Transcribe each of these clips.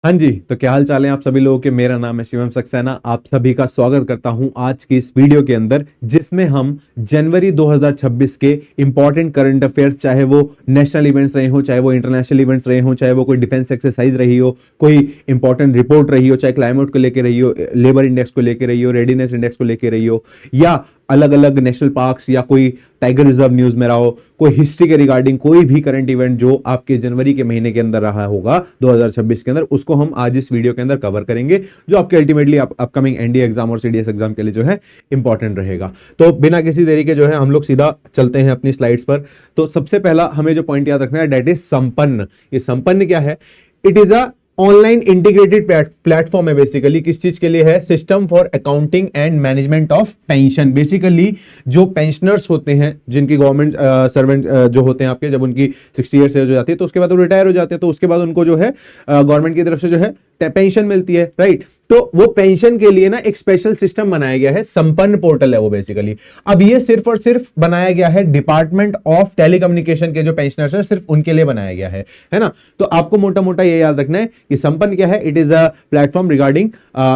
हाँ जी, तो क्या हाल चाल है आप सभी लोगों के। मेरा नाम है शिवम सक्सेना। आप सभी का स्वागत करता हूं आज की इस वीडियो के अंदर, जिसमें हम जनवरी 2026 के इंपॉर्टेंट करंट अफेयर्स, चाहे वो नेशनल इवेंट्स रहे हो, चाहे वो इंटरनेशनल इवेंट्स रहे हो, चाहे वो कोई डिफेंस एक्सरसाइज रही हो, कोई इंपॉर्टेंट रिपोर्ट रही हो, चाहे क्लाइमेट को लेकर रही हो, लेबर इंडेक्स को लेकर रही हो, रेडीनेस इंडेक्स को लेकर रही हो, या अलग अलग नेशनल पार्क्स या कोई टाइगर रिजर्व न्यूज में रहा हो, कोई हिस्ट्री के रिगार्डिंग कोई भी करंट इवेंट जो आपके जनवरी के महीने के अंदर रहा होगा 2026 के अंदर, उसको हम आज इस वीडियो के अंदर कवर करेंगे, जो आपके अल्टीमेटली अपकमिंग एनडीए एग्जाम और सीडीएस एग्जाम के लिए जो है इंपॉर्टेंट रहेगा। तो बिना किसी देरी के जो है हम लोग सीधा चलते हैं अपनी स्लाइड्स पर। तो सबसे पहला हमें जो पॉइंट याद रखना है, दैट इज संपन्न। ये संपन्न क्या है? It is a online integrated platform है। बेसिकली किस चीज के लिए है? System for accounting and management of pension. Basically जो पेंशनर्स होते हैं, जिनकी गवर्नमेंट सर्वेंट जो होते हैं आपके, जब उनकी 60 ईयर्स हो जाती है तो उसके बाद वो रिटायर हो जाते हैं, तो उसके बाद उनको जो है गवर्नमेंट की तरफ से जो है पेंशन मिलती है, राइट। तो वो पेंशन के लिए ना एक स्पेशल सिस्टम बनाया गया है, संपन्न पोर्टल है वो बेसिकली। अब ये सिर्फ और सिर्फ बनाया गया है डिपार्टमेंट ऑफ टेलीकम्युनिकेशन के जो पेंशनर्स हैं, सिर्फ उनके लिए बनाया गया है ना। तो आपको मोटा मोटा ये याद रखना है कि संपन्न क्या है? It is a platform regarding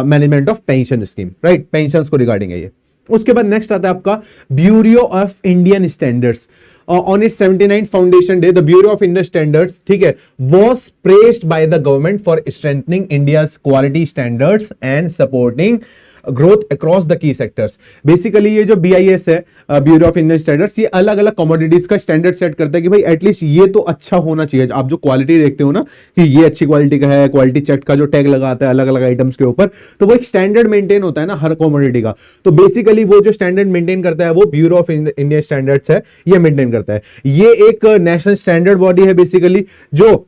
management of pension scheme, right. Pension को रिगार्डिंग है ये। उसके बाद नेक्स्ट आता है आपका bureau of Indian standards. On its 79th foundation day, the Bureau of Indian Standards, ठीक है, was praised by the government for strengthening India's quality standards and supporting growth across the key sectors. Basically ये जो BIS है, bureau of Indian standards, ये अलग अलग commodities का standard set करता है कि भाई एटलीस्ट ये तो अच्छा होना चाहिए। आप जो क्वालिटी देखते हो ना कि ये अच्छी क्वालिटी का है, क्वालिटी चेक का जो टैग लगाता है अलग अलग आइटम्स के ऊपर, तो वो एक स्टैंडर्ड मेंटेन होता है ना हर कमोडिटी का। तो बेसिकली वो जो स्टैंडर्ड मेंटेन करता है वो ब्यूरो ऑफ इंडियन स्टैंडर्ड्स है, ये मेंटेन करता है। ये एक नेशनल स्टैंडर्ड बॉडी है बेसिकली, जो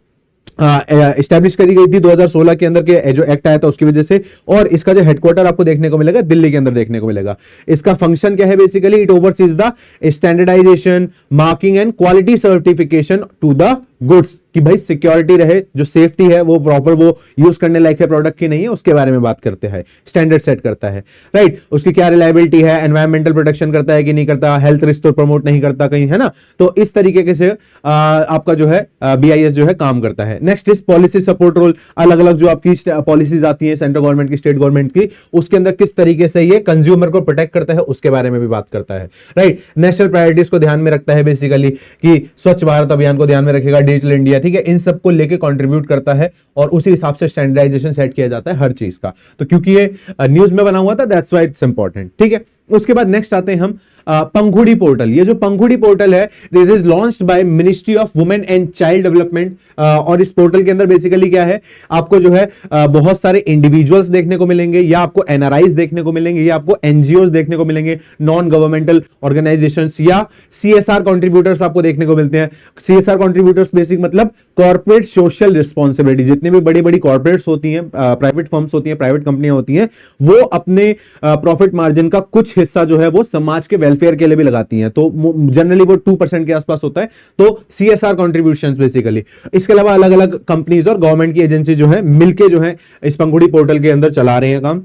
एस्टैब्लिश करी गई थी 2016 के अंदर के जो एक्ट आया था उसकी वजह से। और इसका जो हेडक्वार्टर आपको देखने को मिलेगा दिल्ली के अंदर देखने को मिलेगा। इसका फंक्शन क्या है? Basically it oversees the standardisation, marking and quality certification to the goods, कि भाई सिक्योरिटी रहे, जो सेफ्टी है वो प्रॉपर, वो यूज करने लायक है प्रोडक्ट की नहीं है, उसके बारे में बात करते हैं, स्टैंडर्ड सेट करता है, राइट। उसकी क्या रिलायबिलिटी है, एनवायरमेंटल प्रोटेक्शन करता है कि नहीं करता, हेल्थ रिस्क तो प्रमोट नहीं करता कहीं, है ना। तो इस तरीके से आपका जो है BIS जो है काम करता है। Next is policy support role. अलग अलग जो आपकी पॉलिसीज आती है सेंट्रल गवर्नमेंट की, स्टेट गवर्नमेंट की, उसके अंदर किस तरीके से ये कंज्यूमर को प्रोटेक्ट करता है उसके बारे में भी बात करता है, राइट। नेशनल प्रायोरिटीज को ध्यान में रखता है बेसिकली, कि स्वच्छ भारत अभियान को ध्यान में रखेगा, डिजिटल इंडिया, ठीक है, इन सबको लेके कंट्रीब्यूट करता है और उसी हिसाब से स्टैंडर्डाइजेशन सेट किया जाता है हर चीज का। तो क्योंकि ये न्यूज में बना हुआ था, दैट्स व्हाई इट्स इंपॉर्टेंट, ठीक है। उसके बाद नेक्स्ट आते हैं हम पंखुड़ी पोर्टल। ये जो पंखुड़ी पोर्टल है, this is launched by ministry of women and child development. और इस पोर्टल के अंदर बेसिकली क्या है, आपको जो है बहुत सारे इंडिविजुअल्स देखने को मिलेंगे, या आपको NRIs देखने को मिलेंगे, या आपको NGOs देखने को मिलेंगे, नॉन गवर्नमेंटल ऑर्गेनाइजेशंस, या CSR कंट्रीब्यूटर्स आपको देखने को मिलते हैं। CSR कंट्रीब्यूटर्स बेसिक मतलब कॉर्पोरेट सोशल रिस्पॉन्सिबिलिटी। जितने भी बड़ी बड़ी कॉर्पोरेट्स होती हैं, प्राइवेट फर्म्स होती हैं, प्राइवेट कंपनियां होती हैं, वो अपने प्रॉफिट मार्जिन का कुछ हिस्सा जो है वो समाज के वेलफेयर के लिए भी लगाती हैं। तो जनरली वो 2% के आसपास होता है। तो CSR कंट्रीब्यूशंस बेसिकली। इसके अलावा अलग अलग कंपनीज और गवर्नमेंट की एजेंसी जो है मिलके जो है इस पंखुड़ी पोर्टल के अंदर चला रहे हैं काम।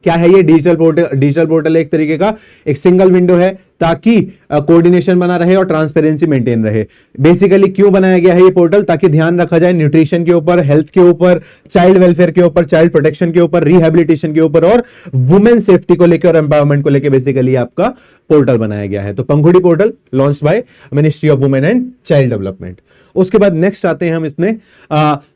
क्या है ये? Digital portal. डिजिटल पोर्टल एक तरीके का एक सिंगल विंडो है, ताकि कोऑर्डिनेशन बना रहे और ट्रांसपेरेंसी मेंटेन रहे। बेसिकली क्यों बनाया गया है ये पोर्टल? ताकि ध्यान रखा जाए न्यूट्रिशन के ऊपर, हेल्थ के ऊपर, चाइल्ड वेलफेयर के ऊपर, चाइल्ड प्रोटेक्शन के ऊपर, रिहेबिलिटेशन के ऊपर, और वुमेन सेफ्टी को लेकर और एम्पावरमेंट को लेकर बेसिकली आपका पोर्टल बनाया गया है। तो Pankhudi portal launch by ministry of women and child development. उसके बाद नेक्स्ट आते हैं हम इसमें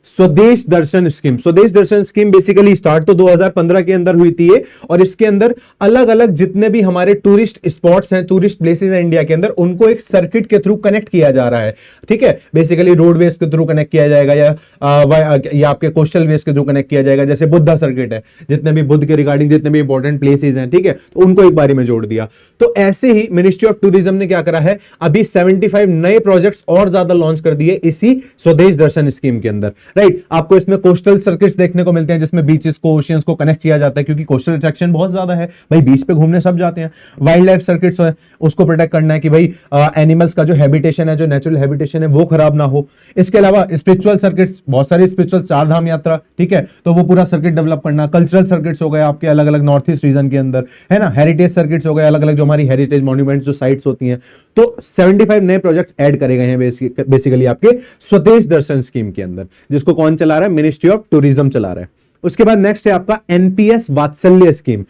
स्वदेश दर्शन स्कीम। स्वदेश दर्शन स्कीम बेसिकली स्टार्ट तो 2015 के अंदर हुई थी ये, और इसके अंदर अलग अलग जितने भी हमारे टूरिस्ट स्पॉट्स हैं, टूरिस्ट प्लेसेस हैं इंडिया के अंदर, उनको एक सर्किट के थ्रू कनेक्ट किया जा रहा है, ठीक है। बेसिकली रोडवेज के थ्रू कनेक्ट किया जाएगा, या आपके कोस्टल वेज के थ्रू कनेक्ट किया जाएगा। जैसे बुद्धा सर्किट है, जितने भी बुद्ध के रिगार्डिंग जितने भी इंपॉर्टेंट प्लेसेस हैं, ठीक है, तो उनको एक बारी में जोड़ दिया। तो ऐसे ही मिनिस्ट्री ऑफ टूरिज्म ने क्या करा है, अभी 75 नए प्रोजेक्ट्स और ज्यादा लॉन्च कर दिए इसी स्वदेश दर्शन स्कीम के अंदर, राइट। आपको इसमें कोस्टल सर्किट्स देखने को मिलते हैं, जिसमें बीचेस को, ओशियंस को कनेक्ट किया जाता है, क्योंकि कोस्टल अट्रैक्शन बहुत ज्यादा है भाई, बीच पे घूमने सब जाते हैं। वाइल्ड लाइफ सर्किट्स है, उसको प्रोटेक्ट करना है कि भाई एनिमल्स का जो हैबिटेशन है, जो नेचुरल हैबिटेशन है, वो खराब ना हो। इसके अलावा स्पिरिचुअल सर्किट्स, बहुत सारी स्पिरिचुअल, 4 धाम यात्रा, ठीक है, तो वो पूरा सर्किट डेवलप करना। कल्चरल सर्किट्स हो गए आपके अलग अलग नॉर्थ ईस्ट रीजन के अंदर, है ना। हेरिटेज सर्किट्स हो गए, अलग अलग जो हमारी हेरिटेज मॉन्यूमेंट्स जो साइट्स होती हैं। तो 75 नए प्रोजेक्ट्स ऐड करे गए हैं बेसिकली आपके स्वदेश दर्शन स्कीम के अंदर, जिसको कौन चला रहा है? मिनिस्ट्री ऑफ टूरिज्म चला रहा है। उसके बाद नेक्स्ट है आपका एनपीएस वात्सल्य स्कीम।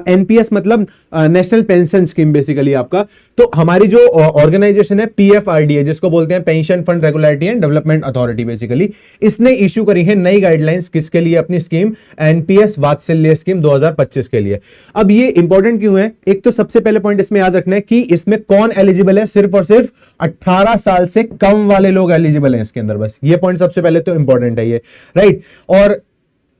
एनपीएस मतलब नेशनल पेंशन स्कीम बेसिकली आपका। तो हमारी जो ऑर्गेनाइजेशन है पीएफआरडीए, जिसको बोलते हैं pension fund regulatory and development authority, basically इसने इशू करी है नई गाइडलाइंस, किसके लिए? अपनी स्कीम एनपीएस वात्सल्य स्कीम 2025 के लिए। अब ये इंपॉर्टेंट क्यों है? एक तो सबसे पहले पॉइंट इसमें याद रखना है कि इसमें कौन एलिजिबल है? सिर्फ और सिर्फ 18 साल से कम वाले लोग एलिजिबल हैं इसके अंदर, बस ये पॉइंट सबसे पहले तो इंपॉर्टेंट है ये, राइट। और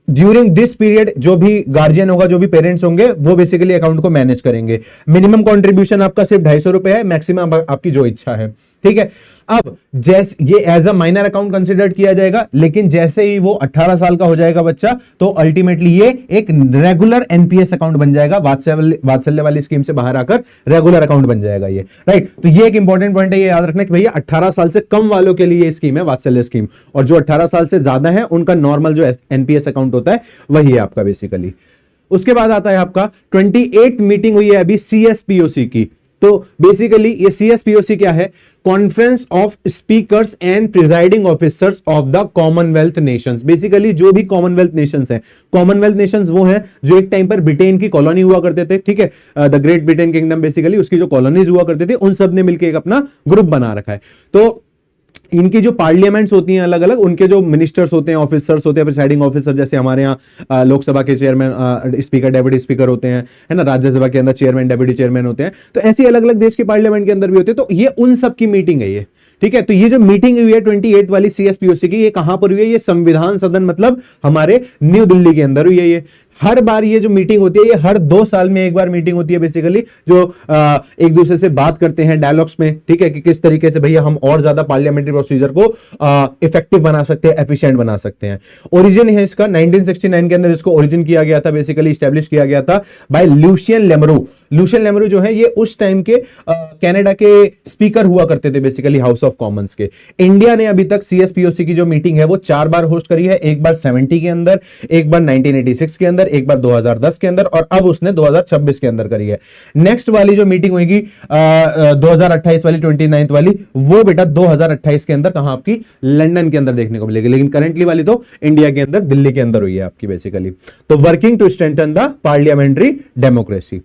ड्यूरिंग दिस पीरियड जो भी गार्जियन होगा, जो भी पेरेंट्स होंगे, वो बेसिकली अकाउंट को मैनेज करेंगे। मिनिमम कंट्रीब्यूशन आपका सिर्फ 250 रुपए है, मैक्सिमम आपकी जो इच्छा है, ठीक है। अब जैसे ये as a minor account consider किया जाएगा, लेकिन जैसे ही वो 18 साल का हो जाएगा बच्चा, तो अल्टीमेटली ये एक रेगुलर एनपीएस अकाउंट बन जाएगा। वात्सल्य वाली स्कीम से बाहर आकर रेगुलर अकाउंट बन जाएगा ये, राइट। तो ये एक इंपॉर्टेंट पॉइंट है, ये याद रखना कि भैया 18 साल से कम वालों के लिए स्कीम है वात्सल्य स्कीम, और जो 18 साल से ज्यादा है उनका नॉर्मल जो एनपीएस अकाउंट होता है वही है आपका बेसिकली। उसके बाद आता है आपका 28th मीटिंग हुई है अभी सीएसपीओसी की। तो बेसिकली ये सीएसपीओसी क्या है? Conference of speakers and presiding officers of the Commonwealth Nations. Basically जो भी कॉमनवेल्थ नेशंस हैं, कॉमनवेल्थ नेशंस वो हैं जो एक टाइम पर ब्रिटेन की कॉलोनी हुआ करते थे, ठीक है, the great Britain kingdom, basically उसकी जो कॉलोनीज हुआ करते थे, उन सब ने मिलकर एक अपना ग्रुप बना रखा है। तो इनकी जो पार्लियामेंट्स होती हैं अलग अलग, उनके जो मिनिस्टर्स होते हैं, ऑफिसर्स होते हैं, प्रिसाइडिंग ऑफिसर, जैसे हमारे यहाँ लोकसभा के चेयरमैन, स्पीकर, डेप्यूटी स्पीकर होते हैं, है ना, राज्यसभा के अंदर चेयरमैन, डेप्यूटी चेयरमैन होते हैं, तो ऐसे अलग अलग देश के पार्लियामेंट के अंदर भी होते हैं। तो ये उन सब की मीटिंग है ये, ठीक है। तो ये जो मीटिंग हुई है 28 वाली सीएसपीओसी की, ये कहां पर हुई है? ये संविधान सदन मतलब हमारे न्यू दिल्ली के अंदर हुई है ये। हर बार ये जो मीटिंग होती है, ये हर 2 साल में एक बार मीटिंग होती है बेसिकली, जो एक दूसरे से बात करते हैं डायलॉग्स में, ठीक है, कि किस तरीके से भैया हम और ज्यादा पार्लियामेंट्री प्रोसीजर को इफेक्टिव बना सकते हैं, एफिशिएंट बना सकते हैं। ओरिजिन है इसका 1969 के अंदर इसको ओरिजिन किया गया था, बेसिकली स्टैब्लिश किया गया था by Lucien Lemru. Lucien Lemru जो है ये उस टाइम के कनाडा के स्पीकर हुआ करते थे बेसिकली हाउस ऑफ कॉमन्स के। इंडिया ने अभी तक सीएसपीओसी की जो मीटिंग है वो 4 बार होस्ट करी है, एक बार 70 के अंदर, एक बार 1986 के अंदर, एक बार 2010 के अंदर, और अब उसने 2026 के अंदर करी है। नेक्स्ट वाली जो मीटिंग होगी 2028 वाली, 29th वाली, वो बेटा 2028 के अंदर कहां? आपकी लंदन के अंदर देखने को मिलेगी, लेकिन करंटली वाली तो इंडिया के अंदर, दिल्ली के अंदर हुई है आपकी बेसिकली। तो working to strengthen the parliamentary democracy.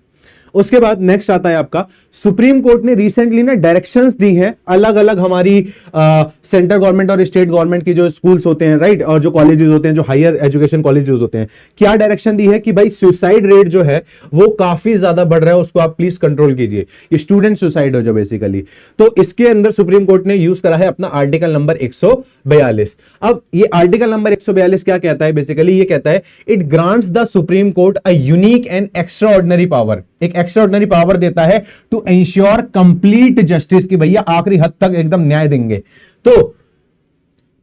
उसके बाद नेक्स्ट आता है आपका, सुप्रीम कोर्ट ने रिसेंटली ना डायरेक्शंस दी हैं अलग अलग हमारी सेंट्रल गवर्नमेंट और स्टेट गवर्नमेंट की जो स्कूल्स होते हैं, राइट, और जो कॉलेजेस होते हैं, जो हायर एजुकेशन कॉलेजेस होते हैं। क्या डायरेक्शन दी है कि भाई सुसाइड रेट जो है वो काफी ज्यादा बढ़ रहा है, उसको आप प्लीज कंट्रोल कीजिए। ये स्टूडेंट सुसाइड हो जो बेसिकली, तो इसके अंदर सुप्रीम कोर्ट ने यूज करा है अपना आर्टिकल नंबर 142। अब ये आर्टिकल नंबर 142 क्या कहता है? बेसिकली ये कहता है it grants the supreme court a unique and extra ordinary power, एक एक्स्ट्रा ऑर्डिनरी पावर देता है टू इंश्योर कंप्लीट जस्टिस, की भैया आखिरी हद तक एकदम न्याय देंगे। तो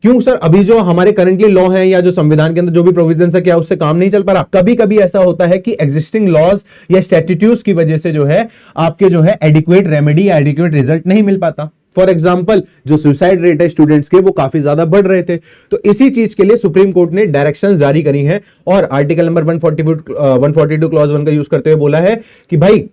क्यों सर, अभी जो हमारे करंटली लॉ है या जो संविधान के अंदर जो भी प्रोविजंस है, क्या उससे काम नहीं चल पा रहा? कभी कभी ऐसा होता है कि एग्जिस्टिंग लॉज या स्टैट्यूट्स की वजह से जो है आपके जो है एडिक्वेट रेमेडी या एडिक्वेट रिजल्ट नहीं मिल पाता। फॉर एग्जाम्पल जो सुसाइड रेट है स्टूडेंट्स के वो काफी ज्यादा बढ़ रहे थे, तो इसी चीज के लिए सुप्रीम कोर्ट ने डायरेक्शंस जारी करी हैं और आर्टिकल नंबर 142 क्लॉज 1 का यूज करते हुए बोला है कि भाई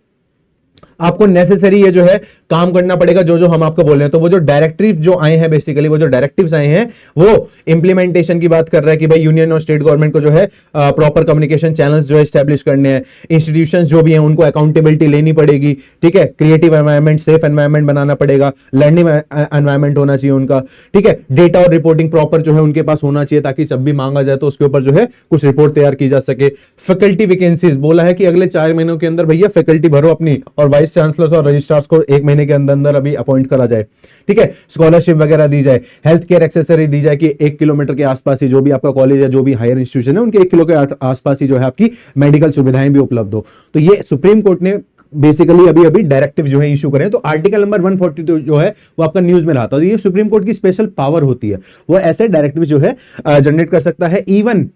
आपको नेसेसरी ये जो है काम करना पड़ेगा जो जो हम आपको बोल रहे हैं। तो वो जो डायरेक्टिव जो आए हैं बेसिकली, वो जो डायरेक्टिव्स आए हैं वो इंप्लीमेंटेशन की बात कर रहा है कि भाई यूनियन और स्टेट गवर्नमेंट को जो है प्रॉपर कम्युनिकेशन चैनल्स जो है एस्टेब्लिश करने हैं, इंस्टीट्यूशंस जो भी हैं उनको अकाउंटेबिलिटी लेनी पड़ेगी, ठीक है, क्रिएटिव एनवायरमेंट, सेफ एनवायरमेंट बनाना पड़ेगा, लर्निंग एनवायरमेंट होना चाहिए उनका, ठीक है, डेटा और रिपोर्टिंग प्रॉपर जो है उनके पास होना चाहिए ताकि जब भी मांगा जाए तो उसके ऊपर जो है कुछ रिपोर्ट तैयार की जा सके। फैकल्टी वैकेंसीज बोला है कि अगले 4 महीनों के अंदर भैया फैकल्टी भरो अपनी, और वाइस चांसलर्स और रजिस्ट्रार्स को 1 महीने के अंदर अंदर अभी अपॉइंट करा जाए, ठीक है, स्कॉलरशिप वगैरह दी जाए, हेल्थ केयर एक्सेसरी दी जाए कि 1 किलोमीटर के आसपास ही जो भी आपका कॉलेज है, जो भी हायर इंस्टीट्यूशन है, उनके 1 किलो के आसपास ही जो है आपकी मेडिकल सुविधाएं भी उपलब्ध हो। तो ये सुप्रीम कोर्ट ने बेसिकली अभी अभी डायरेक्टिव जो है इशू करें। तो आर्टिकल नंबर 142 जो है वो आपका न्यूज में रहा था, तो ये सुप्रीम कोर्ट की स्पेशल पावर होती है, वो ऐसे डायरेक्टिव जो है जनरेट कर सकता है। इवन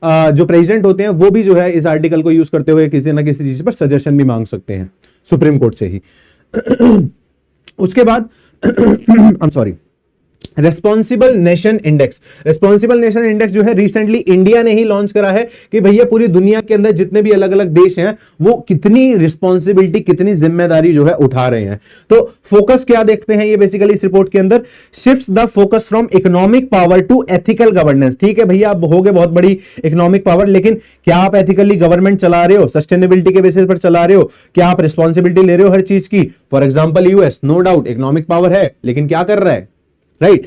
जो प्रेसिडेंट होते हैं वो भी जो है इस आर्टिकल को यूज करते हुए किसी ना किसी चीज पर सजेशन भी मांग सकते हैं सुप्रीम कोर्ट से ही। उसके बाद I am sorry, responsible nation index. Responsible nation index जो है रिसेंटली इंडिया ने ही लॉन्च करा है कि भैया पूरी दुनिया के अंदर जितने भी अलग अलग देश हैं वो कितनी रिस्पॉन्सिबिलिटी, कितनी जिम्मेदारी जो है उठा रहे हैं। तो फोकस क्या देखते हैं ये बेसिकली इस रिपोर्ट के अंदर, shifts the focus from economic power to ethical governance. ठीक है भैया, आप होगे बहुत बड़ी इकोनॉमिक पावर, लेकिन क्या आप एथिकली गवर्नमेंट चला रहे हो, सस्टेनेबिलिटी के बेसिस पर चला रहे हो, क्या आप रिस्पॉन्सिबिलिटी ले रहे हो हर चीज की। For example US, no doubt economic power है, लेकिन क्या कर रहा है, राइट।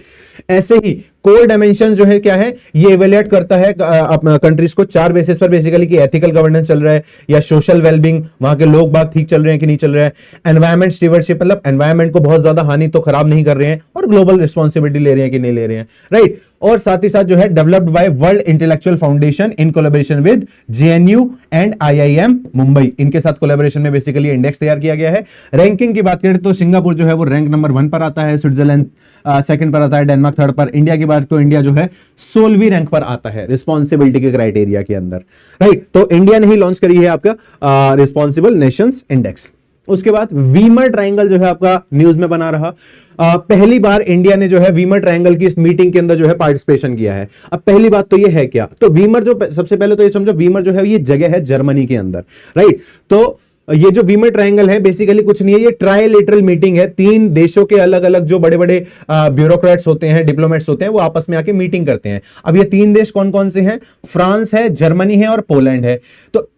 ऐसे ही कोर डायमेंशन जो है क्या है, ये इवेल्युएट करता है कंट्रीज को 4 बेसिस पर बेसिकली कि एथिकल गवर्नेंस चल रहा है या सोशल वेलबींग, वहां के लोग बाग ठीक चल रहे हैं कि नहीं चल रहे हैं, एनवायरमेंट स्टीवर्डशिप मतलब एनवायरमेंट को बहुत ज्यादा हानि तो खराब नहीं कर रहे हैं, और ग्लोबल रिस्पॉन्सिबिलिटी ले रहे हैं कि नहीं ले रहे हैं, राइट। और साथ ही साथ जो है developed by world intellectual foundation in collaboration with JNU and IIM Mumbai, इनके साथ कोलैबोरेशन में बेसिकली इंडेक्स तैयार किया गया है। रैंकिंग की बात करें तो सिंगापुर जो है वो रैंक नंबर 1 पर आता है, स्विट्जरलैंड सेकंड पर आता है, डेनमार्क थर्ड पर। इंडिया की बात तो इंडिया जो है 16वीं रैंक पर आता है रिस्पॉन्सिबिलिटी के क्राइटेरिया के अंदर, राइट। तो इंडिया ने ही लॉन्च करी है आपका रिस्पॉन्सिबल नेशंस इंडेक्स। उसके बाद वीमर ट्रायंगल जो है आपका न्यूज में बना रहा। पहली बार इंडिया ने जो है वीमर ट्रायंगल की इस मीटिंग के अंदर जो है पार्टिसिपेशन किया है। अब पहली बात तो ये है क्या, तो वीमर जो सबसे पहले तो ये समझो वीमर जो है ये जगह है जर्मनी के अंदर, राइट। तो ये जो वीमर ट्रायंगल है बेसिकली कुछ नहीं है, ये ट्राइलेटरल मीटिंग है, 3 देशों के अलग अलग जो बड़े बड़े ब्यूरोक्रेट्स होते हैं, डिप्लोमेट्स होते हैं, वो आपस में आके मीटिंग करते हैं। अब ये 3 देश कौन कौन से हैं, फ्रांस है, जर्मनी है और पोलैंड है। तो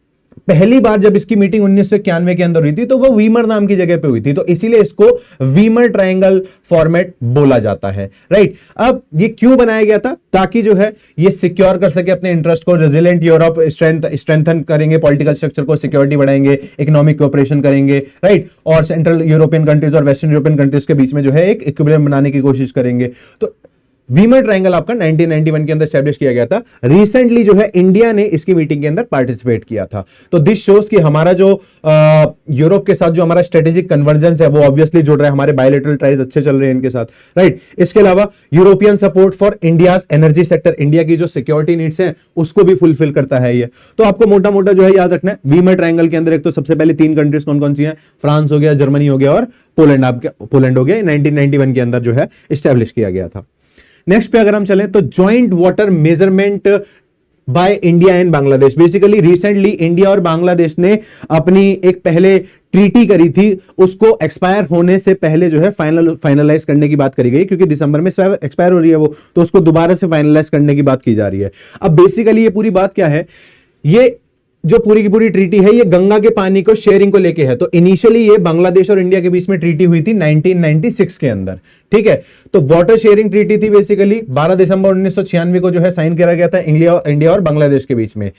पहली बार जब इसकी मीटिंग 1991 के अंदर हुई थी तो वो वीमर नाम की जगह पे हुई थी, तो इसीलिए इसको वीमर ट्रायंगल फॉर्मेट बोला जाता है, राइट। अब ये क्यों बनाया गया था, ताकि जो है ये सिक्योर कर सके अपने इंटरेस्ट को, रेजिलिएंट यूरोप स्ट्रेंथन करेंगे, पॉलिटिकल स्ट्रक्चर को सिक्योरिटी बढ़ाएंगे, इकोनॉमिक कोऑपरेशन करेंगे, राइट। और सेंट्रल यूरोपियन कंट्रीज और वेस्टर्न यूरोपियन कंट्रीज के बीच में जो है एक इक्विलिब्रियम बनाने की कोशिश करेंगे। तो वीमर ट्रायंगल आपका 1991 के अंदर एस्टैब्लिश किया गया था। रिसेंटली जो है इंडिया ने इसकी मीटिंग के अंदर पार्टिसिपेट किया था। तो दिस शोज कि हमारा जो यूरोप के साथ जो हमारा स्ट्रेटेजिक कन्वर्जेंस है वो ऑब्वियसली जुड़ रहा है, हमारे बायलैटरल ट्राइज अच्छे चल रहे हैं इनके साथ, राइट। इसके अलावा European support for India's energy sector, India की जो सिक्योरिटी नीड्स हैं उसको भी फुलफिल करता है ये। तो आपको मोटा मोटा जो है याद रखना है वीमर ट्रायंगल के अंदर एक तो सबसे पहले 3 कंट्रीज कौन कौन सी हैं, फ्रांस हो गया, जर्मनी हो गया और पोलैंड हो गया। 1991 के अंदर जो है एस्टैब्लिश किया गया था। नेक्स्ट पे अगर हम चलें तो joint water measurement by India and Bangladesh. Basically recently India और बांग्लादेश ने अपनी एक पहले ट्रीटी करी थी, उसको एक्सपायर होने से पहले जो है फाइनलाइज करने की बात करी गई, क्योंकि दिसंबर में एक्सपायर हो रही है वो, तो उसको दोबारा से फाइनलाइज करने की बात की जा रही है। अब बेसिकली ये पूरी बात क्या है, ये जो पूरी की पूरी ट्रीटी है ये गंगा के पानी को शेयरिंग को लेके है। तो इनिशियली ये बांग्लादेश और इंडिया के बीच में ट्रीटी हुई थी 1996 के अंदर, ठीक है। तो वाटर शेयरिंग ट्रीटी थी बेसिकली 12 दिसंबर 1996 को जो है साइन करा गया था इंडिया और बांग्लादेश के बीच में।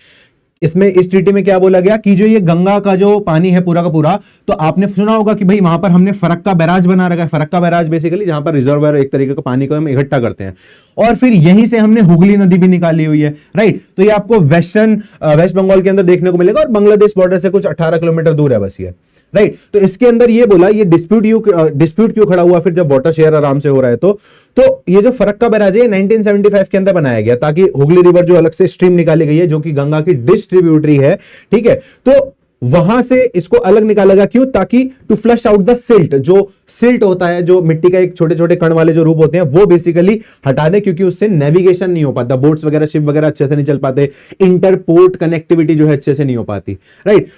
इसमें इस ट्रीटी में क्या बोला गया कि जो ये गंगा का जो पानी है पूरा का पूरा, तो आपने सुना होगा कि भाई वहां पर हमने फरक्का बैराज बना रखा है। फरक्का बैराज बेसिकली जहां पर रिजर्वायर एक तरीके का पानी को हम इकट्ठा करते हैं, और फिर यहीं से हमने हुगली नदी भी निकाली हुई है, राइट। तो ये आपको वेस्ट बंगाल के अंदर देखने को मिलेगा और बांग्लादेश बॉर्डर से कुछ 18 किलोमीटर दूर है बस ये, राइट। तो इसके अंदर ये बोला ये डिस्प्यूट क्यों खड़ा हुआ फिर जब वाटर शेयर आराम से हो रहा है तो ये जो फरक्का बैराज है 1975 के अंदर बनाया गया, ताकि हुगली रिवर जो अलग से स्ट्रीम निकाली गई है जो कि गंगा की डिस्ट्रीब्यूटरी है, ठीक है। तो वहां से इसको अलग निकाला गया, क्यों, ताकि to flush out the silt, जो सिल्ट होता है जो मिट्टी का एक छोटे छोटे कण वाले जो रूप होते हैं वो बेसिकली हटा दे, क्योंकि उससे नेविगेशन नहीं हो पाता, बोट्स वगैरह शिप वगैरह अच्छे से नहीं चल पाते, इंटरपोर्ट कनेक्टिविटी जो है अच्छे से नहीं हो पाती, राइट।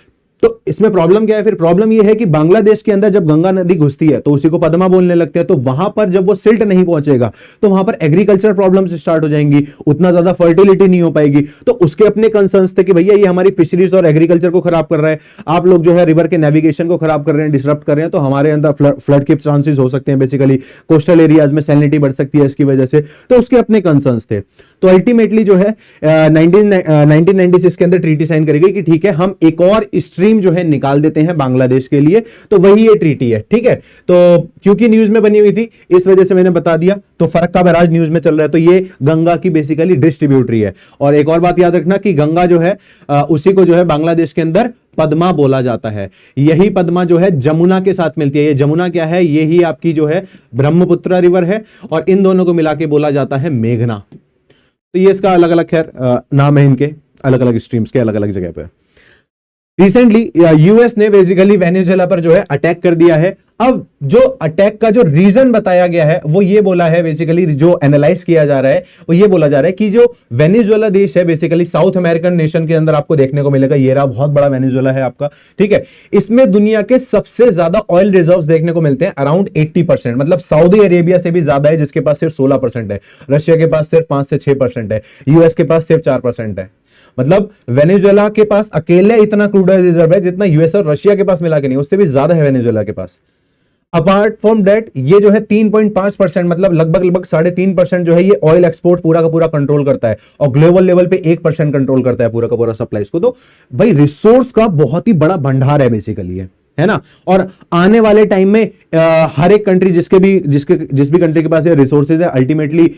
तो इसमें प्रॉब्लम क्या है, फिर प्रॉब्लम यह है कि बांग्लादेश के अंदर जब गंगा नदी घुसती है तो उसी को पद्मा बोलने लगते हैं, तो वहां पर जब वो सिल्ट नहीं पहुंचेगा तो वहां पर एग्रीकल्चर प्रॉब्लम्स स्टार्ट हो जाएंगी, उतना ज्यादा फर्टिलिटी नहीं हो पाएगी। तो उसके अपने कंसर्न्स थे कि भैया ये हमारी फिशरीज और एग्रीकल्चर को खराब कर रहा है, आप लोग जो है रिवर के नेविगेशन को खराब कर रहे हैं, डिसरप्ट कर रहे हैं, तो हमारे अंदर फ्लड के चांसेस हो सकते हैं, बेसिकली कोस्टल एरियाज में सैलिनिटी बढ़ सकती है इसकी वजह से, तो उसके अपने कंसर्न्स थे। तो अल्टीमेटली जो है 1996 के अंदर ट्रीटी साइन करी गई कि ठीक है हम एक और स्ट्रीम जो है निकाल देते हैं बांग्लादेश के लिए, तो वही ये ट्रीटी है, ठीक है। तो क्योंकि न्यूज में बनी हुई थी इस वजह से मैंने बता दिया। तो फरक्का बैराज न्यूज में चल रहा है, तो ये गंगा की बेसिकली डिस्ट्रीब्यूटरी है। और एक और बात याद रखना कि गंगा जो है उसी को जो है बांग्लादेश के अंदर पद्मा बोला जाता है। यही पद्मा जो है जमुना के साथ मिलती है। ये जमुना क्या है, यही आपकी जो है ब्रह्मपुत्र रिवर है, और इन दोनों को मिला के बोला जाता है मेघना। तो ये इसका अलग अलग खैर नाम है, इनके अलग अलग स्ट्रीम्स के अलग अलग जगह पे। रिसेंटली यूएस ने बेसिकली वेनेजुएला पर जो है अटैक कर दिया है। अब जो अटैक का जो रीजन बताया गया है वो ये बोला है, बेसिकली जो एनालाइज किया जा रहा है वो ये बोला जा रहा है कि जो वेनेजुएला देश है, बेसिकली साउथ अमेरिकन नेशन के अंदर आपको देखने को मिलेगा, ये रहा बहुत बड़ा वेनेजुएला है आपका, ठीक है। इसमें दुनिया के सबसे ज्यादा ऑयल रिजर्व्स देखने को मिलते हैं, अराउंड 80%, मतलब सऊदी अरेबिया से भी ज्यादा है जिसके पास सिर्फ 16% है, रशिया के पास सिर्फ 5 से 6% है, यूएस के पास सिर्फ 4% है। मतलब वेनेजुएला के पास अकेले इतना क्रूड ऑयल रिजर्व है जितना यूएस और रशिया के पास मिला के नहीं, उससे भी ज्यादा है वेनेजुएला के पास। अपार्ट फ्रॉम दैट ये जो है 3.5%, मतलब लगभग 3.5% जो है ये ऑयल एक्सपोर्ट पूरा का पूरा कंट्रोल करता है, और ग्लोबल लेवल पे 1% कंट्रोल करता है पूरा का पूरा सप्लाईज को। तो भाई रिसोर्स का बहुत ही बड़ा भंडार है बेसिकली है ना। और आने वाले टाइम में हर एक कंट्री जिस भी कंट्री के पास ये रिसोर्सेज है, अल्टीमेटली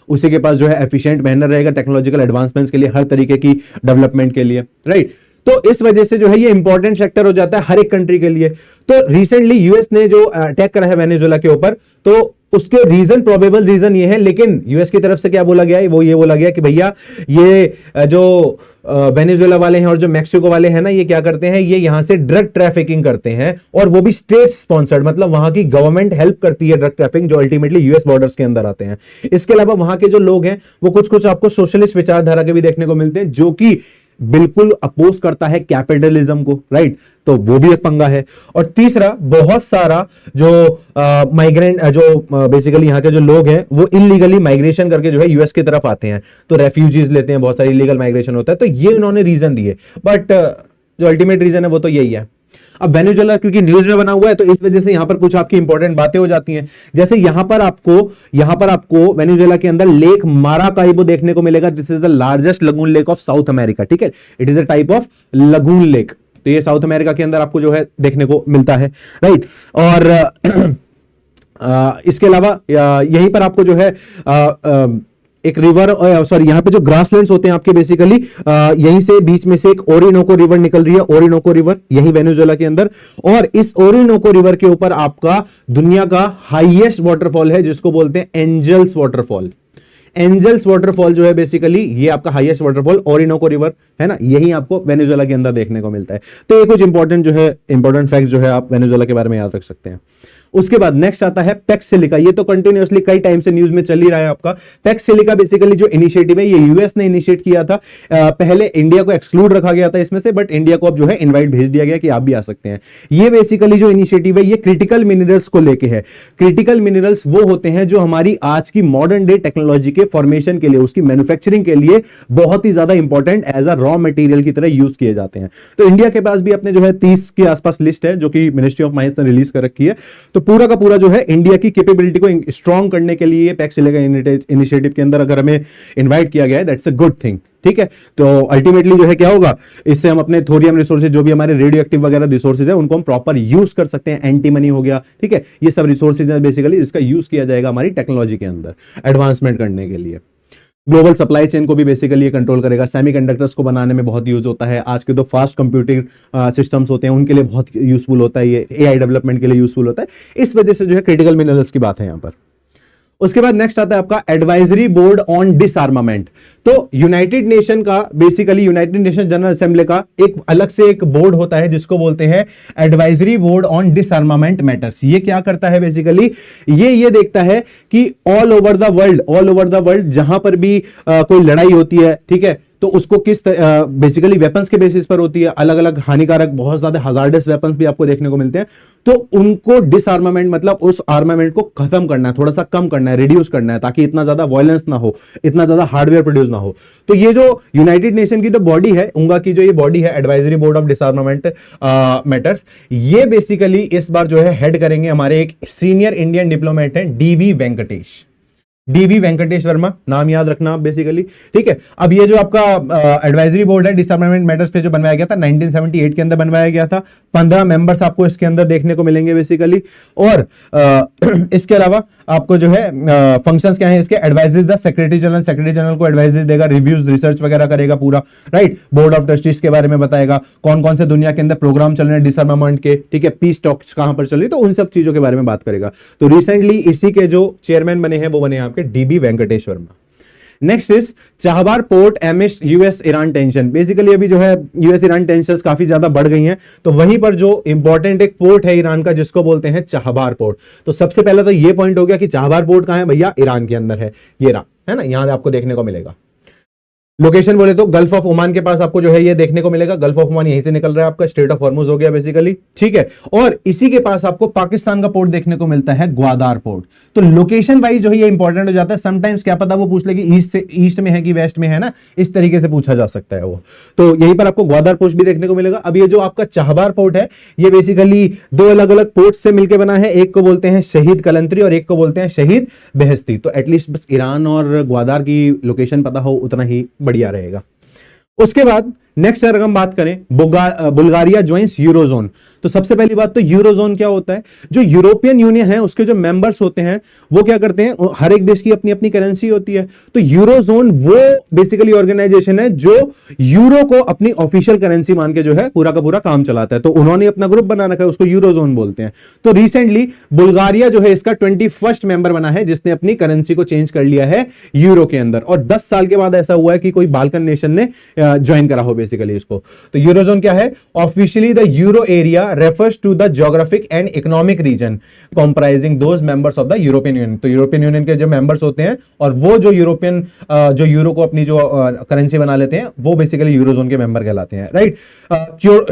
उसी के पास जो है एफिशिएंट मेहनत रहेगा टेक्नोलॉजिकल एडवांसमेंट्स के लिए, हर तरीके की डेवलपमेंट के लिए, राइट। तो इस वजह से जो है ये इंपॉर्टेंट सेक्टर हो जाता है हर एक कंट्री के लिए। तो रिसेंटली यूएस ने जो अटैक करा है वेनेजुएला के ऊपर, तो उसके रीजन, प्रोबेबल रीजन ये है, लेकिन यूएस की तरफ से क्या बोला गया है, वो ये बोला गया कि भैया ये जो वेनेजुएला वाले हैं और जो मैक्सिको वाले हैं ना, ये क्या करते हैं, ये यहां से ड्रग ट्रैफिकिंग करते हैं, और वो भी स्टेट स्पॉन्सर्ड, मतलब वहां की गवर्नमेंट हेल्प करती है ड्रग ट्रैफिकिंग, जो अल्टीमेटली यूएस बॉर्डर्स के अंदर आते हैं। इसके अलावा वहां के जो लोग हैं वो कुछ आपको सोशलिस्ट विचारधारा के भी देखने को मिलते हैं, जो कि बिल्कुल अपोज करता है कैपिटलिज्म को, राइट। तो वो भी एक पंगा है। और तीसरा, बहुत सारा जो माइग्रेंट जो बेसिकली यहाँ के जो लोग हैं वो इलीगली माइग्रेशन करके जो है यूएस की तरफ आते हैं, तो रेफ्यूजीज लेते हैं, बहुत सारी इलीगल माइग्रेशन होता है। तो ये उन्होंने रीजन दिए, बट जो अल्टीमेट रीजन है वो तो यही है। अब वेनेजुएला क्योंकि न्यूज में बना हुआ है तो इस वजह से यहां पर कुछ आपकी इंपॉर्टेंट बातें हो जाती हैं। जैसे यहां पर आपको वेनेजुएला के अंदर लेक माराकाइबो देखने को मिलेगा। This is the largest lagoon lake of south America, ठीक है। It is a type of lagoon lake, तो ये साउथ अमेरिका के अंदर आपको जो है देखने को मिलता है, राइट। और इसके अलावा यहीं पर आपको जो है एक रिवर, सॉरी यहाँ पे जो ग्रासलैंड्स होते हैं आपके बेसिकली यहीं से बीच में से एक ओरिनोको रिवर निकल रही है, ओरिनोको रिवर यही वेनेजुएला के अंदर। और इस ओरिनोको रिवर के ऊपर आपका दुनिया का हाईएस्ट वाटरफॉल है जिसको बोलते हैं एंजल्स वाटरफॉल। एंजल्स वाटरफॉल जो है बेसिकली ये आपका हाईएस्ट वाटरफॉल ओरिनोको रिवर है ना, यही आपको वेनेजुएला के अंदर देखने को मिलता है। तो ये कुछ इंपॉर्टेंट फैक्ट जो है आप वेनेजुएला के बारे में याद रख सकते हैं। उसके बाद नेक्स्ट आता है पैक्स सिलिका। ये तो कंटिन्यूअसली कई टाइम से न्यूज में चल ही रहा है आपका। पैक्स सिलिका बेसिकली जो इनिशिएटिव है ये यूएस ने इनिशिएट किया था। पहले इंडिया को एक्सक्लूड रखा गया था इसमें से, बट इंडिया को अब जो है इनवाइट भेज दिया गया कि आप भी आ सकते हैं। ये बेसिकली जो इनिशिएटिव है ये क्रिटिकल मिनरल्स को लेके है। क्रिटिकल मिनरल्स वो होते हैं जो हमारी आज की मॉडर्न डे टेक्नोलॉजी के फॉर्मेशन के लिए, उसकी मैन्युफैक्चरिंग के लिए बहुत ही ज्यादा important as a raw material की तरह यूज किए जाते हैं। तो इंडिया के पास भी अपने जो है 30 के आसपास लिस्ट है जो कि मिनिस्ट्री ऑफ माइंस ने रिलीज कर रखी है। तो पूरा का पूरा जो है इंडिया की कैपेबिलिटी को स्ट्रॉन्ग करने के लिए पैक्स सिलिका इनिशिएटिव के अंदर अगर हमें इनवाइट किया गया है, दैट्स अ गुड थिंग, ठीक है। तो अल्टीमेटली जो है क्या होगा, इससे हम अपने थोरियम रिसोर्सेज जो भी हमारे रेडियो एक्टिव वगैरह रिसोर्सेज है उनको हम प्रॉपर यूज कर सकते हैं। एंटीमनी हो गया, ठीक है, ये सब रिसोर्सेज है बेसिकली, इसका यूज किया जाएगा हमारी टेक्नोलॉजी के अंदर एडवांसमेंट करने के लिए। ग्लोबल सप्लाई चेन को भी बेसिकली ये कंट्रोल करेगा। सेमीकंडक्टर्स को बनाने में बहुत यूज होता है। आज के जो फास्ट कंप्यूटिंग सिस्टम्स होते हैं उनके लिए बहुत यूजफुल होता है, ये एआई डेवलपमेंट के लिए यूजफुल होता है। इस वजह से जो है क्रिटिकल मिनरल्स की बात है यहाँ पर। उसके बाद नेक्स्ट आता है आपका एडवाइजरी बोर्ड ऑन डिसआर्मामेंट। तो यूनाइटेड नेशन का basically United nation general assembly का एक अलग से एक बोर्ड होता है जिसको बोलते हैं एडवाइजरी बोर्ड ऑन डिसआर्मामेंट मैटर्स। ये क्या करता है बेसिकली, ये देखता है कि ऑल ओवर द वर्ल्ड जहां पर भी कोई लड़ाई होती है, ठीक है, तो उसको किस बेसिकली वेपन्स के बेसिस पर होती है। अलग अलग हानिकारक बहुत ज्यादा हजार्डस वेपन्स भी आपको देखने को मिलते हैं। तो उनको डिसआर्मामेंट मतलब उस आर्मामेंट को खत्म करना है, थोड़ा सा कम करना है, रिड्यूस करना है, ताकि इतना ज्यादा वायलेंस ना हो, इतना ज्यादा हार्डवेयर प्रोड्यूस ना हो। तो ये जो यूनाइटेड नेशन की जो बॉडी है, उनका की जो ये बॉडी है एडवाइजरी बोर्ड ऑफ डिसआर्मामेंट मैटर्स, ये बेसिकली इस बार जो है हेड करेंगे हमारे एक सीनियर इंडियन डिप्लोमेट है डीवी वेंकटेश वर्मा, नाम याद रखना आप बेसिकली, ठीक है। अब ये जो आपका एडवाइजरी बोर्ड है डिसआर्मामेंट मैटर्स पे जो बनवाया गया था 1978 के अंदर बनवाया गया था। 15 मेंबर्स आपको इसके अंदर देखने को मिलेंगे बेसिकली। और इसके अलावा आपको जो है फंक्शंस क्या है इसके, एडवाइजेस द सेक्रेटरी जनरल को एडवाइजेस देगा, रिव्यूज रिसर्च वगैरह करेगा पूरा, राइट। बोर्ड ऑफ ट्रस्टीज के बारे में बताएगा, कौन कौन से दुनिया के अंदर प्रोग्राम चल रहे हैं डिसआर्मामेंट के, ठीक है, पीस टॉक्स कहां पर चल रही है, तो उन सब चीजों के बारे में बात करेगा। तो रिसेंटली इसी के जो चेयरमैन बने हैं वो बने आपके DB Venkatesh Varma. Next is Chabahar port amidst US Iran tension. Basically अभी जो है यूएस ईरान टेंशन काफी ज्यादा बढ़ गई हैं, तो वहीं पर जो इंपॉर्टेंट एक पोर्ट है ईरान का जिसको बोलते हैं चाहबार पोर्ट। तो सबसे पहले तो ये पॉइंट हो गया कि चाहबार पोर्ट कहां है भैया, ईरान के अंदर है, ये रहा, है ना, यहां आपको देखने को मिलेगा। लोकेशन बोले तो गल्फ ऑफ ओमान के पास आपको जो है ये देखने को मिलेगा। गल्फ ऑफ ओमान यहीं से निकल रहा है, आपका स्ट्रेट ऑफ हॉर्मुज हो गया बेसिकली, ठीक है। और इसी के पास आपको पाकिस्तान का पोर्ट देखने को मिलता है, ग्वादार पोर्ट। तो लोकेशन वाइज जो है ये इंपॉर्टेंट हो जाता है। समटाइम्स क्या पता वो पूछ ले कि ईस्ट में है कि वेस्ट में है ना, इस तरीके से पूछा जा सकता है वो। तो यहीं पर आपको ग्वादार पोर्ट भी देखने को मिलेगा। अब ये जो आपका चाहबार पोर्ट है ये बेसिकली दो अलग अलग पोर्ट से मिलकर बना है, एक को बोलते हैं शहीद कलंतरी और एक को बोलते हैं शहीद बेहस्ती। तो एटलीस्ट बस ईरान और ग्वादार की लोकेशन पता हो उतना ही बढ़िया रहेगा। उसके बाद नेक्स्ट अगर हम बात करें बुल्गारिया ज्वाइंस यूरोजोन। तो सबसे पहली बात तो यूरोजोन क्या होता है, जो यूरोपियन यूनियन है उसके जो मेंबर्स होते हैं वो क्या करते हैं, हर एक देश की अपनी अपनी करेंसी होती है। तो यूरोजोन वो बेसिकली ऑर्गेनाइजेशन है जो यूरो को अपनी ऑफिशियल करेंसी मान के जो है पूरा का पूरा काम चलाता है। तो उन्होंने अपना ग्रुप बना रखा है, उसको यूरोजोन बोलते हैं। तो रिसेंटली बुल्गारिया जो है इसका 21st मेंबर बना है जिसने अपनी करेंसी को चेंज कर लिया है यूरो के अंदर। और 10 साल के बाद ऐसा हुआ है कि कोई बाल्कन नेशन ने ज्वाइन करा हो बेसिकली इसको। तो यूरोजोन क्या है, officially the euro area refers to the geographic and economic region comprising those members of the European Union। तो यूरोपियन यूनियन के जो मेंबर्स होते हैं और वो जो यूरोपियन जो यूरो को अपनी जो करेंसी बना लेते हैं वो बेसिकली यूरोजोन के मेंबर कहलाते हैं, राइट।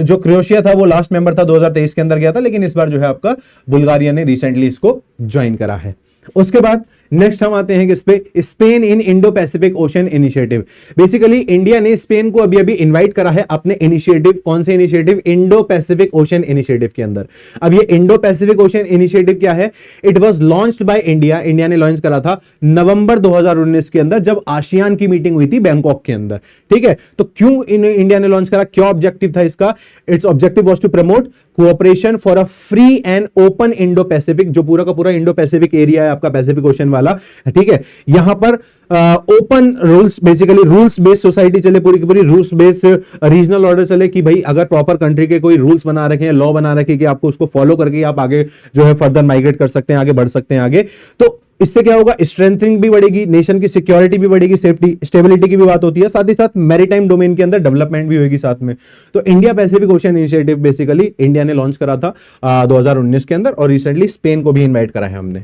जो क्रोएशिया था वो लास्ट मेंबर था, 2023 के अंदर गया था, लेकिन इस बार जो है आपका बुल्गारिया ने रिसेंटली इसको ज्वाइन करा है। उसके बाद नेक्स्ट हम आते हैं किस पे, स्पेन इन Indo Pacific ocean initiative. Basically India ने स्पेन को अभी अभी इनवाइट करा है अपने इनिशिएटिव, कौन से initiative, Indo Pacific ocean initiative के अंदर। अब ये इंडो पैसिफिक ओशन इनिशिएटिव क्या है, it was launched by India, India ने लॉन्च करा था नवंबर 2019 के अंदर जब आसियान की मीटिंग हुई थी बैंकॉक के अंदर, ठीक है। तो क्यों इंडिया ने लॉन्च करा, क्या ऑब्जेक्टिव था इसका, its objective was to promote cooperation for a free and open Indo Pacific. जो पूरा का पूरा इंडो पैसिफिक एरिया है आपका पैसिफिक ओशन वाला, ठीक है, यहां पर open rules, basically rules based society चले, पूरी की पूरी रूल्स बेस्ड रीजनल ऑर्डर चले कि भाई अगर प्रॉपर कंट्री के कोई रूल्स बना रखे हैं, लॉ बना रखे कि आपको उसको फॉलो करके आप आगे जो है फर्दर माइग्रेट कर सकते हैं, आगे बढ़ सकते हैं आगे। तो इससे क्या होगा, स्ट्रेंथनिंग भी बढ़ेगी, नेशन की सिक्योरिटी भी बढ़ेगी, सेफ्टी स्टेबिलिटी की भी बात होती है, साथ ही साथ मैरीटाइम डोमेन के अंदर डेवलपमेंट भी होगी साथ में। तो India Pacific ocean initiative basically India ने लॉन्च करा था 2019 के अंदर और रिसेंटली स्पेन को भी इनवाइट करा है हमने।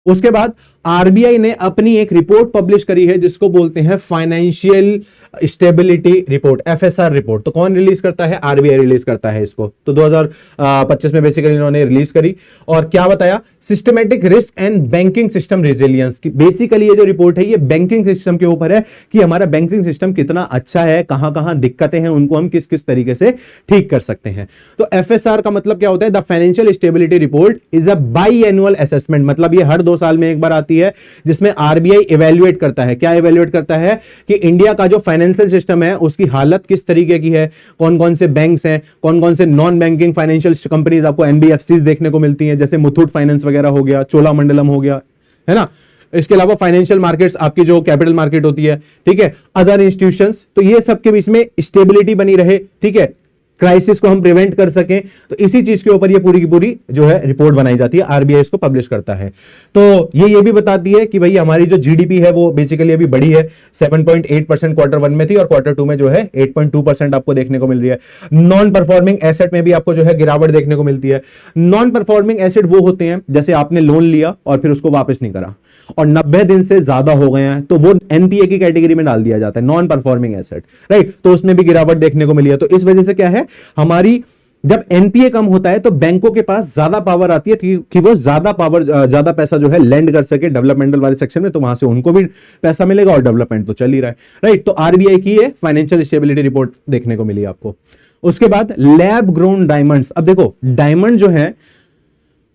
उसके बाद आरबीआई ने अपनी एक रिपोर्ट पब्लिश करी है जिसको बोलते हैं financial stability report, FSR report. तो कौन रिलीज करता है, आरबीआई रिलीज करता है इसको। तो 2025 में बेसिकली इन्होंने रिलीज करी और क्या बताया, systematic risk and banking system resilience की। बेसिकली ये जो रिपोर्ट है ये बैंकिंग सिस्टम के ऊपर है कि हमारा बैंकिंग सिस्टम कितना अच्छा है, कहां कहां दिक्कतें हैं उनको हम किस किस तरीके से ठीक कर सकते हैं। तो एफएसआर का मतलब क्या होता है, the financial stability report is a by annual assessment. मतलब ये हर 2 साल में एक बार आती है जिसमें आरबीआई इवेल्युएट करता है। क्या इवेल्युएट करता है कि इंडिया का जो फाइनेंशियल सिस्टम है उसकी हालत किस तरीके की है, कौन कौन से बैंक्स हैं, कौन कौन से नॉन बैंकिंग फाइनेंशियल कंपनीज आपको एनबीएफसीज देखने को मिलती हैं, जैसे मुथूट फाइनेंस वगैरह हो गया, चोलामंडलम हो गया, है ना। इसके अलावा फाइनेंशियल मार्केट्स आपकी जो कैपिटल मार्केट होती है, ठीक है, अदर इंस्टीट्यूशंस। तो ये सबके बीच में स्टेबिलिटी बनी रहे, ठीक है, क्राइसिस को हम प्रिवेंट कर सकें। तो इसी चीज के ऊपर ये पूरी की पूरी जो है रिपोर्ट बनाई जाती है, आरबीआई इसको पब्लिश करता है। तो ये भी बताती है कि भाई हमारी जो जीडीपी है वो बेसिकली अभी बढ़ी है, 7.8% Q1 में थी और Q2 में जो है 8.2% आपको देखने को मिल रही है। नॉन परफॉर्मिंग एसेट में भी आपको जो है गिरावट देखने को मिलती है। नॉन परफॉर्मिंग एसेट वो होते हैं जैसे आपने लोन लिया और फिर उसको वापस नहीं करा और 90 दिन से ज्यादा हो गए हैं, तो वो एनपीए की कैटेगरी में डाल दिया जाता है, नॉन परफॉर्मिंग एसेट, राइट। तो उसमें भी गिरावट देखने को मिली है। तो इस वजह से क्या है, हमारी जब एनपीए कम होता है तो बैंकों के पास ज्यादा पावर आती है कि वो ज्यादा पैसा जो है लेंड कर सके डेवलपमेंटल वाले सेक्शन में, तो वहां से उनको भी पैसा मिलेगा और डेवलपमेंट तो चल ही रहा है, राइट। तो आरबीआई की ये फाइनेंशियल स्टेबिलिटी रिपोर्ट देखने को मिली आपको। उसके बाद लैब ग्रोन डायमंड्स। अब देखो डायमंड जो है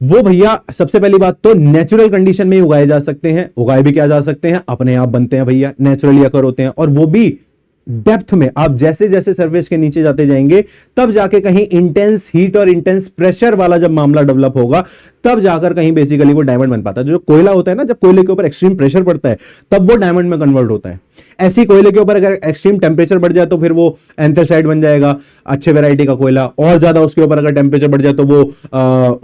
वो भैया सबसे पहली बात तो नेचुरल कंडीशन में ही उगाए जा सकते हैं, उगाए भी क्या जा सकते हैं, अपने आप बनते हैं भैया, नेचुरली अकर होते हैं, और वो भी डेप्थ में। आप जैसे जैसे सरफेस के नीचे जाते जाएंगे तब जाके कहीं इंटेंस हीट और इंटेंस प्रेशर वाला जब मामला डेवलप होगा तब जाकर कहीं बेसिकली वो डायमंड बन पाता है। जो कोयला होता है ना, जब कोयले के ऊपर एक्सट्रीम प्रेशर पड़ता है तब वो डायमंड में कन्वर्ट होता है। ऐसी कोयले के ऊपर अगर एक्सट्रीम टेम्परेचर बढ़ जाए तो फिर वो एंथ्रासाइट बन जाएगा, अच्छे वैरायटी का कोयला। और ज्यादा उसके ऊपर अगर टेम्परेचर बढ़ जाए तो वो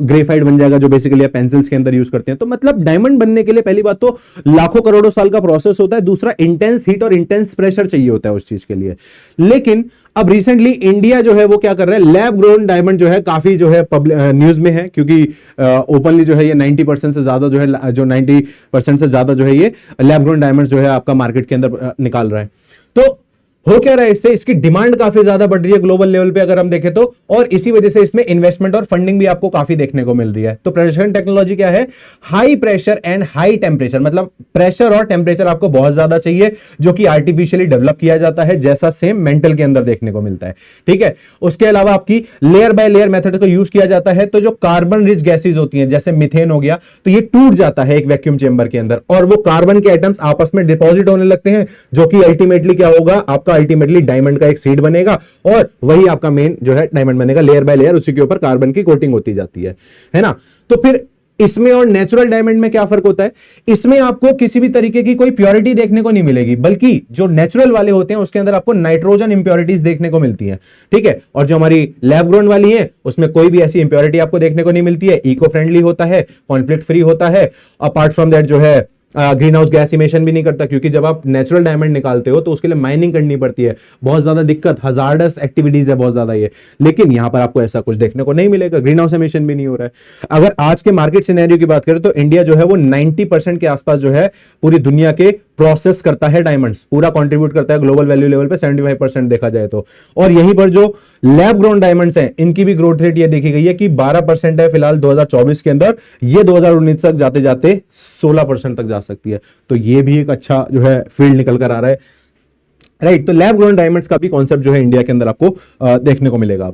ग्रेफाइट बन जाएगा, जो बेसिकली आप पेंसिल्स के अंदर यूज करते हैं। तो मतलब डायमंड बनने के लिए पहली बात तो लाखों करोड़ों साल का प्रोसेस होता है, दूसरा इंटेंस हीट और इंटेंस प्रेशर चाहिए होता है उस चीज के लिए। लेकिन अब रिसेंटली इंडिया जो है वो क्या कर रहा है, लैब ग्रोन डायमंड जो है काफी जो है न्यूज में है, क्योंकि ओपनली जो है ये 90% से ज्यादा जो है, जो 90% से ज्यादा जो है ये लैब ग्रोन डायमंड जो है आपका मार्केट के अंदर निकाल रहा है। तो हो क्या रहा है, इससे इसकी डिमांड काफी ज्यादा बढ़ रही है ग्लोबल लेवल पे अगर हम देखें तो, और इसी वजह से इसमें इन्वेस्टमेंट और फंडिंग भी आपको काफी देखने को मिल रही है। तो प्रेशर टेक्नोलॉजी क्या है, high pressure and high temperature, मतलब प्रेशर और टेम्परेचर आपको बहुत ज्यादा चाहिए, जो कि आर्टिफिशियली डेवलप किया जाता है, जैसा सेम मेंटल के अंदर देखने को मिलता है। ठीक है, उसके अलावा आपकी लेयर बाय लेयर मेथड को यूज किया जाता है। तो जो कार्बन रिच गैसेज होती हैं, जैसे मिथेन हो गया, तो ये टूट जाता है एक वैक्यूम चेंबर के अंदर और वो कार्बन के एटम्स आपस में डिपॉजिट होने लगते हैं, जो कि अल्टीमेटली क्या होगा, आपका अल्टीमेटली डायमंड का एक सीड बनेगा और वही आपका मेन जो है डायमंड बनेगा। लेयर बाय लेयर उसी के ऊपर कार्बन की कोटिंग होती जाती है ना। तो फिर इसमें और नेचुरल डायमंड में क्या फर्क होता है, इसमें आपको किसी भी तरीके की कोई प्योरिटी देखने को नहीं मिलेगी, बल्कि जो नेचुरल वाले होते हैं उसके अंदर आपको नाइट्रोजन इंप्योरिटीज देखने को मिलती हैं। ठीक है, और जो हमारी लैब ग्रोन वाली है उसमें कोई भी ऐसी इंप्योरिटी आपको देखने को नहीं मिलती है, इको फ्रेंडली होता है, कॉन्फ्लिक्ट फ्री होता है। अपार्ट फ्रॉम दैट जो है ग्रीन हाउस गैस इमिशन भी नहीं करता, क्योंकि जब आप नेचुरल डायमंड निकालते हो तो उसके लिए माइनिंग करनी पड़ती है, बहुत ज्यादा दिक्कत, हजार्डस एक्टिविटीज है बहुत ज्यादा ये। लेकिन यहां पर आपको ऐसा कुछ देखने को नहीं मिलेगा, ग्रीन हाउस इमिशन भी नहीं हो रहा है। अगर आज के मार्केट सिनेरियो की बात करें तो इंडिया जो है वो 90% के आसपास जो है पूरी दुनिया के प्रोसेस करता है, डायमंड्स पूरा कंट्रीब्यूट करता है ग्लोबल वैल्यू लेवल पे 75% देखा जाए तो। और यहीं पर जो लैब ग्रोन डायमंड्स हैं इनकी भी ग्रोथ रेट ये देखी गई है कि 12% है फिलहाल 2024 के अंदर, ये 2019 तक जाते जाते 16% तक जा सकती है। तो ये भी एक अच्छा जो है फील्ड निकल कर आ रहा है, राइट। तो लैब ग्रोन डायमंड्स का भी कॉन्सेप्ट जो है इंडिया के अंदर आपको देखने को मिलेगा।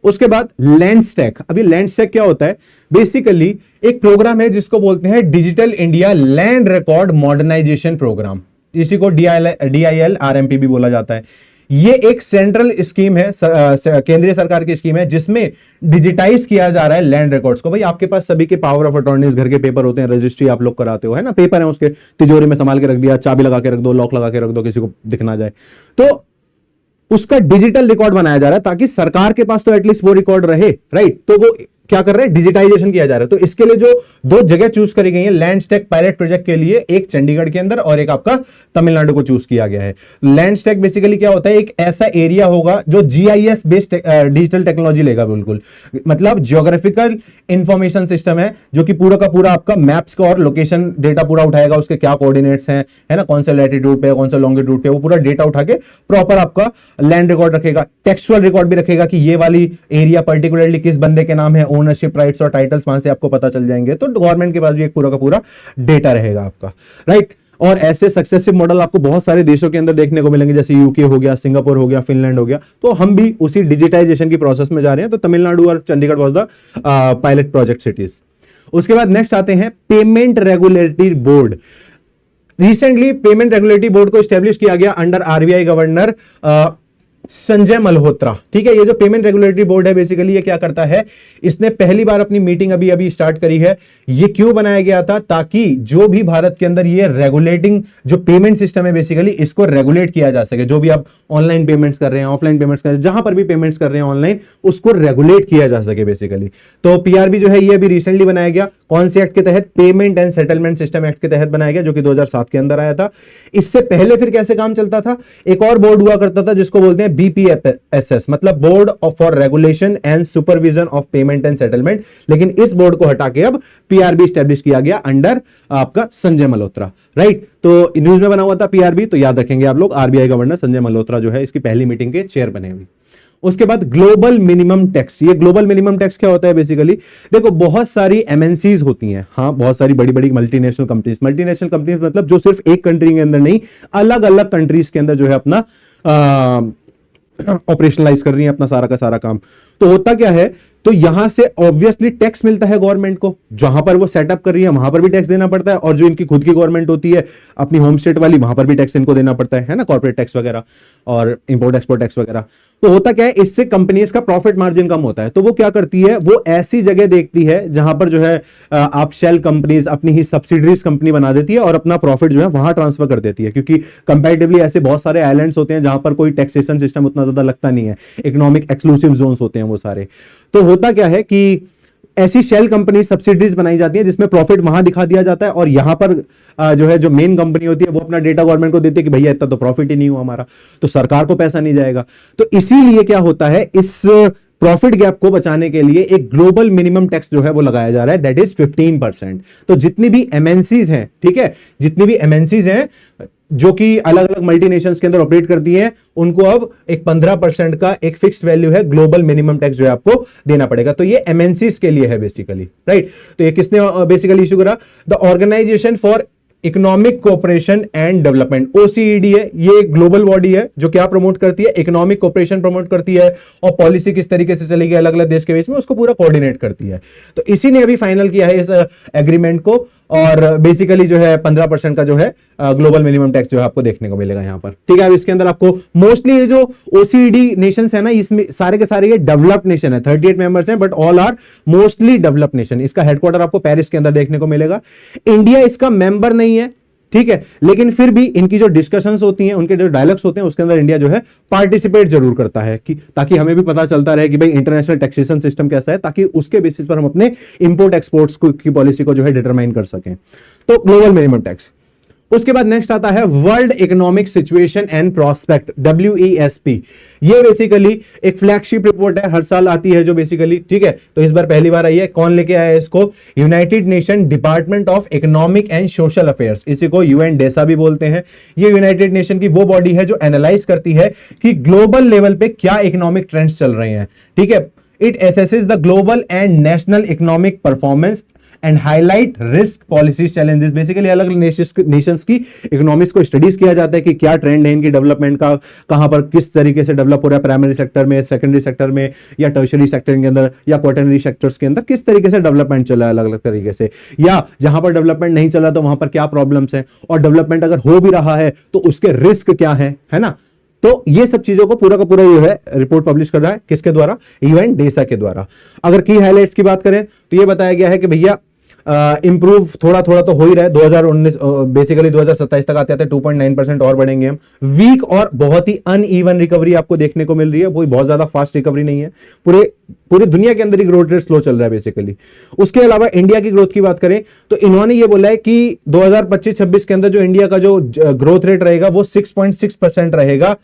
उसके बाद लैंडस्टैक। अभी लैंडस्टैक क्या होता है, बेसिकली एक प्रोग्राम है जिसको बोलते हैं digital India land record modernisation programme, इसी को DILRMP भी बोला जाता है। ये एक सेंट्रल स्कीम है, केंद्रीय सरकार की स्कीम है, जिसमें डिजिटाइज किया जा रहा है लैंड रिकॉर्ड्स को। भाई आपके पास सभी के पावर ऑफ अटॉर्नीज, घर के पेपर होते हैं, रजिस्ट्री आप लोग कराते हो, है ना, पेपर है उसके, तिजोरी में संभाल के रख दिया, चाबी लगा के रख दो, लॉक लगा के रख दो, किसी को दिख ना जाए। तो उसका डिजिटल रिकॉर्ड बनाया जा रहा है ताकि सरकार के पास तो एटलीस्ट वो रिकॉर्ड रहे, राइट। तो वो क्या कर रहे हैं, डिजिटाइजेशन किया जा रहा है। तो इसके लिए जो दो जगह चूज करी गई है लैंडस्टैक पायलट प्रोजेक्ट के लिए, एक चंडीगढ़ के अंदर और एक आपका तमिलनाडु को चूज किया गया है। लैंडस्टैक बेसिकली क्या होता है, एक ऐसा एरिया होगा जो GIS बेस्ड डिजिटल टेक्नोलॉजी लेगा, बिल्कुल मतलब जियोग्राफिकल इंफॉर्मेशन सिस्टम है, जो कि पूरा का पूरा आपका मैप्स का और लोकेशन डेटा पूरा उठाएगा, उसके क्या कोऑर्डिनेट्स हैं, है ना, कौन से लैटिट्यूड पे, कौन से लॉन्गिट्यूड पे, वो पूरा डेटा उठा के प्रॉपर आपका लैंड रिकॉर्ड रखेगा। टेक्सचुअल रिकॉर्ड भी रखेगा कि ये वाली एरिया पर्टिकुलरली किस बंदे के नाम है, ओनरशिप राइट्स और टाइटल्स वहां से आपको पता चल जाएंगे। तो गवर्नमेंट के पास भी एक पूरा का पूरा डेटा रहेगा आपका, राइट। और ऐसे सक्सेसिव मॉडल आपको बहुत सारे देशों के अंदर देखने को मिलेंगे, जैसे यूके हो गया, सिंगापुर हो गया, फिनलैंड हो गया। तो हम भी उसी डिजिटाइजेशन की प्रोसेस में जा रहे हैं। तो तमिलनाडु और Chandigarh was the pilot project cities. उसके बाद नेक्स्ट आते हैं payment regulatory board. Recently payment regulatory board को स्टैब्लिश किया गया under RBI governor Sanjay Malhotra. ठीक है, ये जो पेमेंट रेगुलेटरी बोर्ड है बेसिकली ये क्या करता है, इसने पहली बार अपनी मीटिंग अभी अभी स्टार्ट करी है। ये क्यों बनाया गया था, ताकि जो भी भारत के अंदर ये रेगुलेटिंग जो पेमेंट सिस्टम है बेसिकली इसको रेगुलेट किया जा सके। जो भी आप ऑनलाइन पेमेंट्स कर रहे हैं, ऑफलाइन पेमेंट्स कर रहे हैं, जहां पर भी पेमेंट्स कर रहे हैं ऑनलाइन, उसको रेगुलेट किया जा सके बेसिकली। तो PRB जो है ये अभी रिसेंटली बनाया गया, कौन से एक्ट के तहत, payment and settlement system act के तहत बनाया गया, जो कि 2007 के अंदर आया था। इससे पहले फिर कैसे काम चलता था, एक और बोर्ड हुआ करता था जिसको बोलते हैं BPSS, मतलब board for regulation and supervision of payment and settlement. लेकिन इस बोर्ड को हटा के अब PRB स्टैब्लिश किया गया अंडर आपका संजय मल्होत्रा, राइट। तो न्यूज में बना हुआ था PRB, तो याद रखेंगे आप लोग, RBI गवर्नर संजय मल्होत्रा जो है इसकी पहली मीटिंग के चेयर बने हुए। उसके बाद ग्लोबल मिनिमम टैक्स। ये ग्लोबल मिनिमम टैक्स क्या होता है बेसिकली, देखो बहुत सारी MNCs होती हैं, हाँ बहुत सारी बड़ी बड़ी मल्टीनेशनल कंपनीज मतलब जो सिर्फ एक कंट्री के अंदर नहीं, अलग अलग कंट्रीज के अंदर जो है अपना ऑपरेशनलाइज कर रही है अपना सारा का सारा काम। तो होता क्या है तो यहां से ऑब्वियसली टैक्स मिलता है गवर्नमेंट को, जहां पर वो सेटअप कर रही है वहां पर भी टैक्स देना पड़ता है, और जो इनकी खुद की गवर्नमेंट होती है अपनी होम स्टेट वाली, वहां पर भी टैक्स इनको देना पड़ता है ना, कॉर्पोरेट टैक्स वगैरह और इंपोर्ट एक्सपोर्ट टैक्स वगैरह। तो होता क्या है, इससे कंपनीज का प्रॉफिट मार्जिन कम होता है, तो वो क्या करती है, वो ऐसी जगह देखती है जहां पर जो है आप शेल कंपनीज अपनी ही सब्सिडरीज कंपनी बना देती है और अपना प्रॉफिट जो है वहां ट्रांसफर कर देती है, क्योंकि कंपैरेटिवली ऐसे बहुत सारे आइलैंड्स होते हैं जहां पर कोई टैक्सेशन सिस्टम उतना ज्यादा लगता नहीं है, इकोनॉमिक एक्सक्लूसिव जोन्स होते हैं वो सारे। तो होता क्या है कि ऐसी शेल कंपनी सब्सिडीज बनाई जाती है जिसमें प्रॉफिट वहां दिखा दिया जाता है, और यहां पर जो है जो मेन कंपनी होती है वो अपना डेटा गवर्नमेंट को देती है कि भैया इतना तो प्रॉफिट ही नहीं हुआ हमारा, तो सरकार को पैसा नहीं जाएगा। तो इसीलिए क्या होता है, इस प्रॉफिट गैप को बचाने के लिए एक ग्लोबल मिनिमम टैक्स जो है वो लगाया जा रहा है, दैट इज 15%। तो जितनी भी एमएनसीज हैं, ठीक है, जितनी भी एमएनसीज हैं जो कि अलग अलग मल्टीनेशंस के अंदर ऑपरेट करती हैं, उनको अब एक 15% का एक फिक्स वैल्यू है ग्लोबल मिनिमम टैक्स जो है आपको देना पड़ेगा। तो ये एमएनसीज के लिए है बेसिकली, राइट। तो ये किसने बेसिकली इशू करा, the organisation for economic cooperation and development, OECD है, ये एक ग्लोबल बॉडी है जो क्या प्रमोट करती है, इकोनॉमिक कोऑपरेशन प्रमोट करती है, और पॉलिसी किस तरीके से चलेगी अलग अलग देश के बीच में उसको पूरा कोऑर्डिनेट करती है। तो इसी ने अभी फाइनल किया है इस एग्रीमेंट को, और बेसिकली जो है 15% का जो है ग्लोबल मिनिमम टैक्स जो है आपको देखने को मिलेगा यहां पर, ठीक है। अब इसके अंदर आपको मोस्टली ये जो ओसीईडी नेशंस है ना, इसमें सारे के सारे ये डेवलप्ड नेशन है, 38 मेंबर्स हैं, but all are mostly developed nation. इसका हेडक्वार्टर आपको पेरिस के अंदर देखने को मिलेगा। इंडिया इसका मेंबर नहीं है, ठीक है, लेकिन फिर भी इनकी जो डिस्कशंस होती हैं, उनके जो डायलॉग्स होते हैं, उसके अंदर इंडिया जो है पार्टिसिपेट जरूर करता है, कि ताकि हमें भी पता चलता रहे कि भाई इंटरनेशनल टैक्सेशन सिस्टम कैसा है, ताकि उसके बेसिस पर हम अपने इंपोर्ट एक्सपोर्ट्स की पॉलिसी को जो है डिटरमाइन कर सकें। तो ग्लोबल मिनिमम टैक्स। उसके बाद नेक्स्ट आता है world economic situation and prospect, WESP। ये बेसिकली एक फ्लैगशिप रिपोर्ट है, हर साल आती है जो बेसिकली, ठीक है। तो इस बार पहली बार आई है, कौन लेके आया है इसको, United nation department of economic and social affairs, इसी को UNDESA भी बोलते हैं। ये यूनाइटेड नेशन की वो बॉडी है जो एनालाइज करती है कि ग्लोबल लेवल पे क्या इकोनॉमिक ट्रेंड्स चल रहे हैं, ठीक है। It assesses the global and national economic performance and highlight risk policies challenges. Basically अलग अलग नेशंस की इकोनॉमिक्स को स्टडीज किया जाता है कि क्या ट्रेंड है इनकी डेवलपमेंट का, कहां पर किस तरीके से डेवलप हो रहा है, प्राइमरी सेक्टर में, सेकेंडरी सेक्टर में, या टर्शियरी सेक्टर के अंदर, या क्वाटरनरी सेक्टर्स के अंदर किस तरीके से डेवलपमेंट चला है अलग अलग तरीके से, या जहां पर डेवलपमेंट नहीं चला तो वहां पर क्या प्रॉब्लम्स हैं, और डेवलपमेंट अगर हो भी रहा है तो उसके रिस्क क्या है ना। तो ये सब चीजों को पूरा का पूरा जो है रिपोर्ट पब्लिश कर रहा है, किसके द्वारा, UNDESA के द्वारा। अगर की हाइलाइट्स की बात करें तो ये बताया गया है कि भैया इंप्रूव थोड़ा थोड़ा तो हो ही रहा है, 2019 बेसिकली 2027 तक आते आते 2.9% और बढ़ेंगे हम। वीक और बहुत ही अनइवन रिकवरी आपको देखने को मिल रही है, कोई बहुत ज्यादा फास्ट रिकवरी नहीं है, पूरे दुनिया के अंदर ही ग्रोथ रेट स्लो चल रहा है बेसिकली। उसके अलावा इंडिया की ग्रोथ की बात करें तो इन्होंने ये बोला है कि 2025-26 के अंदर जो इंडिया का जो ग्रोथ रेट रहेगा वो 6.6% रहेगा।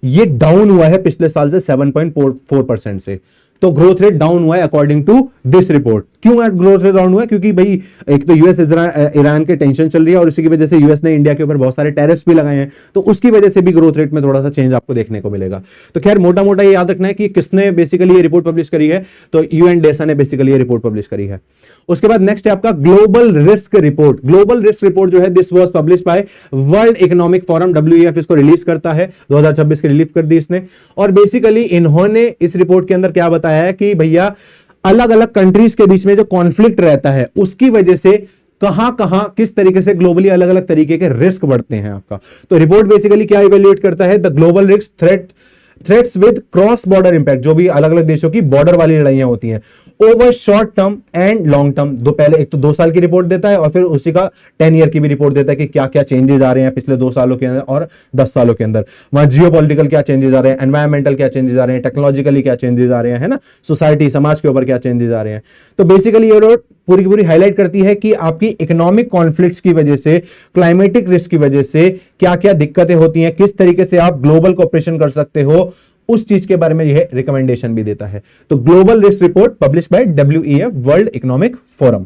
ये डाउन हुआ है पिछले साल से 7.4% से, तो ग्रोथ रेट डाउन हुआ है अकॉर्डिंग टू दिस रिपोर्ट। क्यों ग्रोथ रेट डाउन हुआ है, क्योंकि भाई एक तो यूएस ईरान के टेंशन चल रही है, और इसी की वजह से यूएस ने इंडिया के ऊपर बहुत सारे टैरिफ्स भी लगाए हैं, तो उसकी वजह से भी ग्रोथ रेट में थोड़ा सा चेंज आपको देखने को मिलेगा। तो खैर मोटा मोटा ये याद रखना है कि किसने बेसिकली ये रिपोर्ट पब्लिश करी है, तो UNDESA ने बेसिकली ये रिपोर्ट पब्लिश करी है। उसके बाद नेक्स्ट है आपका global risk report. Global risk report जो है this was publish by World Economic forum, WEF इसको रिलीज करता है, 2026 की रिलीज कर दी इसने। और बेसिकली इन्होंने इस रिपोर्ट के अंदर क्या बताया है कि भैया अलग अलग कंट्रीज के बीच में जो कॉन्फ्लिक्ट रहता है उसकी वजह से कहां कहां किस तरीके से ग्लोबली अलग अलग तरीके के रिस्क बढ़ते हैं आपका। तो रिपोर्ट बेसिकली क्या इवेल्युएट करता है, the global risk threats with cross border impact, जो भी अलग अलग देशों की बॉर्डर वाली लड़ाइयां होती हैं, over short term and long term. पहले एक तो 2 साल की रिपोर्ट देता है और फिर उसी का 10 ईयर की भी रिपोर्ट देता है कि क्या क्या चेंजेस आ रहे हैं पिछले 2 सालों के अंदर और 10 सालों के अंदर। वहां जियोपॉलिटिकल क्या चेंजेस आ रहे हैं, एनवायरमेंटल क्या चेंजेस आ रहे हैं, टेक्नोलॉजिकली क्या चेंजेस आ रहे हैं, है ना, सोसाइटी समाज के ऊपर क्या चेंजेस आ रहे हैं। तो बेसिकली ये रोड पूरी की पूरी हाईलाइट करती है कि आपकी इकोनॉमिक कॉन्फ्लिक्ट्स की वजह से, क्लाइमेटिक रिस्क की वजह से क्या क्या दिक्कतें होती हैं, किस तरीके से आप ग्लोबल कोऑपरेशन कर सकते हो, उस चीज के बारे में यह रिकमेंडेशन भी देता है। तो global risk report publish by WEF, world Economic forum.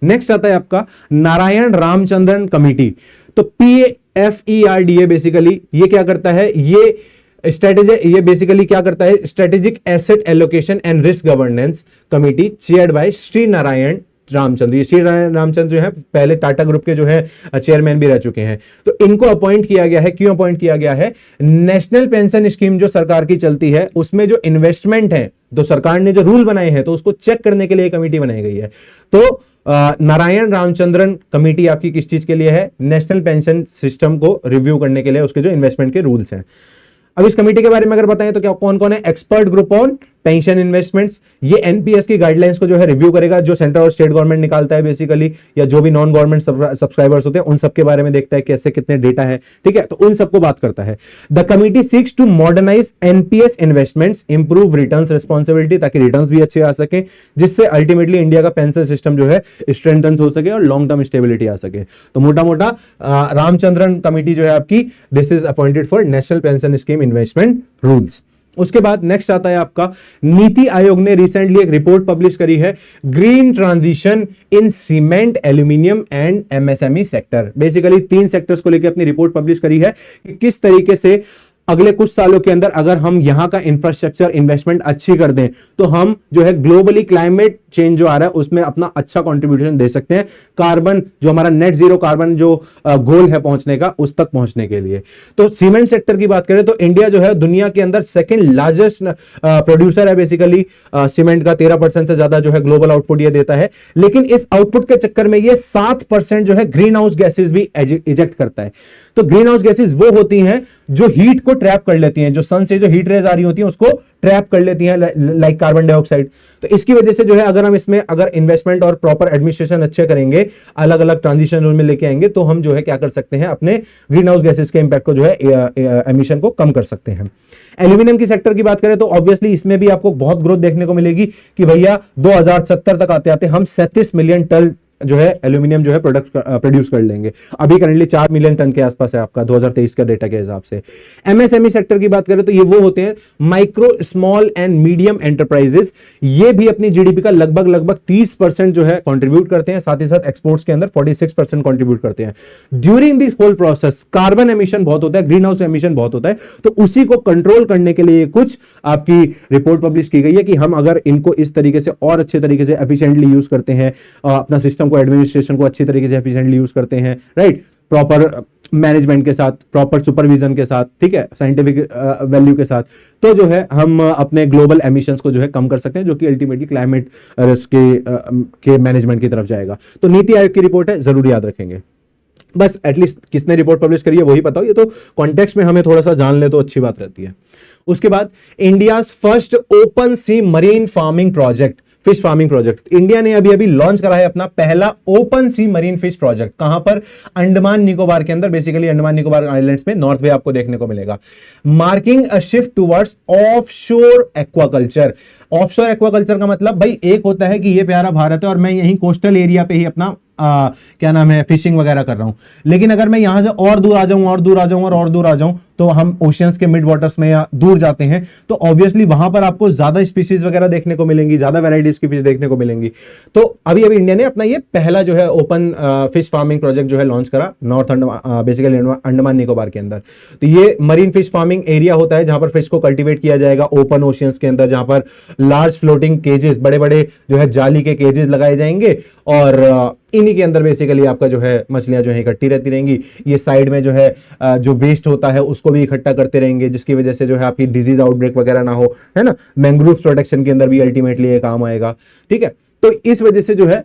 Next आता है आपका नारायण रामचंद्रन कमिटी। तो PFERDA बेसिकली ये क्या करता है, ये बेसिकली क्या करता है, strategic asset allocation and risk governance committee chaired by Shri Narayan Ramchandra. ये श्री रामचंद्र जो है पहले टाटा ग्रुप के जो है चेयरमैन भी रह चुके हैं। तो इनको अपॉइंट किया गया है, क्यों अपॉइंट किया गया है, नेशनल पेंशन स्कीम जो सरकार की चलती है उसमें जो इन्वेस्टमेंट है तो सरकार ने जो रूल बनाए हैं तो उसको चेक करने के लिए कमेटी बनाई गई है। तो नारायण रामचंद्रन कमेटी आपकी किस चीज के लिए है? नेशनल पेंशन सिस्टम को रिव्यू करने के लिए, उसके जो इन्वेस्टमेंट के रूल्स हैं। अब इस कमेटी के बारे में अगर बताएं तो क्या कौन कौन है? Expert group on pension investments, ये एनपीएस की गाइडलाइंस को जो है रिव्यू करेगा, जो सेंट्रल और स्टेट गवर्नमेंट निकालता है बेसिकली, या जो भी नॉन गवर्नमेंट सब्सक्राइबर्स होते हैं उन सब के बारे में देखता है कैसे कितने डेटा है, ठीक है, तो उन सबको बात करता है। The committee seeks to modernise NPS investments, improve returns responsibility, ताकि रिटर्न्स भी अच्छे आ सके, जिससे अल्टीमेटली इंडिया का पेंशन सिस्टम जो है स्ट्रेंथन हो सके और लॉन्ग टर्म स्टेबिलिटी आ सके। तो मोटा मोटा रामचंद्रन कमिटी जो है आपकी, this is appointed for national pension scheme investment rules. उसके बाद नेक्स्ट आता है आपका, नीति आयोग ने रिसेंटली एक रिपोर्ट पब्लिश करी है, green transition in cement, aluminium and MSME sector. Basically 3 sectors को लेकर अपनी रिपोर्ट पब्लिश करी है कि किस तरीके से अगले कुछ सालों के अंदर अगर हम यहां का इंफ्रास्ट्रक्चर इन्वेस्टमेंट अच्छी कर दें तो हम जो है ग्लोबली क्लाइमेट चेंज जो आ रहा है उसमें अपना अच्छा कंट्रीब्यूशन दे सकते हैं, कार्बन जो हमारा नेट जीरो कार्बन जो गोल है पहुंचने का, उस तक पहुंचने के लिए। तो सीमेंट सेक्टर की बात करें तो इंडिया जो है दुनिया के अंदर सेकंड लार्जेस्ट प्रोड्यूसर है बेसिकली सीमेंट का, 13% से ज्यादा जो है ग्लोबल आउटपुट ये देता है। लेकिन इस आउटपुट के चक्कर में ये 7% जो है ग्रीन हाउस गैसेज भी इजेक्ट करता है। तो ग्रीन हाउस गैसेज वो होती हैं जो हीट को ट्रैप कर लेती हैं, जो सन से जो हीट रेज आ रही होती हैं उसको ट्रैप कर लेती हैं, लाइक कार्बन डाइऑक्साइड। तो इसकी वजह से जो है अगर हम इसमें अगर इन्वेस्टमेंट और प्रॉपर एडमिनिस्ट्रेशन अच्छे करेंगे, अलग अलग ट्रांजिशन रूल में लेके आएंगे, तो हम जो है क्या कर सकते हैं, अपने ग्रीन हाउस गैसेज के इंपैक्ट को जो है एमिशन को कम कर सकते हैं। एल्यूमिनियम की सेक्टर की बात करें तो ऑब्वियसली इसमें भी आपको बहुत ग्रोथ देखने को मिलेगी कि भैया 2070 तक आते आते हम 37 मिलियन टन जो है एल्यूमिनियम जो है प्रोड्यूस कर लेंगे। अभी करंटली 4 मिलियन टन के आसपास है आपका 2023 का डेटा के हिसाब से। एमएसएमई सेक्टर की बात करें तो ये वो होते हैं micro small and medium enterprises, ये भी अपनी जीडीपी का लगभग 30% जो है कंट्रीब्यूट करते हैं, साथ ही साथ एक्सपोर्ट्स के अंदर 46% कंट्रीब्यूट करते हैं। During this whole process carbon emission बहुत होता है, ग्रीन हाउस एमिशन बहुत होता है, तो उसी को कंट्रोल करने के लिए कुछ आपकी रिपोर्ट पब्लिश की गई है कि हम अगर इनको इस तरीके से और अच्छे तरीके से एफिशिएंटली यूज करते हैं, अपना सिस्टम को एडमिनिस्ट्रेशन को अच्छी तरीके से एफिशिएंटली यूज करते हैं, राइट, प्रॉपर मैनेजमेंट के साथ, प्रॉपर सुपरविजन के साथ, ठीक है, साइंटिफिक वैल्यू के साथ, तो जो है हम अपने ग्लोबल एमिशंस को जो है कम कर सकते हैं, जो कि अल्टीमेटली क्लाइमेट रिस्क के मैनेजमेंट की तरफ जाएगा। तो नीति आयोग की रिपोर्ट है, जरूर याद रखेंगे। बस एटलीस्ट किसने रिपोर्ट पब्लिश करी है वही पता हो, ये तो कॉन्टेक्स्ट में हमें थोड़ा सा जान ले तो अच्छी बात रहती है। उसके बाद India first open sea marine farming project, fish farming project, India ने अभी लॉन्च करा है अपना पहला open sea marine fish project. कहां पर? अंडमान निकोबार के अंदर, बेसिकली अंडमान निकोबार आइलैंड्स में, नॉर्थ में आपको देखने को मिलेगा। Marking a shift towards offshore aquaculture. Offshore aquaculture का मतलब भाई एक होता है कि ये प्यारा भारत है और मैं यहीं कोस्टल एरिया पे ही अपना क्या नाम है फिशिंग वगैरह कर रहा हूं, लेकिन अगर मैं यहां से और दूर आ जाऊं और दूर आ जाऊं और दूर आ जाऊं, तो हम ओशियंस के मिड वाटर्स में या दूर जाते हैं, तो ऑब्वियसली वहां पर आपको ज्यादा स्पीसीज वगैरह देखने को मिलेंगी, ज्यादा वैरायटीज की फिश देखने को मिलेंगी। तो अभी इंडिया ने अपना ये पहला जो है ओपन फिश फार्मिंग प्रोजेक्ट जो है लॉन्च करा नॉर्थ बेसिकली अंडमान निकोबार के अंदर। तो ये मरीन फिश फार्मिंग एरिया होता है जहां पर फिश को कल्टीवेट किया जाएगा ओपन ओशियंस के अंदर, जहां पर लार्ज फ्लोटिंग केजेस, बड़े बड़े जो है जाली के केजेस लगाए जाएंगे और इन्हीं के अंदर बेसिकली आपका जो है मछलियां जो है इकट्ठी रहती रहेंगी। ये साइड में जो है जो वेस्ट होता है उसको भी इकट्ठा करते रहेंगे, जिसकी वजह से जो है आपकी डिजीज आउटब्रेक वगैरह ना हो, है ना। मैंग्रोव प्रोटेक्शन के अंदर भी अल्टीमेटली ये काम आएगा, ठीक है। तो इस वजह से जो है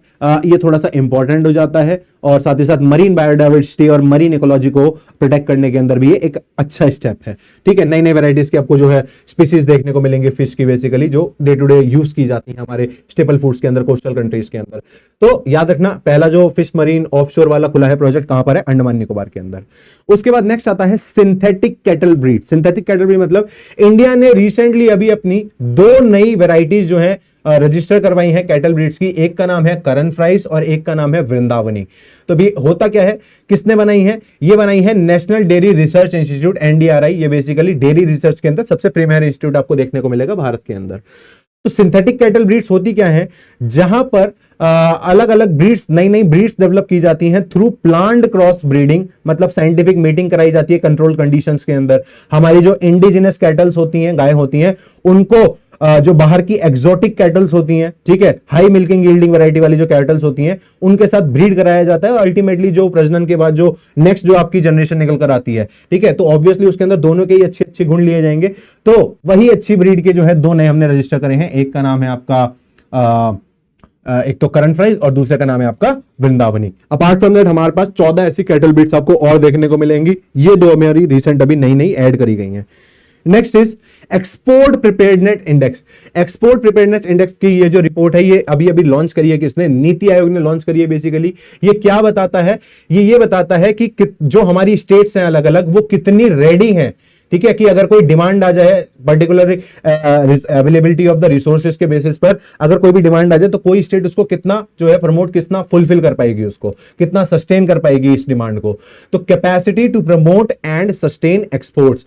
ये थोड़ा सा इंपॉर्टेंट हो जाता है और साथ ही साथ मरीन बायोडाइवर्सिटी और मरीन इकोलॉजी को प्रोटेक्ट करने के अंदर भी ये एक अच्छा स्टेप है, ठीक है। नई नई वैरायटीज की आपको जो है स्पीसीज देखने को मिलेंगे फिश की, बेसिकली जो डे टू डे यूज की जाती है हमारे स्टेपल फूड्स के अंदर, कोस्टल कंट्रीज के अंदर। तो याद रखना पहला जो फिश मरीन ऑफशोर वाला खुला है प्रोजेक्ट कहां पर है? अंडमान निकोबार के अंदर। उसके बाद नेक्स्ट आता है synthetic cattle breed. Synthetic cattle breed मतलब इंडिया ने रिसेंटली अभी अपनी 2 नई वैरायटीज जो है रजिस्टर करवाई है कैटल ब्रीड्स की। एक का नाम है करण फ्राइज और एक का नाम है वृंदावनी। तो भी होता क्या है, किसने बनाई है? ये बनाई है national dairy research institute, NDRI. ये बेसिकली डेयरी रिसर्च के अंदर सबसे प्रीमियर इंस्टीट्यूट आपको देखने को मिलेगा भारत के अंदर। तो सिंथेटिक कैटल ब्रीड्स होती क्या है? जहां पर अलग अलग ब्रीड्स, नई नई ब्रीड्स डेवलप की जाती हैं थ्रू प्लांट क्रॉस ब्रीडिंग, मतलब साइंटिफिक मीटिंग कराई जाती है कंट्रोल कंडीशंस के अंदर। हमारी जो इंडिजिनस कैटल्स होती हैं, गाय होती हैं, उनको जो बाहर की एक्सोटिक कैटल्स होती हैं, ठीक है, हाई मिल्किंग यील्डिंग वैरायटी वाली जो कैटल्स होती हैं, उनके साथ ब्रीड कराया जाता है और अल्टीमेटली जो प्रजनन के बाद जो नेक्स्ट जो आपकी जनरेशन निकल कर आती है, ठीक है, तो ऑब्वियसली उसके अंदर दोनों के ही अच्छे अच्छे गुण लिए जाएंगे। तो वही अच्छी ब्रीड के जो है दो नए हमने रजिस्टर करे हैं, एक का नाम है आपका एक तो करंट प्राइस और दूसरे का नाम है आपका वृंदावनी। अपार्ट फ्रॉम दैट हमारे पास 14 ऐसी कैटल ब्रीड्स आपको और देखने को मिलेंगी, ये दो हमारी रिसेंट अभी नई नई ऐड करी गई हैं। Next is export preparedness index. Export preparedness index की ये जो रिपोर्ट है ये अभी अभी लॉन्च करी है, किसने? नीति आयोग ने लॉन्च करी है। बेसिकली ये क्या बताता है? ये बताता है कि जो हमारी स्टेट्स हैं अलग अलग, वो कितनी रेडी हैं, ठीक है, कि अगर कोई डिमांड आ जाए particular availability of the resources के बेसिस पर, अगर कोई भी डिमांड आ जाए तो कोई स्टेट उसको कितना जो है प्रमोट, कितना फुलफिल कर पाएगी, उसको कितना सस्टेन कर पाएगी इस डिमांड को। तो capacity to promote and sustain exports,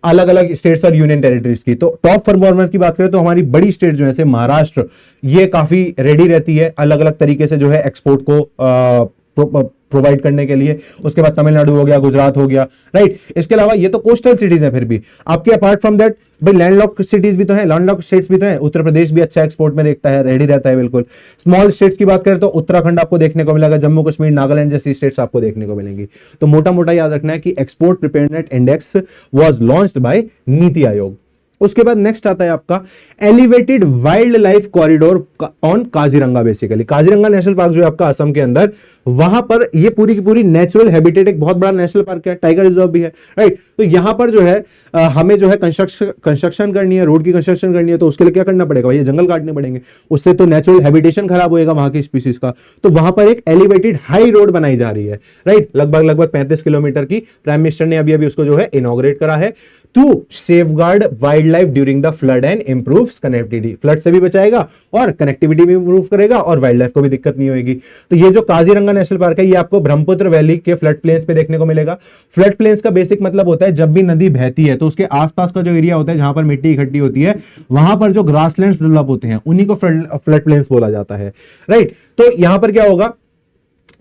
अलग अलग स्टेट्स और यूनियन टेरिटरीज की। तो टॉप परफॉर्मर की बात करें तो हमारी बड़ी स्टेट जो है जैसे महाराष्ट्र, ये काफी रेडी रहती है अलग अलग तरीके से जो है एक्सपोर्ट को प्रोवाइड करने के लिए। उसके बाद तमिलनाडु हो गया, गुजरात हो गया, राइट। इसके अलावा ये तो कोस्टल सिटीज हैं, फिर भी आपके अपार्ट फ्रॉम दैट भाई लैंडलॉक्ड सिटीज भी तो है, लैंडलॉक्ड स्टेट्स भी तो है। उत्तर प्रदेश भी अच्छा एक्सपोर्ट में देखता है, रेडी रहता है बिल्कुल। स्मॉल स्टेट्स की बात करें तो उत्तराखंड आपको देखने को मिलेगा, जम्मू कश्मीर, नागालैंड जैसी स्टेट्स आपको देखने को मिलेंगी। तो मोटा मोटा याद रखना है कि export preparedness index was launched by NITI Aayog. उसके बाद नेक्स्ट आता है आपका elevated wild life corridor on Kaziranga. Basically Kaziranga national park जो है आपका असम के अंदर, वहां पर ये पूरी की पूरी नेचुरल हैबिटेट, एक बहुत बड़ा नेशनल पार्क है, टाइगर रिजर्व भी है, राइट। तो यहां पर जो है हमें जो है कंस्ट्रक्शन करनी है, रोड की कंस्ट्रक्शन करनी है, तो उसके लिए क्या करना पड़ेगा? ये जंगल काटने पड़ेंगे, उससे तो नेचुरल हैबिटेशन खराब होएगा वहां की स्पीसीज का। तो वहां पर एक एलिवेटेड हाई रोड बनाई जा रही है, राइट, लगभग 35 किलोमीटर की। प्राइम मिनिस्टर ने अभी उसको जो है इनॉग्रेट करा है to safeguard wildlife during the flood and improve connectivity. Flood से भी बचाएगा और कनेक्टिविटी भी इंप्रूव करेगा और वाइल्ड लाइफ को भी दिक्कत नहीं होगी। तो ये जो काजीरंगा नेशनल पार्क है ये आपको ब्रह्मपुत्र वैली के फ्लड प्लेन्स पे देखने को मिलेगा। फ्लड प्लेन्स का बेसिक मतलब होता है जब भी नदी बहती है तो उसके आसपास का जो एरिया होता है जहां पर मिट्टी इकट्ठी होती है, वहां पर जो ग्रासलैंड्स डेवलप होते हैं उन्हीं को फ्लड प्लेन्स बोला जाता है, राइट। तो यहां पर क्या होगा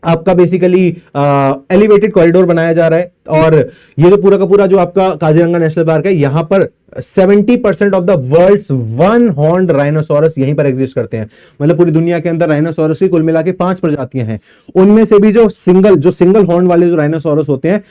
आपका? बेसिकली एलिवेटेड कॉरिडोर बनाया जा रहा है और ये जो पूरा का पूरा जो आपका काजीरंगा नेशनल पार्क है, यहां पर 70% of the world's one horned rhinoceros यहीं पर एग्जिस्ट करते हैं। मतलब पूरी दुनिया के अंदर राइनोसोरस की कुल मिला के 5 प्रजातियां हैं। उनमें से भी जो सिंगल हॉर्न वाले जो राइनोसोरस होते हैं,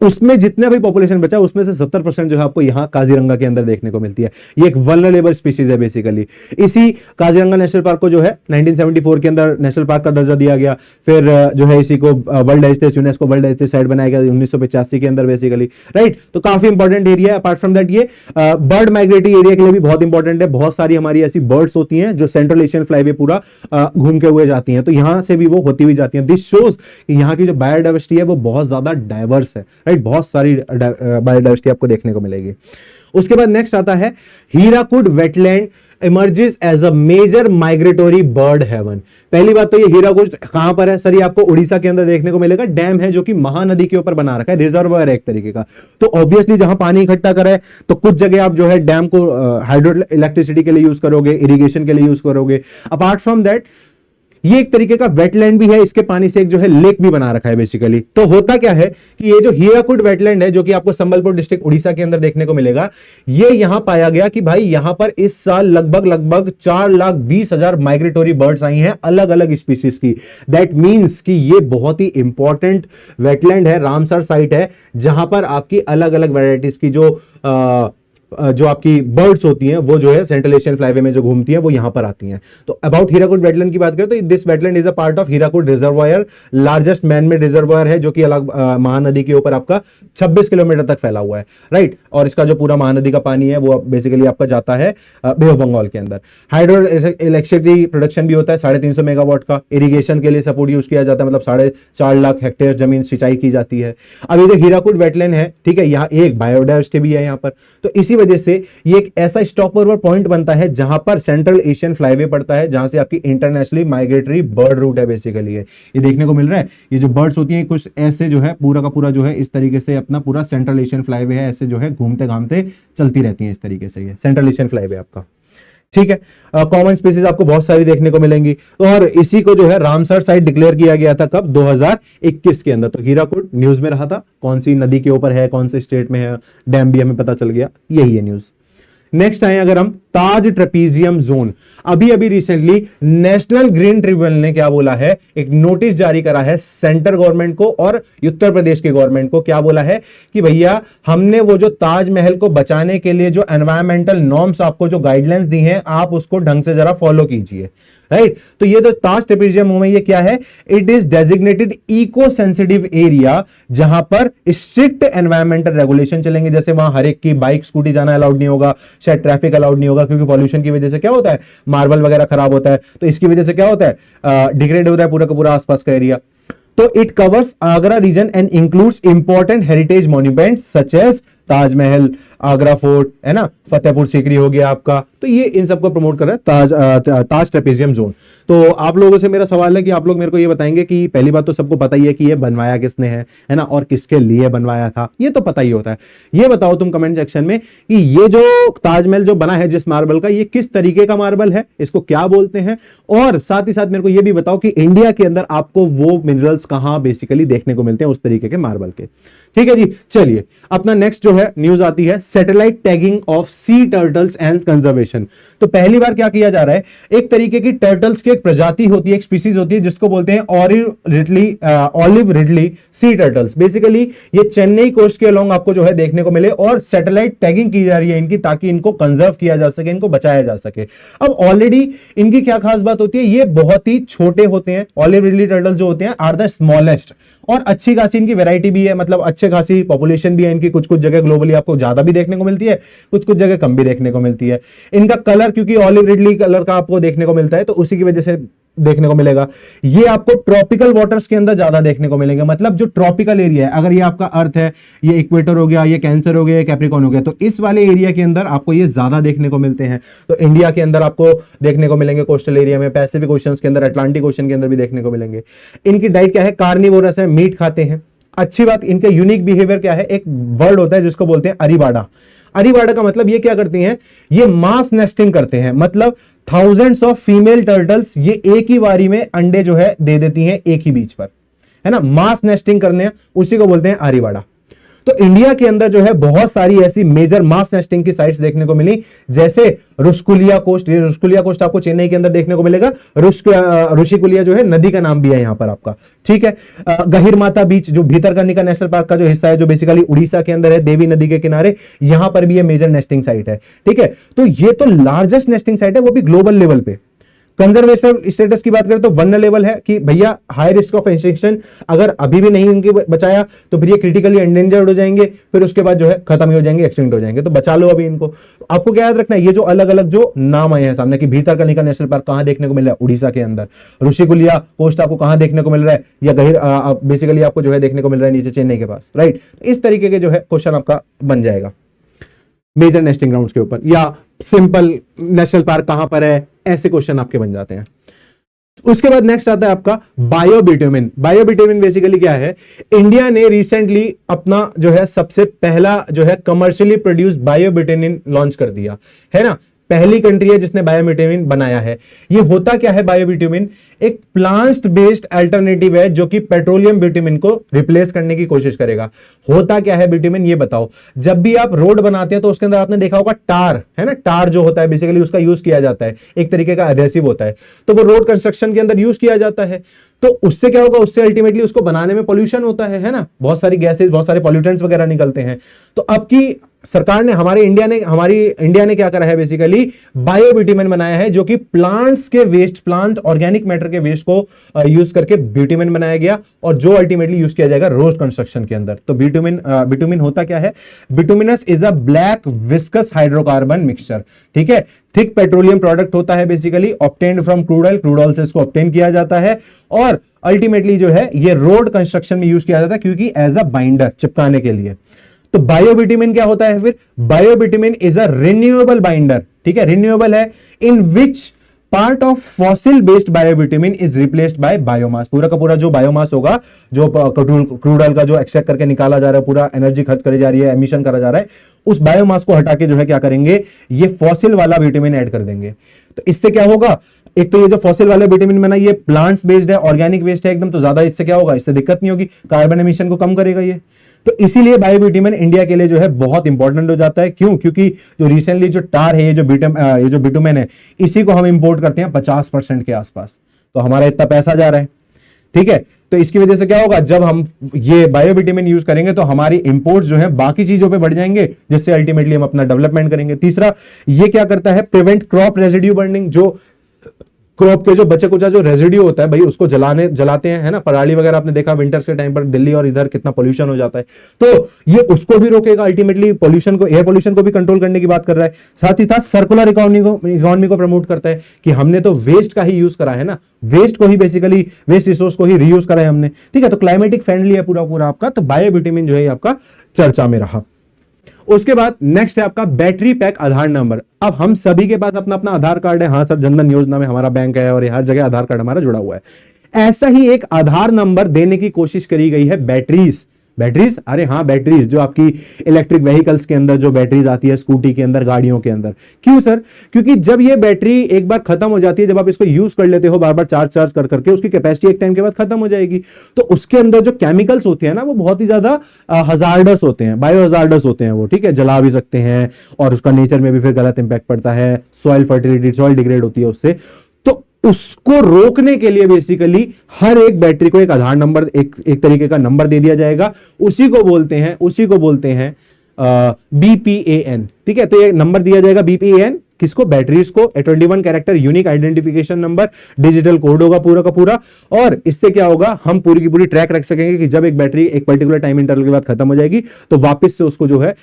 उसमें जितना भी पॉपुलेशन बचा उसमें से 70% जो है आपको यहां काजीरंगा के अंदर देखने को मिलती है। ये एक वल्नरेबल स्पीशीज है बेसिकली। इसी काजीरंगा नेशनल पार्क को जो है 1974 के अंदर नेशनल पार्क का दर्जा दिया गया। फिर जो है इसी को world heritage, UNESCO world heritage site बनाया गया 1985 के अंदर बेसिकली, राइट। तो काफी इंपॉर्टेंट एरिया है। अपार्ट फ्रॉम दैट ये बर्ड माइग्रेटरी एरिया के लिए भी बहुत इंपॉर्टेंट है। बहुत सारी हमारी ऐसी बर्ड्स होती हैं जो सेंट्रल एशियन फ्लाईवे पूरा घूम के हुए जाती हैं, तो यहां से भी वो होती हुई जाती हैं। दिस शोज कि यहाँ की जो बायोडाइवर्सिटी है वो बहुत ज्यादा डाइवर्स है, राइट। बहुत सारी बायोडाइवर्सिटी आपको देखने को मिलेगी। उसके बाद नेक्स्ट आता है Hirakud wetland emerges as a major migratory bird haven. पहली बात तो ये हीराकुड कहां पर है? सर ये आपको उड़ीसा के अंदर देखने को मिलेगा। डैम है जो कि महानदी के ऊपर बना रखा है, रिजर्वायर है एक तरीके का। तो ऑब्वियसली जहां पानी इकट्ठा करा है तो कुछ जगह आप जो है डैम को हाइड्रो इलेक्ट्रिसिटी के लिए यूज करोगे, इरिगेशन के लिए यूज करोगे। अपार्ट फ्रॉम दैट ये एक तरीके का वेटलैंड भी है, इसके पानी से एक जो है लेक भी बना रखा है बेसिकली। तो होता क्या है कि ये जो हीराकुड वेटलैंड है जो कि आपको संबलपुर डिस्ट्रिक्ट उड़ीसा के अंदर देखने को मिलेगा, ये यहां पाया गया कि भाई यहां पर इस साल लगभग 4,20,000 माइग्रेटोरी बर्ड्स आई हैं अलग अलग स्पीशीज की। दैट मींस कि ये बहुत ही इंपॉर्टेंट वेटलैंड है, रामसर साइट है, जहां पर आपकी अलग अलग वैरायटीज की जो आपकी बर्ड्स होती हैं वो जो है सेंट्रल एशियन फ्लाईवे में जो घूमती हैं वो यहां पर आती हैं। तो अबाउट हीराकुड वेटलैंड की बात करें तो this wetland is a part of Hirakud reservoir, largest manmade reservoir है जो कि अलग महानदी के ऊपर आपका 26 किलोमीटर तक फैला हुआ है, राइट। और इसका जो पूरा महानदी का पानी है वो बेसिकली आपका जाता है बे ऑफ बंगाल के अंदर। हाइड्रो इलेक्ट्रिसिटी प्रोडक्शन भी होता है 350 मेगावाट का। इरिगेशन के लिए सपोर्ट यूज किया जाता है, मतलब 4.5 लाख हेक्टेयर जमीन सिंचाई की जाती है। अब ये जो हीराकुड वेटलैंड है, ठीक है, यहाँ एक बायोडाइवर्सिटी भी है यहाँ पर। तो इसी वजह से ये एक ऐसा स्टॉप ओवर पॉइंट बनता है जहां पर सेंट्रल एशियन फ्लाईवे पड़ता है, जहां से आपकी इंटरनेशनली माइग्रेटरी बर्ड रूट है बेसिकली। ये देखने को मिल रहा है। ये जो बर्ड्स होती हैं कुछ ऐसे जो है पूरा का पूरा जो है इस तरीके से अपना पूरा सेंट्रल एशियन फ्लाईवे है, ऐसे जो है घूमते घामते चलती रहती है इस तरीके से। ये सेंट्रल एशियन फ्लाईवे आपका, ठीक है। कॉमन स्पीसीज आपको बहुत सारी देखने को मिलेंगी और इसी को जो है रामसर साइट डिक्लेयर किया गया था कब? 2021 के अंदर। तो हीराकुड न्यूज में रहा था, कौन सी नदी के ऊपर है, कौन से स्टेट में है, डैम भी हमें पता चल गया, यही है न्यूज। नेक्स्ट आए अगर हम ताज ट्रेपीजियम जोन। अभी अभी रिसेंटली नेशनल ग्रीन ट्रिब्यूनल ने क्या बोला है, एक नोटिस जारी करा है सेंटर गवर्नमेंट को और उत्तर प्रदेश के गवर्नमेंट को। क्या बोला है कि भैया हमने वो जो ताजमहल को बचाने के लिए जो एनवायरमेंटल नॉर्म्स आपको जो गाइडलाइंस दी हैं, आप उसको ढंग से जरा फॉलो कीजिए, राइट। तो ये जो ताज ट्रेपीजियम में ये क्या है, it is designated eco sensitive area, जहां पर स्ट्रिक्ट एनवायरमेंटल रेगुलेशन चलेंगे। जैसे वहां हर एक की बाइक स्कूटी जाना अलाउड नहीं होगा, शायद ट्रैफिक अलाउड नहीं होगा, क्योंकि पॉल्यूशन की वजह से क्या होता है, मार्बल वगैरह खराब होता है, तो इसकी वजह से क्या होता है, डिग्रेड होता है पूरा का पूरा आसपास का एरिया। तो it covers Agra region and includes important heritage monuments such as Taj Mahal, Agra fort, है ना, फतेहपुर सीकरी हो गया आपका। तो ये इन सबको प्रमोट कर रहा है ताज ट्रेपीजियम जोन। तो आप लोगों से मेरा सवाल है कि आप लोग मेरे को ये बताएंगे कि पहली बात तो सबको पता ही है कि ये बनवाया किसने है ना, और किसके लिए बनवाया था, ये तो पता ही होता है। ये बताओ तुम कमेंट सेक्शन में कि ये जो ताजमहल जो बना है जिस मार्बल का, ये किस तरीके का मार्बल है, इसको क्या बोलते हैं, और साथ ही साथ मेरे को ये भी बताओ कि इंडिया के अंदर आपको वो मिनरल्स कहां बेसिकली देखने को मिलते हैं उस तरीके के मार्बल के। ठीक है जी, चलिए अपना नेक्स्ट जो है न्यूज आती है, satellite tagging of C turtles and conservation. तो पहली बार क्या किया जा रहा है, एक तरीके की टर्टल्स की एक प्रजाति होती है, एक स्पीसीज होती है, जिसको बोलते हैं olive ridley sea turtles. Basically ये चेन्नई कोस्ट के अलोंग आपको जो है देखने को मिले, और सैटेलाइट टैगिंग की जा रही है इनकी, ताकि इनको कंजर्व किया जा सके, इनको बचाया जा सके। अब ऑलरेडी इनकी क्या खास बात होती है, ये बहुत ही छोटे होते हैं। ऑलिव रिडली टर्टल्स जो होते हैं आर द स्मॉलेस्ट, और अच्छी खासी इनकी वैरायटी भी है, मतलब अच्छे खासी पॉपुलेशन भी है इनकी। कुछ कुछ जगह ग्लोबली आपको ज्यादा भी देखने को मिलती है, कुछ कुछ जगह कम भी देखने को मिलती है। इनका कलर, क्योंकि ऑलिव रिडली कलर का आपको देखने को मिलता है, तो उसी की वजह से देखने को मिलेगा। ये आपको ट्रॉपिकल वाटर्स के अंदर ज्यादा देखने को मिलेंगे, मतलब जो ट्रॉपिकल एरिया है, अगर ये आपका अर्थ है, ये इक्वेटर हो गया, ये कैंसर हो गया, ये कैप्रिकॉर्न हो गया, तो इस वाले एरिया के अंदर आपको ये ज्यादा देखने को मिलते हैं। तो इंडिया के अंदर आपको देखने को मिलेंगे, कोस्टल एरिया में, पैसिफिक ओशन के अंदर, अटलांटिक ओशन के अंदर भी देखने को मिलेंगे। इनकी डाइट क्या है, कार्निवोरस है, मीट खाते हैं। अच्छी बात, इनके यूनिक बिहेवियर क्या है, एक वर्ड होता है जिसको बोलते हैं अरीबाडा। अरीबाडा का मतलब ये क्या करती हैं, ये मास नेस्टिंग करते हैं, मतलब थाउजेंड्स ऑफ फीमेल टर्टल्स ये एक ही बारी में अंडे जो है दे देती हैं एक ही बीच पर, है ना, मास नेस्टिंग करने, उसी को बोलते हैं अरीबाडा। तो इंडिया के अंदर जो है बहुत सारी ऐसी मेजर मास नेस्टिंग की साइट्स देखने को मिली, जैसे रुस्कुलिया कोस्ट। ये रुस्कुलिया कोस्ट आपको चेन्नई के अंदर देखने को मिलेगा। ऋषिकुलिया जो है नदी का नाम भी है यहां पर आपका, ठीक है। गहिरमाथा बीच जो भीतरकनिका नेशनल पार्क का जो हिस्सा है, जो बेसिकली उड़ीसा के अंदर है, देवी नदी के किनारे, यहां पर भी ये मेजर नेस्टिंग साइट है, ठीक है। तो ये तो लार्जेस्ट नेस्टिंग साइट है, वो भी ग्लोबल लेवल पे। कंजर्वेशन स्टेटस की बात करें तो वन लेवल है कि भैया हाई रिस्क ऑफ एक्सटिंक्शन, अगर अभी भी नहीं इनकी बचाया तो फिर ये क्रिटिकली एंडेंजर्ड हो जाएंगे, फिर उसके बाद जो है खत्म ही हो जाएंगे, एक्सटिंक्ट हो जाएंगे। तो बचा लो अभी इनको। आपको क्या याद रखना है, ये जो अलग अलग जो नाम आए हैं सामने, कि भीतरकनिका नेशनल पार्क कहां देखने को मिल रहा है, उड़ीसा के अंदर। ऋषिकुलिया कोस्ट आपको कहां देखने को मिल रहा है, या बेसिकली आपको जो है देखने को मिल रहा है नीचे चेन्नई के पास, राइट। इस तरीके के जो है क्वेश्चन आपका बन जाएगा मेजर नेस्टिंग ग्राउंड्स के ऊपर, या सिंपल नेशनल पार्क कहां पर है, ऐसे क्वेश्चन आपके बन जाते हैं। उसके बाद नेक्स्ट आता है आपका बायोबिट्यूमिन। बायोबिट्यूमिन बेसिकली क्या है, इंडिया ने रिसेंटली अपना जो है सबसे पहला जो है कमर्शियली प्रोड्यूस बायोबिट्यूमिन लॉन्च कर दिया है ना। पहली कंट्री है जिसने बायोबिट्यूमिन बनाया है। ये होता क्या है, बायोबिट्यूमिन एक प्लांट बेस्ड अल्टरनेटिव है जो कि पेट्रोलियम बिट्यूमिन को रिप्लेस करने की कोशिश करेगा। होता क्या है बिट्यूमिन, ये बताओ। जब भी आप रोड बनाते हैं तो उसके अंदर आपने देखा होगा टार, है ना, टार जो होता है बेसिकली उसका यूज किया जाता है, एक तरीके का एडहेसिव होता है, तो वो रोड कंस्ट्रक्शन के अंदर यूज किया जाता है। तो उससे क्या होगा, उससे अल्टीमेटली उसको बनाने में पोल्यूशन होता है ना, बहुत सारी गैसेज, बहुत सारे पॉल्यूटेंट्स वगैरह निकलते हैं। तो अब की सरकार ने, हमारी इंडिया ने क्या करा है, बेसिकली बायोबिट्यूमिन बनाया है, जो कि प्लांट्स के वेस्ट, प्लांट ऑर्गेनिक मैटर के वेस्ट को यूज करके बिट्यूमिन बनाया गया, और जो अल्टीमेटली यूज किया जाएगा रोड कंस्ट्रक्शन के अंदर। तो बिट्यूमिन होता क्या है, bituminous is a black viscous hydrocarbon mixture, ठीक है। थिक पेट्रोलियम प्रोडक्ट होता है, basically obtained from crude oil, crude oil से इसको ऑब्टेन किया जाता है, और अल्टीमेटली जो है ये रोड कंस्ट्रक्शन में यूज किया जाता है, क्योंकि एज अ बाइंडर, चिपकाने के लिए। तो बायोबिट्यूमिन क्या होता है फिर, biobitumen is a renewable binder, ठीक है, रिन्यूएबल है, in which part of fossil based biobitumen is replaced by biomass. पूरा का पूरा जो बायोमास होगा, जो क्रूड ऑयल का जो एक्सट्रैक्ट करके निकाला जा रहा है, पूरा एनर्जी खर्च करी जा रही है, एमिशन करा जा रहा है, उस बायोमास को हटा के जो है क्या करेंगे, ये फॉसिल वाला बिट्यूमिन ऐड कर देंगे। तो इससे क्या होगा, एक तो ये जो फॉसिल वाला बिट्यूमिन बना ये प्लांट्स बेस्ड है, ऑर्गेनिक वेस्ट है एकदम, तो ज्यादा इससे क्या होगा, इससे दिक्कत नहीं होगी, कार्बन एमिशन को कम करेगा ये। तो इसीलिए बायोबिट्यूमेन इंडिया के लिए जो है बहुत इंपॉर्टेंट हो जाता है। क्यों? क्योंकि जो रिसेंटली जो टार है, ये जो बिटुमेन है, इसी को हम इंपोर्ट करते हैं 50% के आसपास, तो हमारा इतना पैसा जा रहा है। ठीक है, तो इसकी वजह से क्या होगा, जब हम ये बायोबिट्यूमेन यूज करेंगे तो हमारी इंपोर्ट्स जो है बाकी चीजों पे बढ़ जाएंगे, जिससे अल्टीमेटली हम अपना डेवलपमेंट करेंगे। तीसरा, ये क्या करता है, प्रिवेंट क्रॉप रेजिड्यू बर्निंग। जो क्रॉप के जो बचे कुचा जो रेजिड्यू होता है भाई, उसको जलाते हैं, है ना, पराली वगैरह आपने देखा विंटर्स के टाइम पर दिल्ली और इधर कितना पोल्यूशन हो जाता है, तो ये उसको भी रोकेगा, अल्टीमेटली पोल्यूशन को, एयर पोल्यूशन को भी कंट्रोल करने की बात कर रहा है। साथ ही साथ सर्कुलर इकोनॉमी को प्रमोट करता है कि हमने तो वेस्ट का ही यूज करा है ना, वेस्ट को ही बेसिकली, वेस्ट रिसोर्स को ही रीयूज करा है हमने। ठीक है, तो क्लाइमेटिक फ्रेंडली है पूरा पूरा आपका, तो बायोबिट्यूमेन जो है आपका चर्चा में रहा। उसके बाद नेक्स्ट है आपका बैटरी पैक आधार नंबर। अब हम सभी के पास अपना अपना आधार कार्ड है, हाँ सर, जनधन योजना में हमारा बैंक है और हर जगह आधार कार्ड हमारा जुड़ा हुआ है। ऐसा ही एक आधार नंबर देने की कोशिश करी गई है बैटरीज, अरे हाँ बैटरीज, जो आपकी इलेक्ट्रिक व्हीकल्स के अंदर जो बैटरीज आती है, स्कूटी के अंदर, गाड़ियों के अंदर। क्यों सर? क्योंकि जब ये बैटरी एक बार खत्म हो जाती है, जब आप इसको यूज कर लेते हो बार बार चार्ज कर करके, उसकी कैपेसिटी एक टाइम के बाद खत्म हो जाएगी, तो उसके अंदर जो केमिकल्स होते हैं ना, वो बहुत ही ज्यादा हजार्डस होते हैं, बायो हजार्डस होते हैं वो। ठीक है, जला भी सकते हैं और उसका नेचर में भी फिर गलत इंपैक्ट पड़ता है, सॉइल फर्टिलिटी, सॉइल डिग्रेड होती है उससे। तो उसको रोकने के लिए बेसिकली हर एक बैटरी को एक आधार नंबर, एक तरीके का नंबर दे दिया जाएगा, उसी को बोलते हैं BPAN। ठीक है, तो ये नंबर दिया जाएगा BPAN किसको? बैटरीज को। 21 character unique identification number, digital code होगा पूरा का पूरा, और इससे क्या होगा, हम पूरी की पूरी ट्रैक रख सकेंगे कि जब एक बैटरी एक पर्टिकुलर टाइम इंटरवल के बाद खत्म हो जाएगी तो वापस से उसको जो है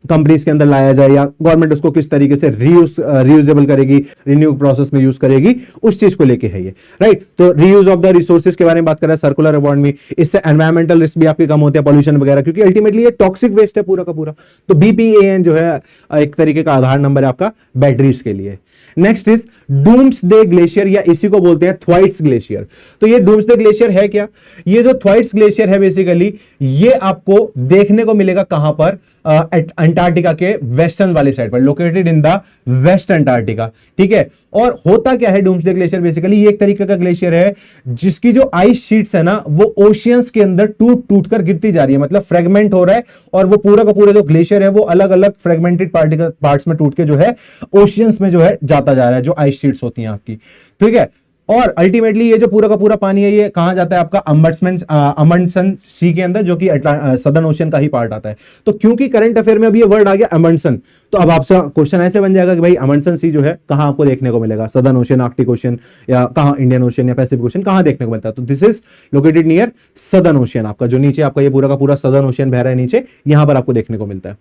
कंपनीज के अंदर लाया जाए, या गवर्नमेंट उसको किस तरीके से रीयूजेबल करेगी, रिन्यू प्रोसेस में यूज करेगी, उस चीज को लेके है ये, राइट। तो रीयूज ऑफ द रिसोर्सेज के बारे में बात कर रहा है, सर्कुलर इकोनॉमी, इससे एनवायरमेंटल रिस्क भी आपके कम होते हैं, पॉल्यूशन वगैरह, क्योंकि अल्टीमेटली ये टॉक्सिक वेस्ट है पूरा का पूरा। तो BPAN जो है एक तरीके का आधार नंबर है आपका बैटरीज के लिए। नेक्स्ट इज डूम्सडे ग्लेशियर, या इसी को बोलते हैं थ्वाइट्स ग्लेशियर। तो ये डूम्सडे ग्लेशियर है क्या? ये जो थ्वाइट्स ग्लेशियर है बेसिकली, ये आपको देखने को मिलेगा कहां पर? अंटार्कटिका के वेस्टर्न वाली साइड पर, located in the West Antarctica. ठीक है, और होता क्या है डूम्सडे ग्लेशियर? बेसिकली ये एक तरीके का ग्लेशियर है जिसकी जो आइस शीट्स है ना, वो ओशियंस के अंदर टूट कर गिरती जा रही है, मतलब फ्रेगमेंट हो रहा है, और वो पूरा का पूरा जो ग्लेशियर है वो अलग अलग फ्रेगमेंटेड पार्ट्स में टूट के जो है ओशियंस में जो है जाता जा रहा है, जो आइस शीट्स होती हैं आपकी। ठीक है, और अल्टीमेटली ये जो पूरा का पूरा पानी है, ये कहां जाता है आपका? अमंडसन सी के अंदर, जो कि सदर्न ओशियन का ही पार्ट आता है। तो क्योंकि करंट अफेयर में अभी ये वर्ड आ गया अमंडसन, तो अब आपसे क्वेश्चन ऐसे बन जाएगा कि भाई अमंडसन सी जो है कहां आपको देखने को मिलेगा? सदर्न ओशियन, आर्कटिक ओशियन, या कहां इंडियन ओशियन या पैसिफिक ओशियन कहां देखने को मिलता है? तो this is located near southern ocean, आपका जो नीचे आपका ये पूरा का पूरा सदर्न ओशियन बह रहा है नीचे, यहां पर आपको देखने को मिलता है।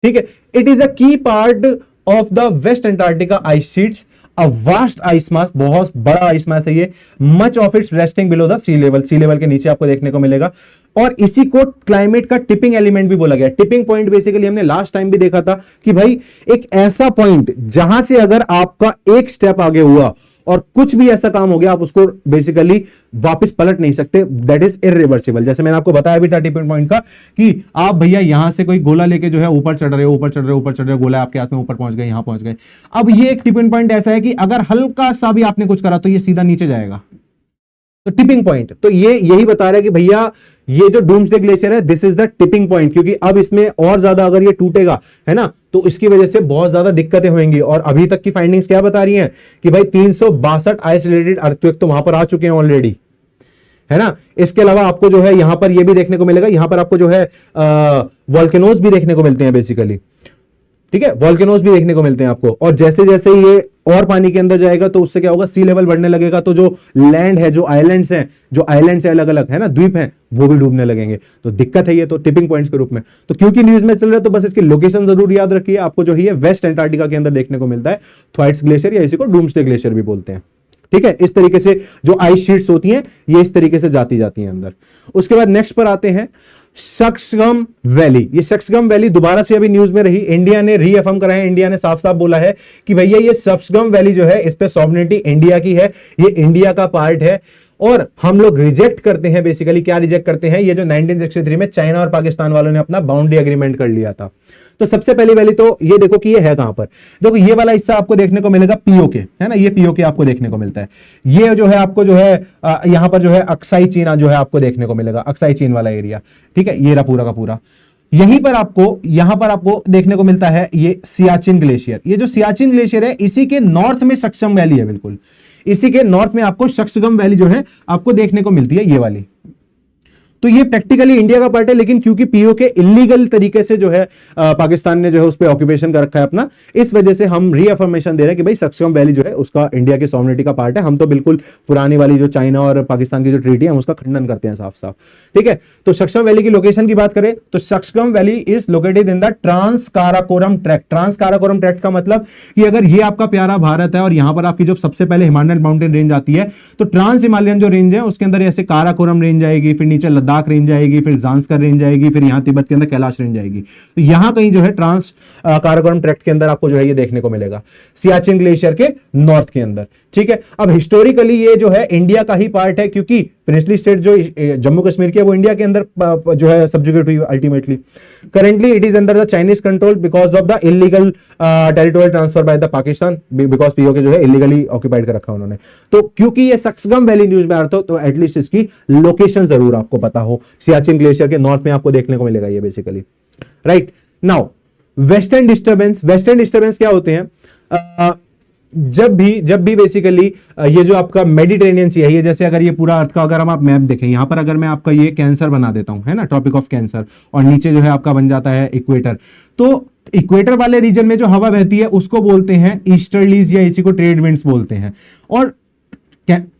ठीक है, it is a key part of the West Antarctica ice sheets, a vast ice mass, बहुत बड़ा आइस मास है ये, much of its resting below the sea level के नीचे आपको देखने को मिलेगा। और इसी को क्लाइमेट का टिपिंग एलिमेंट भी बोला गया। टिपिंग पॉइंट बेसिकली हमने लास्ट टाइम भी देखा था कि भाई एक ऐसा पॉइंट जहां से अगर आपका एक स्टेप आगे हुआ और कुछ भी ऐसा काम हो गया, आप उसको बेसिकली वापस पलट नहीं सकते, दैट इज इरिवर्सिबल। जैसे मैंने आपको बताया भी था टिपिंग पॉइंट का, कि आप भैया यहां से कोई गोला लेके जो है ऊपर चढ़ रहे हो, गोला आपके हाथ में ऊपर पहुंच गए, यहां पहुंच गए। अब ये एक टिपिंग पॉइंट ऐसा है कि अगर हल्का सा भी आपने कुछ करा तो ये सीधा नीचे जाएगा। तो टिपिंग पॉइंट, तो ये यही बता रहा है कि भैया ये जो डूम्सडे ग्लेशियर है, this is the tipping point, क्योंकि अब इसमें और ज्यादा अगर ये टूटेगा, है ना, तो इसकी वजह से बहुत ज्यादा दिक्कतें होंगी। और अभी तक की फाइंडिंग्स क्या बता रही हैं कि भाई 362 आइसोलेटेड अर्थक्वेक तो वहां पर आ चुके हैं ऑलरेडी, है ना। इसके अलावा आपको जो है यहां पर ये भी देखने को मिलेगा, यहां पर आपको जो है वोल्केनोज भी देखने को मिलते हैं बेसिकली। ठीक है, वोल्केनोज भी देखने को मिलते हैं आपको। और जैसे जैसे ये और पानी के अंदर जाएगा तो उससे क्या होगा, सी लेवल बढ़ने लगेगा, तो जो लैंड है, जो आइलैंड्स हैं अलग अलग, है ना, द्वीप हैं, वो भी डूबने लगेंगे। तो दिक्कत है ये तो टिपिंग पॉइंट्स के रूप में। तो क्योंकि न्यूज में चल रहा है तो बस इसकी लोकेशन जरूर याद रखिए, आपको जो है वेस्ट अंटार्कटिका के अंदर देखने को मिलता है थ्वाइट्स ग्लेशियर, या इसी को डूम्सडे ग्लेशियर भी बोलते हैं। ठीक है, इस तरीके से जो आइस शीट्स होती हैं ये इस तरीके से जाती हैं अंदर। उसके बाद नेक्स्ट पर आते हैं सक्सगम वैली। ये सक्सगम वैली दोबारा से अभी न्यूज में रही, इंडिया ने रीअफर्म करा है, इंडिया ने साफ साफ बोला है कि भैया ये सक्सगम वैली जो है, इस पे सॉवरेनिटी इंडिया की है, ये इंडिया का पार्ट है। और हम लोग रिजेक्ट करते हैं, बेसिकली क्या रिजेक्ट करते हैं, ये जो 1963 में चाइना और पाकिस्तान वालों ने अपना बाउंड्री एग्रीमेंट कर लिया था। तो सबसे पहली वाली तो ये देखो कि ये है कहां पर। देखो ये वाला हिस्सा आपको देखने को मिलेगा पीओके, है ना, ये पीओके आपको देखने को मिलता है। ये जो है आपको जो है यहां पर जो है अक्साई चीन जो है आपको देखने को मिलेगा, अक्साई चीन वाला एरिया, ठीक है, ये रहा पूरा का पूरा। यहीं पर आपको, यहां पर आपको देखने को मिलता है ये सियाचिन ग्लेशियर। ये जो सियाचिन ग्लेशियर है इसी के नॉर्थ में सक्सम वैली है, बिल्कुल इसी के नॉर्थ में आपको सक्सगम वैली जो है आपको देखने को मिलती है, ये वाली। तो ये प्रैक्टिकली इंडिया का पार्ट है, लेकिन क्योंकि पीओके इलीगल तरीके से जो है पाकिस्तान ने जो है उस पर ऑक्यूपेशन कर रखा है अपना, इस वजह से हम रीअफर्मेशन दे रहे हैं कि भाई सक्सम वैली जो है उसका इंडिया की सॉवरेनिटी का पार्ट है। हम तो बिल्कुल पुरानी वाली जो चाइना और पाकिस्तान की जो ट्रीटी है हम उसका खंडन करते हैं साफ साफ, ठीक है। तो सक्सम वैली की लोकेशन की बात करें तो Shaksgam valley is located in the trans Karakoram tract. Trans Karakoram tract का मतलब कि अगर ये आपका प्यारा भारत है और यहां पर आपकी जो सबसे पहले हिमालयन माउंटेन रेंज आती है, तो ट्रांस हिमालयन जो रेंज है उसके अंदर ऐसे काराकोरम रेंज आएगी, फिर नीचे लद्दाख रेंज आएगी, फिर जांस्कर रेंज आएगी, फिर यहां तिब्बत के अंदर कैलाश रेंज आएगी। तो यहां कहीं जो है ट्रांस काराकोरम ट्रैक्ट के अंदर आपको जो है ये देखने को मिलेगा, सियाचिन ग्लेशियर के नॉर्थ के अंदर, ठीक है। अब हिस्टोरिकली ये जो है इंडिया का ही पार्ट है, क्योंकि प्रिंसली स्टेट जो जम्मू कश्मीर की है वो इंडिया के अंदर जो है सब्जुगेट हुई ultimately. Currently it is under the Chinese control because of the illegal territorial transfer by the Pakistan, because PoK जो है इलीगली ऑक्यूपाइड कर रखा उन्होंने। तो क्योंकि ये सक्सगम वैली न्यूज में आ रहा था तो एटलीस्ट इसकी लोकेशन जरूर आपको पता हो, सियाचिन ग्लेशियर के नॉर्थ में आपको देखने को मिलेगा ये basically, right. Now western disturbance, western disturbance क्या होते हैं? जब भी बेसिकली ये जो आपका मेडिटेरेनियन सी है, ये जैसे अगर ये पूरा अर्थ का अगर हम आप मैप देखें, यहां पर अगर मैं आपका ये कैंसर बना देता हूं, है ना, ट्रॉपिक ऑफ कैंसर, और नीचे जो है आपका बन जाता है इक्वेटर, तो इक्वेटर वाले रीजन में जो हवा बहती है उसको बोलते हैं ईस्टर्लीज या इसी को ट्रेड विंड्स बोलते हैं। और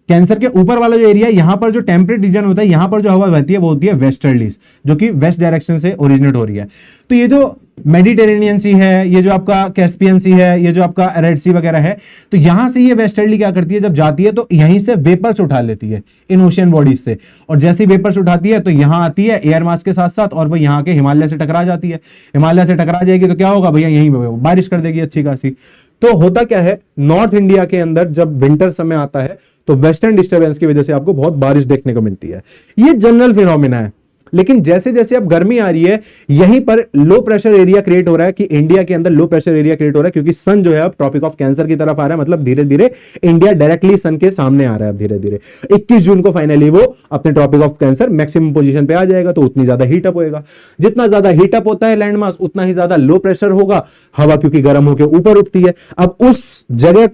कैंसर के ऊपर वाला जो एरिया, यहां पर जो टेम्परेट रीजन होता है, यहां पर जो हवा बहती है वो होती है वेस्टर्लीज, जो कि वेस्ट डायरेक्शन से ओरिजिनेट हो रही है। तो ये जो मेडिटेरेनियन सी है, ये जो आपका कैस्पियन सी है, ये जो आपका रेड सी वगैरह है, तो यहां से ये वेस्टर्ली क्या करती है, जब जाती है तो यहीं से वेपर्स उठा लेती है इन ओशियन बॉडीज से, और जैसे ही वेपर्स उठाती है तो यहां आती है एयर मास के साथ साथ, और वो यहां के हिमालय से टकरा जाती है। हिमालय से टकरा जाएगी तो क्या होगा भैया, यहीं बारिश कर देगी अच्छी खासी। तो होता क्या है, नॉर्थ इंडिया के अंदर जब विंटर समय आता है तो वेस्टर्न डिस्टर्बेंस की वजह से आपको बहुत बारिश देखने को मिलती है। ये जनरल फिनोमिना है। लेकिन जैसे जैसे अब गर्मी आ रही है, यहीं पर लो प्रेशर एरिया क्रिएट हो रहा है, कि इंडिया के अंदर लो प्रेशर एरिया क्रिएट हो रहा है, क्योंकि सन जो है अब ट्रॉपिक ऑफ कैंसर की तरफ आ रहा है, मतलब धीरे धीरे इंडिया डायरेक्टली सन के सामने आ रहा है। अब धीरे धीरे 21 जून को फाइनली वो अपने tropic of cancer maximum position पे आ जाएगा, तो उतनी ज्यादा हीटअप होएगा। जितना ज्यादा हीटअप होता है लैंड मास, उतना ही ज्यादा लो प्रेशर होगा, हवा क्योंकि गर्म होकर ऊपर उठती है। अब उस जगह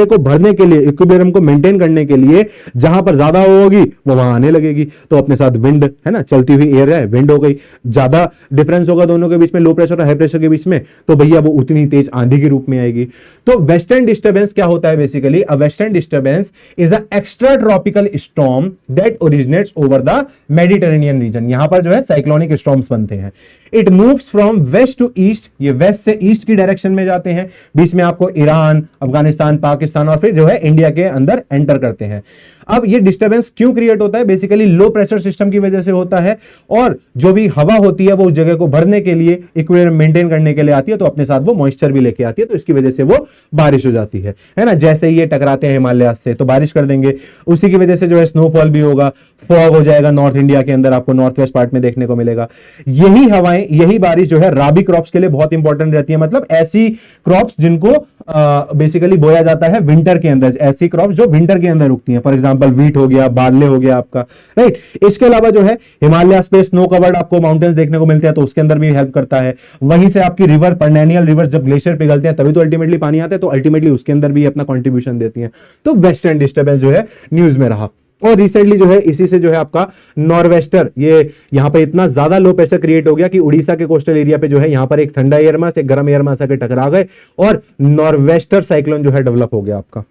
को भरने के लिए, इक्विलिब्रियम को मेंटेन करने के लिए, जहां पर ज्यादा होगी वो वहां आने लगेगी, तो अपने साथ विंड, है ना, चलती हुई एयर है, विंड हो गई, ज्यादा डिफरेंस होगा दोनों के बीच में, लो प्रेशर और हाई प्रेशर के बीच में, तो भैया वो उतनी तेज आंधी के रूप में आएगी। तो वेस्टर्न डिस्टर्बेंस क्या होता है basically, a western disturbance is a extra tropical storm that originates over the Mediterranean region. यहां पर जो है साइक्लोनिक स्टॉर्म्स बनते हैं। It moves from west to east, ये वेस्ट से ईस्ट की डायरेक्शन में जाते हैं, बीच में आपको ईरान, अफगानिस्तान, पाकिस्तान और फिर जो है इंडिया के अंदर एंटर करते हैं। अब ये डिस्टर्बेंस क्यों क्रिएट होता है, बेसिकली लो प्रेशर सिस्टम की वजह से होता है, और जो भी हवा होती है वो उस जगह को भरने के लिए, इक्विलिब्रियम मेंटेन करने के लिए आती है, तो अपने साथ वो मॉइस्चर भी लेके आती है, तो इसकी वजह से वो बारिश हो जाती है ना। जैसे ही ये टकराते हैं हिमालय से तो बारिश कर देंगे, उसी की वजह से जो है स्नोफॉल भी होगा, फॉग हो जाएगा नॉर्थ इंडिया के अंदर, आपको नॉर्थ वेस्ट पार्ट में देखने को मिलेगा। यही हवाएं, यही बारिश जो है राबी क्रॉप्स के लिए बहुत इंपॉर्टेंट रहती है, मतलब ऐसी क्रॉप्स जिनको बेसिकली बोया जाता है विंटर के अंदर, ऐसी क्रॉप्स जो विंटर के अंदर उगती हैं, फॉर एग्जांपल व्हीट हो गया, बार्ले हो गया आपका, राइट। इसके अलावा जो है हिमालय पे स्नो कवर्ड आपको माउंटेन्स देखने को मिलते हैं, तो उसके अंदर भी हेल्प करता है। वहीं से आपकी रिवर, परनेनियल रिवर, जब ग्लेशियर पिघलते हैं तभी तो अल्टीमेटली पानी आता है, तो अल्टीमेटली उसके अंदर भी अपना कॉन्ट्रीब्यूशन देती है। तो वेस्टर्न डिस्टर्बेंस जो है न्यूज में रहा, और रिसेंटली जो है इसी से जो है आपका नॉर्वेस्टर, ये यहां पे इतना ज्यादा लो प्रेशर क्रिएट हो गया कि उड़ीसा के कोस्टल एरिया पे जो है यहां पर एक ठंडा एयर मास, एक गर्म एयर मास आके टकरा गए, और नॉर्वेस्टर साइक्लोन जो है डेवलप हो गया आपका,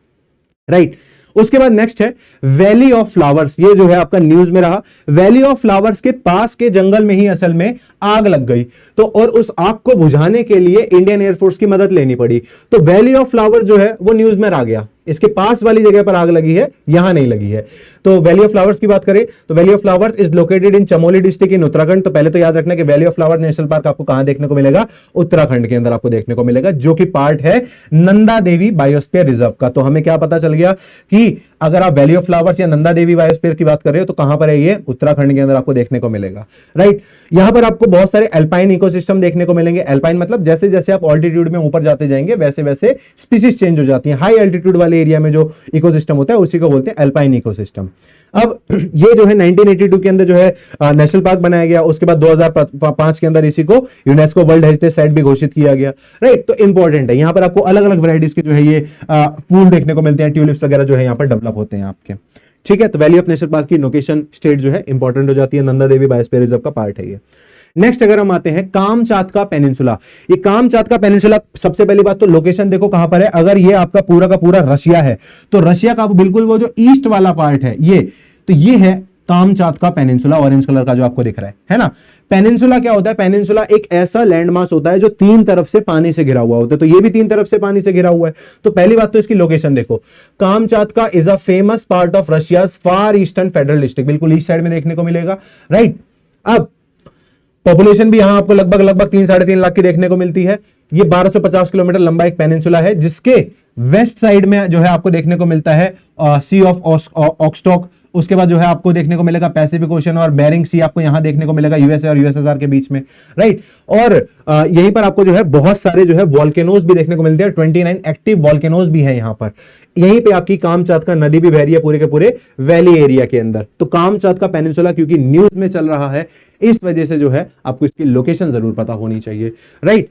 राइट। उसके बाद नेक्स्ट है वैली ऑफ फ्लावर्स। ये जो है आपका न्यूज में रहा। वैली ऑफ फ्लावर्स के पास के जंगल में ही असल में आग लग गई, तो और उस आग को बुझाने के लिए इंडियन एयरफोर्स की मदद लेनी पड़ी, तो वैली ऑफ फ्लावर जो है वो न्यूज में आ गया। इसके पास वाली जगह पर आग लगी है, यहां नहीं लगी है। तो वैली ऑफ फ्लावर्स की बात करें तो valley of flowers is located in Chamoli district in Uttarakhand. तो पहले तो याद रखना कि valley of flower national park आपको कहां देखने को मिलेगा, उत्तराखंड के अंदर आपको देखने को मिलेगा, जो कि पार्ट है नंदा देवी बायोस्फीयर रिजर्व का। तो हमें क्या पता चल गया कि अगर आप वैली ऑफ फ्लावर्स या नंदा देवी बायोस्फीयर की बात कर रहे हो तो कहां पर है ये? उत्तराखंड के अंदर आपको देखने को मिलेगा, राइट। यहां पर आपको बहुत सारे अल्पाइन इकोसिस्टम देखने को मिलेंगे। अल्पाइन मतलब जैसे जैसे आप ऑल्टीट्यूड में ऊपर जाते जाएंगे वैसे वैसे स्पीसीज चेंज हो जाती है। हाई एल्टीट्यूड वाले एरिया में जो इकोसिस्टम होता है उसी को बोलते हैं अल्पाइन इकोसिस्टम। अब ये जो है 1982 के अंदर जो है नेशनल पार्क बनाया गया, उसके बाद 2005 के अंदर इसी को यूनेस्को वर्ल्ड हेरिटेज साइट भी घोषित किया गया, राइट। तो इंपॉर्टेंट है, यहां पर आपको अलग अलग वैरायटीज के जो है ये फूल देखने को मिलते हैं, ट्यूलिप्स वगैरह जो है यहां पर डेवलप होते हैं आपके, ठीक है। तो वैली ऑफ नेशनल पार्क की लोकेशन स्टेट जो है इंपॉर्टेंट हो जाती है, नंदा देवी बायोस्फीयर रिजर्व का पार्ट है ये। नेक्स्ट अगर हम आते हैं कामचातका पेनिनसुला, ये कामचातका पेनिनसुला, सबसे पहली बात तो लोकेशन देखो कहां पर है। अगर ये आपका पूरा का पूरा रशिया है तो रशिया का बिल्कुल वो जो ईस्ट वाला पार्ट है ये, तो ये है कामचातका पेनिनसुला, ऑरेंज कलर का जो आपको दिख रहा है ना। पेनिनसुला क्या होता है? पेनिनसुला एक ऐसा लैंडमास होता है जो तीन तरफ से पानी से घिरा हुआ होता है, तो ये भी तीन तरफ से पानी से घिरा हुआ है। तो पहली बात तो इसकी लोकेशन देखो, Kamchatka is a famous part of Russia Far Eastern Federal District, बिल्कुल ईस्ट साइड में देखने को मिलेगा, राइट। अब पॉपुलेशन भी यहां आपको लगभग 3-3.5 लाख की देखने को मिलती है। ये 1250 किलोमीटर लंबा एक पेनिनसुला है जिसके वेस्ट साइड में जो है आपको देखने को मिलता है सी ऑफ ऑक्सटॉक, उसके बाद जो है आपको देखने को मिलेगा पैसिफिक ओशन और बेरिंग सी आपको यहां देखने को मिलेगा यूएसए और यूएसएसआर के बीच में, राइट। और यहीं पर आपको जो है बहुत सारे जो है वॉल्केनोज भी देखने को मिलते हैं, 29 एक्टिव वॉल्केनोज भी है यहां पर। यहीं पे आपकी कामचातका नदी भी बह रही है पूरे के पूरे वैली एरिया के अंदर। तो कामचातका पेनिनसुला क्योंकि न्यूज में चल रहा है इस वजह से जो है आपको इसकी लोकेशन जरूर पता होनी चाहिए, राइट।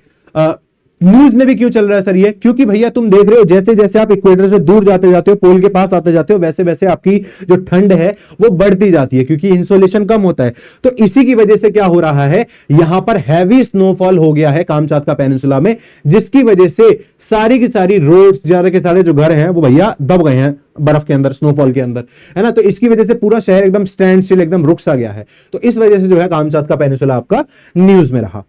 न्यूज में भी क्यों चल रहा है सर ये? क्योंकि भैया तुम देख रहे हो जैसे जैसे आप इक्वेटर से दूर जाते जाते हो, पोल के पास आते जाते हो, वैसे वैसे आपकी जो ठंड है वो बढ़ती जाती है क्योंकि इंसोलेशन कम होता है। तो इसी की वजह से क्या हो रहा है, यहां पर हैवी स्नोफॉल हो गया है कामचातका पेनिनसुला में, जिसकी वजह से सारी की सारी रोड्स, सारे के सारे जो घर हैं वो भैया दब गए हैं बर्फ के अंदर, स्नोफॉल के अंदर, है ना। तो इसकी वजह से पूरा शहर एकदम स्टैंड स्टिल, एकदम रुक सा गया है। तो इस वजह से जो है कामचातका पेनिनसुला आपका न्यूज में रहा।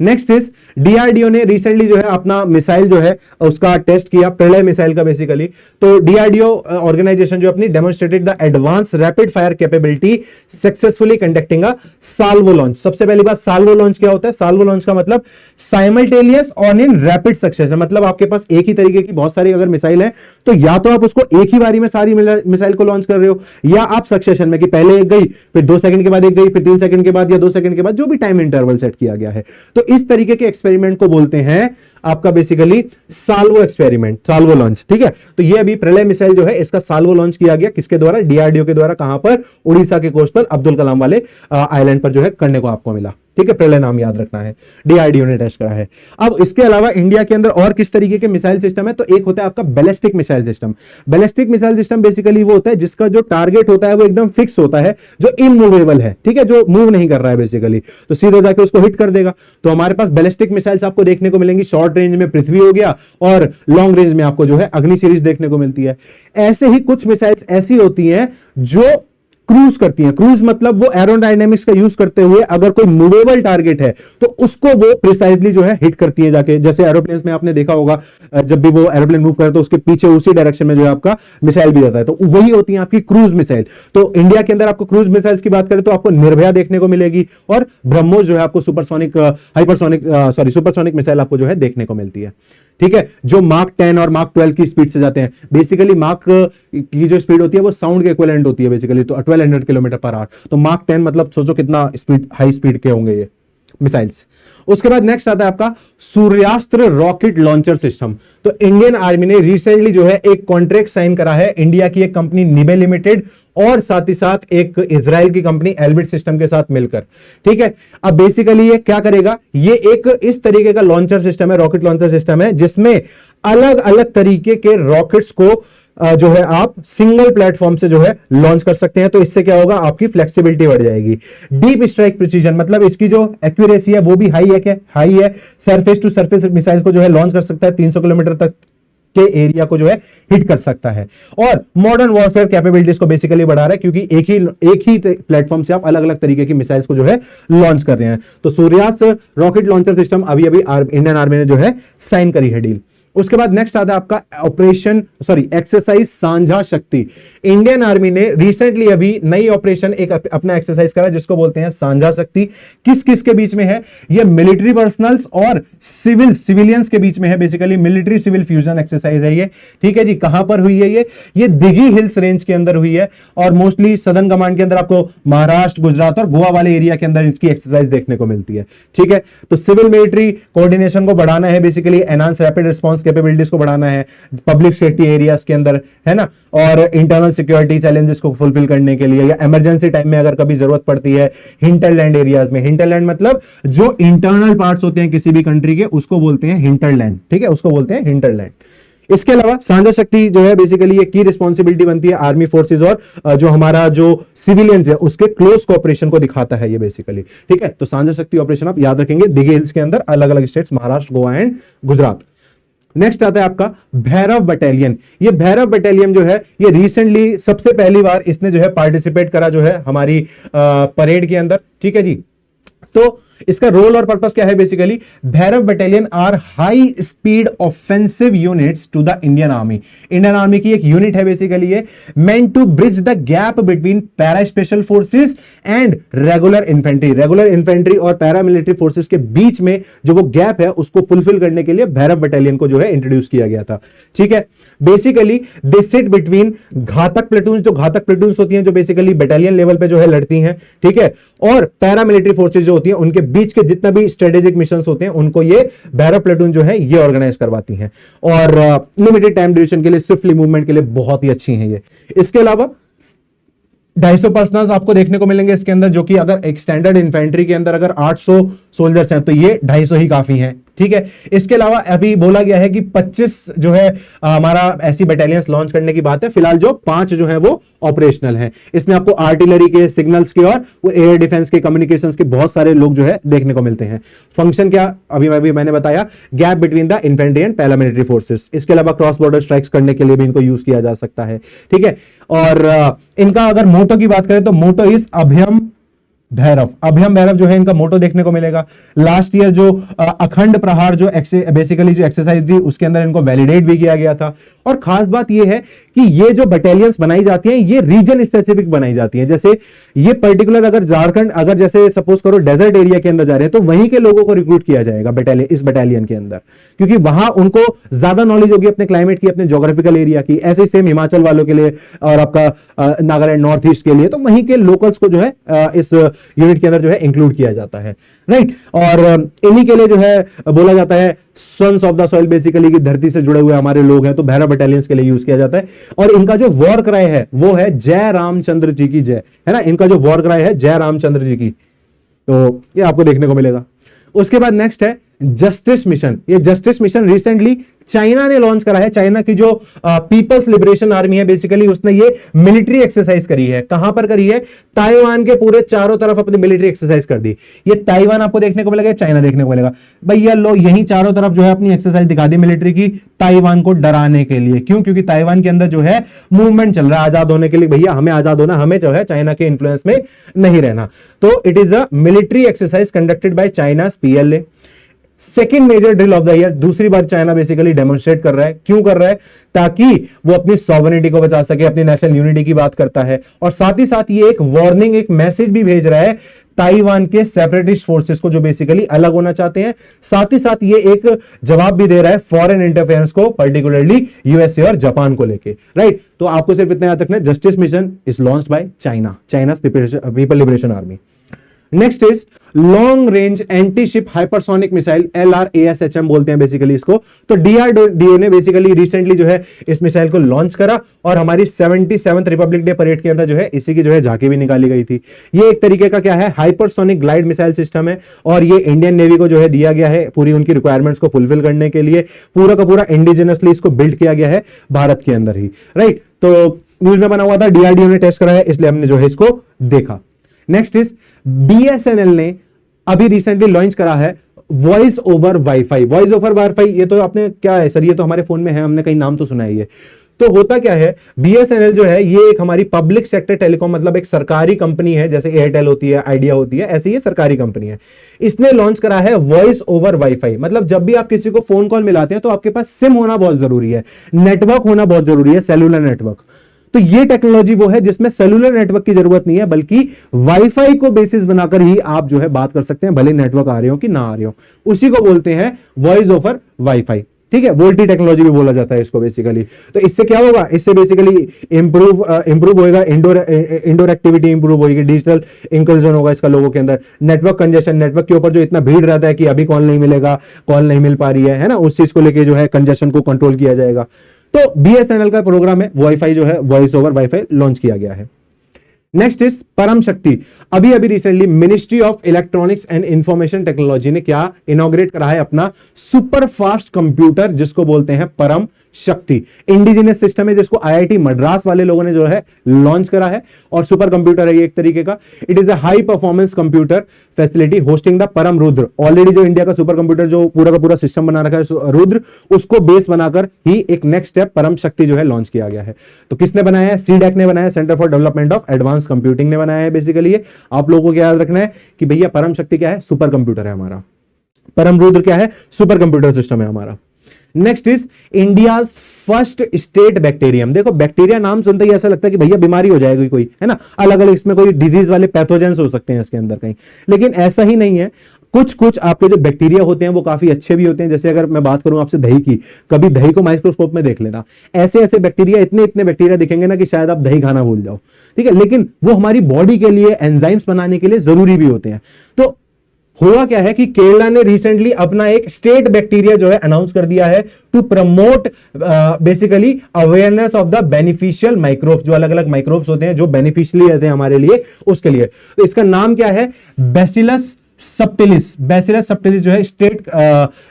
नेक्स्ट इज डीआरडीओ ने रिसेंटली जो है अपना मिसाइल जो है उसका टेस्ट किया, प्रलय मिसाइल का बेसिकली। तो डीआरडीओ ऑर्गेनाइजेशन जो अपनी demonstrated the advance rapid fire capability successfully conducting a Salvo launch. सबसे पहली बात, साल्वो लॉन्च क्या होता है? साल्वो लॉन्च का मतलब simultaneous on in rapid succession, मतलब आपके पास एक ही तरीके की बहुत सारी अगर मिसाइल है तो या तो आप उसको एक ही बारी में सारी मिसाइल को लॉन्च कर रहे हो, या आप सक्सेशन में कि पहले एक गई, फिर 2 सेकंड के बाद एक गई, फिर 3 सेकंड के बाद या 2 सेकंड के बाद, जो भी टाइम इंटरवल सेट किया गया है। तो इस तरीके के एक्सपेरिमेंट को बोलते हैं आपका basically Salvo experiment, Salvo launch, ठीक है। तो ये अभी प्रलय मिसाइल जो है इसका साल्वो लॉन्च किया गया, किसके द्वारा? डीआरडीओ के द्वारा। कहां पर? उड़ीसा के कोस्ट पर अब्दुल कलाम वाले आइलैंड पर जो है करने को आपको मिला, ठीक है। प्रलय नाम याद रखना है, डीआरडीओ ने टेस्ट करा है। अब इसके अलावा इंडिया के अंदर और किस तरीके के मिसाइल सिस्टम है? तो एक होता है आपका ballistic missile system. Ballistic missile system basically वो होता है जिसका जो टारगेट होता है वो एकदम फिक्स होता है, जो इमूवेबल है, ठीक है, जो मूव नहीं कर रहा है बेसिकली, तो सीधे जाके उसको हिट कर देगा। तो हमारे पास बैलिस्टिक मिसाइल्स आपको देखने को मिलेंगी। शॉर्ट रेंज में पृथ्वी हो गया और लॉन्ग रेंज में आपको जो है अग्नि सीरीज देखने को मिलती है। ऐसे ही कुछ मिसाइल्स ऐसी होती हैं जो क्रूज करती हैं। क्रूज मतलब वो एरोडायनेमिक्स का यूज करते हुए अगर कोई मूवेबल टारगेट है तो उसको वो प्रिसाइजली जो है हिट करती है जाके। जैसे एरोप्लेन में आपने देखा होगा जब भी वो एरोप्लेन मूव करता है तो उसके पीछे उसी डायरेक्शन में जो है आपका मिसाइल भी जाता है, तो वही होती है आपकी क्रूज मिसाइल। तो इंडिया के अंदर आपको क्रूज मिसाइल्स की बात करें तो आपको निर्भया देखने को मिलेगी और ब्रह्मोस जो है आपको सुपरसोनिक मिसाइल आपको जो है देखने को मिलती है, ठीक है, जो मार्क 10 और मार्क 12 की स्पीड से जाते हैं। बेसिकली मार्क की जो स्पीड होती है वो साउंड के इक्विवेलेंट होती है बेसिकली, तो 1200 किलोमीटर पर आवर। तो मार्क 10 मतलब सोचो कितना स्पीड, हाई स्पीड के होंगे ये मिसाइल्स। उसके बाद नेक्स्ट आता है आपका सूर्यास्त्र रॉकेट लॉन्चर सिस्टम। तो इंडियन आर्मी ने रिसेंटली जो है एक कॉन्ट्रैक्ट साइन करा है इंडिया की एक कंपनी निबे लिमिटेड और साथ ही साथ एक इजराइल की कंपनी एल्बिट सिस्टम के साथ मिलकर, ठीक है। अब बेसिकली ये क्या करेगा? ये एक इस तरीके का लॉन्चर सिस्टम है, रॉकेट लॉन्चर सिस्टम है, जिसमें अलग अलग तरीके के रॉकेट्स को जो है आप सिंगल प्लेटफॉर्म से जो है लॉन्च कर सकते हैं। तो इससे क्या होगा? आपकी फ्लेक्सिबिलिटी बढ़ जाएगी। डीप स्ट्राइक प्रिसीजन मतलब इसकी जो एक्यूरेसी है वो भी हाई है, क्या हाई है। सरफेस टू सरफेस मिसाइल को जो है लॉन्च कर सकता है, 300 किलोमीटर तक के एरिया को जो है हिट कर सकता है। और मॉडर्न वॉरफेयर कैपेबिलिटीज को बेसिकली बढ़ा रहा है क्योंकि एक ही प्लेटफॉर्म से आप अलग अलग तरीके की मिसाइल्स को जो है लॉन्च कर रहे हैं। तो सूर्यास्त्र रॉकेट लॉन्चर सिस्टम अभी इंडियन आर्मी ने जो है साइन करी है डील। उसके बाद नेक्स्ट आता है आपका ऑपरेशन एक्सरसाइज सांझा शक्ति। इंडियन आर्मी ने रिसेंटली अभी नई ऑपरेशन एक अपना एक्सरसाइज करा जिसको बोलते हैं सांझा शक्ति। किस किस के बीच में है? ये मिलिट्री पर्सनल्स और सिविलियंस के बीच में है। Basically military civil fusion exercise है ये, ठीक है जी। कहां पर हुई है ये दिघी हिल्स रेंज के अंदर हुई है और मोस्टली सदर्न कमांड के अंदर आपको महाराष्ट्र, गुजरात और गोवा वाले एरिया के अंदर इसकी एक्सरसाइज देखने को मिलती है, ठीक है। तो सिविल मिलिट्री कोऑर्डिनेशन को बढ़ाना है, basically enhance rapid response capabilities को बढ़ाना है पब्लिक सेफ्टी एरियाज के अंदर, है ना, और इंटरनल सिक्योरिटी चैलेंजेस को फुलफिल करने के लिए या इमरजेंसी टाइम में अगर कभी जरूरत पड़ती है हिंटरलैंड एरियाज में। हिंटरलैंड मतलब जो इंटरनल पार्ट्स होते हैं किसी भी कंट्री के, उसको बोलते हैं हिंटरलैंड, ठीक है, उसको बोलते हैं हिंटरलैंड। इसके अलावा सांझा शक्ति जो है बेसिकली ये की रिस्पॉन्सिबिलिटी बनती है आर्मी फोर्सेज और जो हमारा जो सिविलियंस है उसके क्लोज कोऑपरेशन को दिखाता है ये बेसिकली, ठीक है। तो सांझा शक्ति ऑपरेशन आप याद रखेंगे दिघी हिल्स के अंदर, अलग अलग states Maharashtra, Goa and Gujarat. Next आता है आपका भैरव बटालियन। ये भैरव बटालियन जो है ये रिसेंटली सबसे पहली बार इसने जो है पार्टिसिपेट करा जो है हमारी परेड के अंदर, ठीक है जी। तो इसका रोल और पर्पस क्या है? Basically Bhairav battalion are high speed offensive units to the Indian Army. Indian Army की एक यूनिट है बेसिकली ये, meant to bridge the gap between para special forces and regular infantry. Regular infantry और paramilitary forces के बीच में जो वो गैप है उसको फुलफिल करने के लिए भैरव बटालियन को जो है इंट्रोड्यूस किया गया था, ठीक है। बेसिकली दे सिट बिटवीन घातक प्लेटून, जो घातक प्लेटून होती हैं जो बेसिकली बटालियन लेवल पे जो है लड़ती हैं, ठीक है, और पैरा मिलिट्री फोर्सेस जो होती हैं उनके बीच के जितना भी स्ट्रेटेजिक मिशंस होते हैं उनको ये भैरव प्लेटून जो है ये ऑर्गेनाइज करवाती हैं और लिमिटेड टाइम ड्यूरेशन के लिए, स्विफ्टली मूवमेंट के लिए बहुत ही अच्छी हैं ये। इसके अलावा 250 पर्सनल्स आपको देखने को मिलेंगे इसके अंदर, जो कि अगर एक स्टैंडर्ड इन्फेंट्री के अंदर अगर 800 सोल्जर्स हैं तो ये 250 ही काफी हैं, ठीक है। इसके अलावा अभी बोला गया है कि 25 जो है हमारा ऐसी बटालियंस लॉन्च करने की बात है, फिलहाल जो 5 जो है वो ऑपरेशनल हैं। इसमें आपको आर्टिलरी के, सिग्नल्स के और एयर डिफेंस के, कम्युनिकेशंस के बहुत सारे लोग जो है देखने को मिलते हैं। फंक्शन क्या अभी मैंने बताया, gap between the infantry and paramilitary forces. इसके अलावा क्रॉस बॉर्डर स्ट्राइक्स करने के लिए भी इनको यूज किया जा सकता है, ठीक है। और इनका अगर मोटो की बात करें तो मोटो इज अभयम भैरव। अभयम भैरव जो है इनका मोटो देखने को मिलेगा। लास्ट ईयर जो अखंड प्रहार जो बेसिकली जो एक्सरसाइज थी उसके अंदर इनको वैलिडेट भी किया गया था। और खास बात यह है कि ये जो बटालियंस बनाई जाती हैं ये रीजन स्पेसिफिक बनाई जाती हैं। जैसे ये पर्टिकुलर अगर झारखंड, अगर जैसे सपोज करो डेजर्ट एरिया के अंदर जा रहे हैं तो वहीं के लोगों को रिक्रूट किया जाएगा बटालियन, इस बटालियन के अंदर, क्योंकि वहां उनको ज्यादा नॉलेज होगी अपने क्लाइमेट की, अपने ज्योग्राफिकल एरिया की। ऐसे ही सेम हिमाचल वालों के लिए और आपका नागालैंड नॉर्थ ईस्ट के लिए, तो वहीं के लोकल्स को जो है इस यूनिट के अंदर जो है इंक्लूड किया जाता है, राइट। और इन्हीं के लिए जो है बोला जाता है sons of the soil, basically की धरती से जुड़े हुए हमारे लोग हैं, तो भैरव बटालियंस के लिए यूज किया जाता है। और इनका जो वॉर क्राई है वो है जय रामचंद्र जी की जय, है ना। इनका जो वॉर क्राई है जय रामचंद्र जी की, तो ये आपको देखने को मिलेगा। उसके बाद नेक्स्ट है जस्टिस मिशन। ये जस्टिस मिशन रिसेंटली चाइना ने लॉन्च करा है। चाइना की जो पीपल्स लिबरेशन आर्मी है बेसिकली उसने ये मिलिट्री एक्सरसाइज करी है। कहां पर करी है? ताइवान के पूरे चारों तरफ अपनी मिलिट्री एक्सरसाइज कर दी। ये ताइवान आपको देखने को मिलेगा, चाइना देखने को मिलेगा। भैया लो यही चारों तरफ जो है अपनी एक्सरसाइज दिखा दी मिलिट्री की, ताइवान को डराने के लिए। क्यों? क्योंकि ताइवान के अंदर जो है मूवमेंट चल रहा है आजाद होने के लिए। भैया हमें आजाद होना, हमें जो है चाइना के इन्फ्लुएंस में नहीं रहना। तो it is a military exercise conducted by China PLA। Second major drill of the year. दूसरी बार चाइना बेसिकली डेमोन्स्ट्रेट कर रहा है। क्यों कर रहा है? ताकि वो अपनी सॉवरेनिटी को बचा सके, अपनी नेशनल यूनिटी की बात करता है। और साथ ही साथ ये एक वार्निंग, एक मैसेज भी भेज रहा है ताइवान के सेपरेटिस्ट फोर्सेस को जो बेसिकली अलग होना चाहते हैं। साथ ही साथ ये एक जवाब भी दे रहा है फॉरेन इंटरफेरेंस को, पर्टिकुलरली यूएसए और जापान को लेके, राइट। तो आपको सिर्फ इतना याद रखना है, justice mission is launched by China, चाइना's people liberation army. Next is long range anti ship hypersonic missile, LRASHM बोलते हैं बेसिकली इसको। तो DRDO ने बेसिकली रिसेंटली जो है इस मिसाइल को लॉन्च करा और हमारी 77th रिपब्लिक डे परेड के अंदर जो है इसी की जो है झांकी भी निकाली गई थी। ये एक तरीके का क्या है, हाइपरसोनिक ग्लाइड मिसाइल सिस्टम है और ये इंडियन नेवी को जो है दिया गया है पूरी उनकी रिक्वायरमेंट्स को फुलफिल करने के लिए। पूरा का पूरा इंडिजिनसली इसको बिल्ड किया गया है भारत के अंदर ही, राइट। तो न्यूज में बना हुआ था, DRDO ने टेस्ट कराया इसलिए हमने जो है इसको देखा। नेक्स्ट इज BSNL ने अभी रिसेंटली लॉन्च करा है voice over wifi. Voice over wifi ये तो आपने क्या है सर, ये तो हमारे फोन में है, हमने कहीं नाम तो सुना है ये। तो होता क्या है, बीएसएनएल जो है ये एक हमारी पब्लिक सेक्टर टेलीकॉम, मतलब एक सरकारी कंपनी है, जैसे एयरटेल होती है, आइडिया होती है, ऐसे ये सरकारी कंपनी है। इसने लॉन्च करा है वॉइस ओवर वाईफाई। मतलब जब भी आप किसी को फोन कॉल मिलाते हैं तो आपके पास सिम होना बहुत जरूरी है, नेटवर्क होना बहुत जरूरी है, सेलुलर नेटवर्क। तो ये टेक्नोलॉजी वो है जिसमें सेलुलर नेटवर्क की जरूरत नहीं है, बल्कि वाईफाई को बेसिस बनाकर ही आप जो है बात कर सकते हैं, भले नेटवर्क आ रहे हो कि ना आ रहे हो। उसी को बोलते हैं वॉइस ओवर वाईफाई, ठीक है, वोल्टी टेक्नोलॉजी भी बोला जाता है इसको बेसिकली। तो इससे क्या होगा, इससे बेसिकली इंप्रूव होएगा, इंडोर एक्टिविटी इंप्रूव होगी, डिजिटल इंक्लूजन होगा इसका लोगों के अंदर, नेटवर्क कंजेशन, नेटवर्क के ऊपर जो इतना भीड़ रहता है कि अभी कॉल नहीं मिलेगा, कॉल नहीं मिल पा रही है ना, उस चीज को लेके जो है कंजेशन को कंट्रोल किया जाएगा। तो बीएसएनएल का प्रोग्राम है, वाईफाई जो है वॉइस ओवर वाईफाई लॉन्च किया गया है। नेक्स्ट इज परम शक्ति। अभी अभी recently ministry of electronics and information technology ने क्या इनॉग्रेट करा है, अपना सुपर फास्ट कंप्यूटर जिसको बोलते हैं परम शक्ति। इंडिजिनस सिस्टम है जिसको आईआईटी मद्रास वाले लोगों ने जो है लॉन्च करा है, और सुपर कंप्यूटर है ये एक तरीके का। It is a high performance computer facility hosting the परम रुद्र। ऑलरेडी जो इंडिया का सुपर कंप्यूटर जो पूरा का पूरा सिस्टम बना रखा है रुद्र, उसको बेस बनाकर ही एक नेक्स्ट स्टेप परम शक्ति जो है लॉन्च किया गया है। तो किसने बनाया है, सीडैक ने बनाया है, centre for development of advance computing ने बनाया है बेसिकली। ये आप लोगों को याद रखना है कि भैया परम शक्ति क्या है, सुपर कंप्यूटर है हमारा, परम रुद्र क्या है, सुपर कंप्यूटर सिस्टम है हमारा। Next is India first state bacterium. देखो बैक्टीरिया नाम सुनते ही ऐसा लगता है कि भैया बीमारी हो जाएगी कोई, है ना, अलग अलग इसमें कोई डिजीज वाले पैथोजेंस हो सकते हैं इसके अंदर कहीं, लेकिन ऐसा ही नहीं है। कुछ कुछ आपके जो बैक्टीरिया होते हैं वो काफी अच्छे भी होते हैं। जैसे अगर मैं बात करूं आपसे दही की, कभी दही को माइक्रोस्कोप में देख लेना, ऐसे ऐसे बैक्टीरिया, इतने इतने बैक्टीरिया दिखेंगे ना कि शायद आप दही खाना भूल जाओ, ठीक है, लेकिन वो हमारी बॉडी के लिए एंजाइम्स बनाने के लिए जरूरी भी होते हैं। तो हुआ क्या है कि केरला ने रिसेंटली अपना एक स्टेट बैक्टीरिया जो है अनाउंस कर दिया है to promote basically awareness of the beneficial microbes. जो अलग अलग माइक्रोब्स होते हैं जो बेनिफिशियली रहते हैं हमारे लिए, उसके लिए। तो इसका नाम क्या है, बैसिलस सबटिलिस। बैसिलस सबटिलिस जो है स्टेट